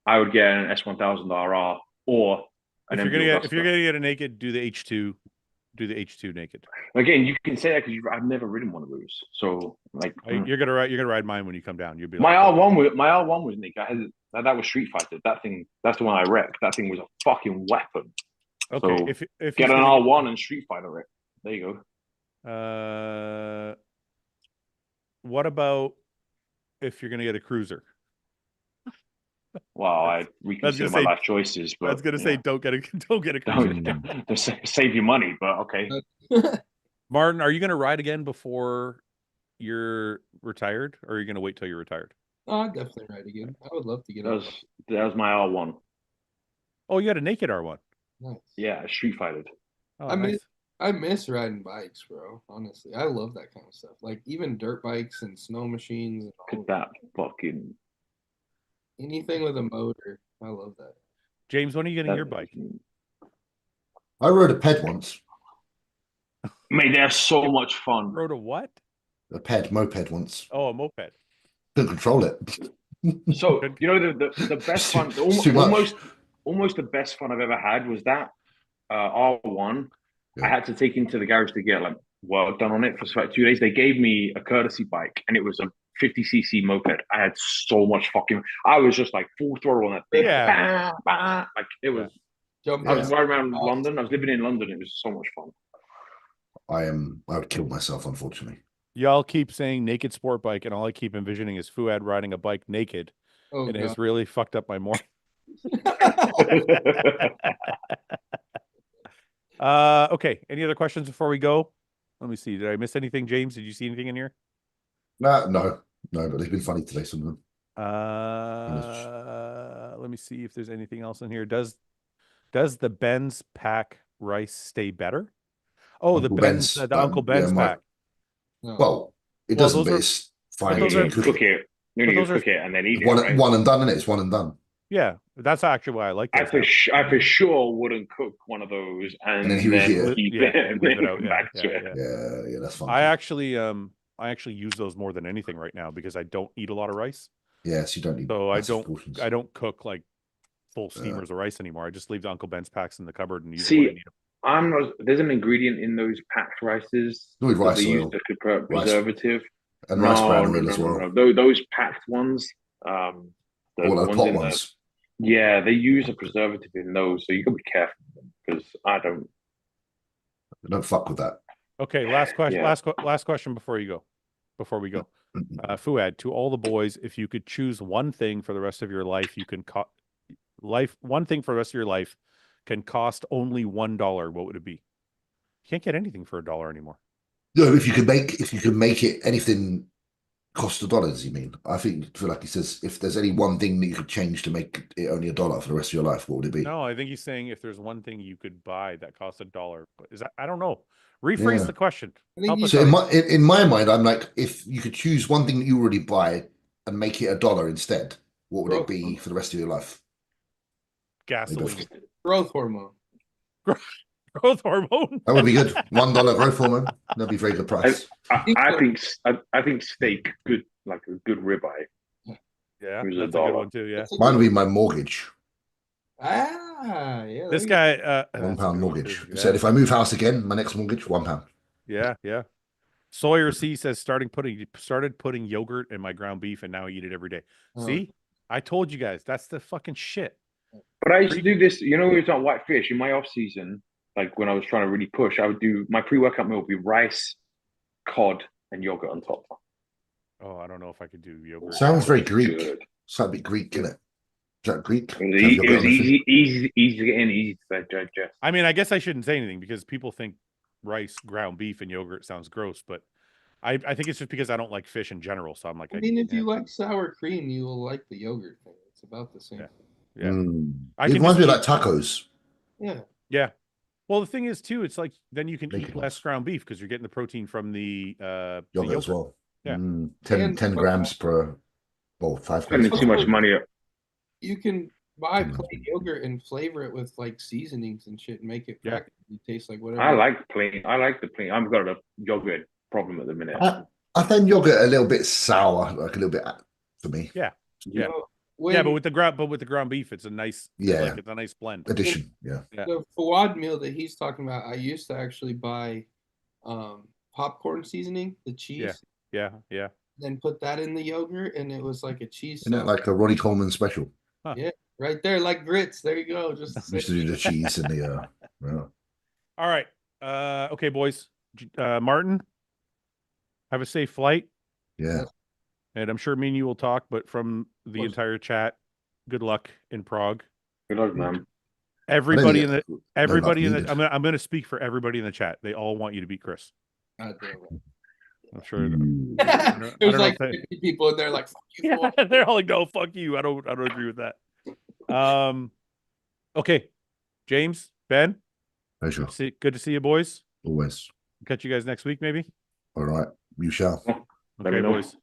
I would get an S1000RR or if you're gonna get a naked, do the H2. Do the H2 naked. Again, you can say that because I've never ridden one of those. So like you're gonna ride mine when you come down. You'll be my R1 was naked. That was Street Fighter. That's the one I wrecked. That thing was a fucking weapon. Okay, so if get an R1 and Street Fighter it. There you go. What about if you're gonna get a cruiser? Well, I reconsider my life choices. But I was gonna say don't get a cruiser. Save your money, but okay. Martin, are you gonna ride again before you're retired, or are you gonna wait till you're retired? Oh, I'd definitely ride again. I would love to get that was my R1. Oh, you had a naked R1. Nice. Yeah, Street Fighter. Oh, I miss riding bikes, bro. Honestly, I love that kind of stuff. Like even dirt bikes and snow machines. And all that fucking anything with a motor. I love that. James, when are you getting your bike? I rode a ped once. Mate, they're so much fun. Rode a what? A moped once. Oh, a moped. Couldn't control it. So you know the best fun, It's too much. almost the best fun I've ever had was that R1. Yeah. I had to take into the garage to get like work done on it for like 2 days. They gave me a courtesy bike, and it was a 50cc moped. I had so much fucking. I was just like full throttle on that thing. Yeah. Bah, bah. Like it was. I was right around London. I was living in London. It was so much fun. I would kill myself, unfortunately. Y'all keep saying naked sport bike, and all I keep envisioning is Fouad riding a bike naked, and it has really fucked up my morning. Okay. Any other questions before we go? Let me see. Did I miss anything, James? Did you see anything in here? No, but they've been funny today, some of them. Let me see if there's anything else in here. Does the Ben's pack rice stay better? Oh, Uncle the Ben's, the Uncle Ben's pack. Well, it doesn't, but it's fine. You cook it. You cook it and then eat it. Right? One and done, innit? It's one and done. Yeah, that's actually why I like it. I for sure wouldn't cook one of those and then keep it and then come back to it. Yeah, that's fine. I actually use those more than anything right now because I don't eat a lot of rice. Yes, you don't need. So I don't cook like full steamers of rice anymore. I just leave the Uncle Ben's packs in the cupboard and use them. I'm not. There's an ingredient in those packed rices with rice they oil, use the preservative and rice bran oil as well. Those packed ones, all the pot ones. Yeah, they use a preservative in those, so you gotta be careful because I don't fuck with that. Okay, last question. Yeah. Last question before we go. Fouad, to all the boys, if you could choose one thing for the rest of your life, one thing for the rest of your life can cost only $1. What would it be? You can't get anything for $1 anymore. No, if you could make it anything cost $1, you mean? I feel like he says if there's any one thing that you could change to make it only $1 for the rest of your life, what would it be? No, I think he's saying if there's one thing you could buy that costs $1. Is that? I don't know. Rephrase the question. So in my mind, I'm like, if you could choose one thing that you already buy and make it $1 instead, what would it be for the rest of your life? Gasoline. Growth hormone. Growth hormone. That would be good. $1 growth hormone. That'd be a very good price. I think steak, good, like a good ribeye. Yeah, that's a good one too. Yeah, mine would be my mortgage. Yeah. This guy, £1 mortgage. Yeah. Said if I move house again, my next mortgage £1. Yeah. Sawyer C says started putting yogurt in my ground beef and now I eat it every day. See, I told you guys that's the fucking shit. But I used to do this. You know, we was on white fish in my off season. Like when I was trying to really push, I would do my pre-workout meal would be rice, cod, and yogurt on top. Oh, I don't know if I could do yogurt. Sounds very Greek. Good. Sounds a bit Greek, isn't it? Is that Greek? It was easy to get in, easy to digest. I mean, I guess I shouldn't say anything because people think rice, ground beef, and yogurt sounds gross, but I think it's just because I don't like fish in general. So I'm like, I mean, if you like sour cream, you will like the yogurt thing. It's about the same. Yeah. It reminds me of like tacos. Yeah. Well, the thing is too, it's like then you can eat less ground beef because you're getting the protein from the yogurt as well. Yeah, 10 grams per. Well, 5 grams. Spending too much money. You can buy plain yogurt and flavor it with like seasonings and shit and make it practically taste like whatever. I like the plain. I've got a yogurt problem at the minute. I find yogurt a little bit sour, like a little bit for me. Yeah. But with the ground beef, it's a nice it's a nice blend. Addition. Yeah. The Fouad meal that he's talking about, I used to actually buy popcorn seasoning, the cheese. Yeah. Then put that in the yogurt, and it was like a cheese. Isn't it like a Ronnie Coleman special? Huh. Yeah, right there, like grits. There you go. Just used to do the cheese and the. All right. Okay, boys. Martin, have a safe flight. Yeah. And I'm sure me and you will talk, but from the entire chat, good luck in Prague. Good luck, man. Everybody in the I'm going to speak for everybody in the chat. They all want you to beat Chris. I'm sure. There's like 50 people in there like, fuck you. Yeah, they're all like, no, fuck you. I don't agree with that. Okay. James, Ben. Pleasure. Good to see you, boys. Always. Catch you guys next week, maybe. All right. You shall. Okay, boys.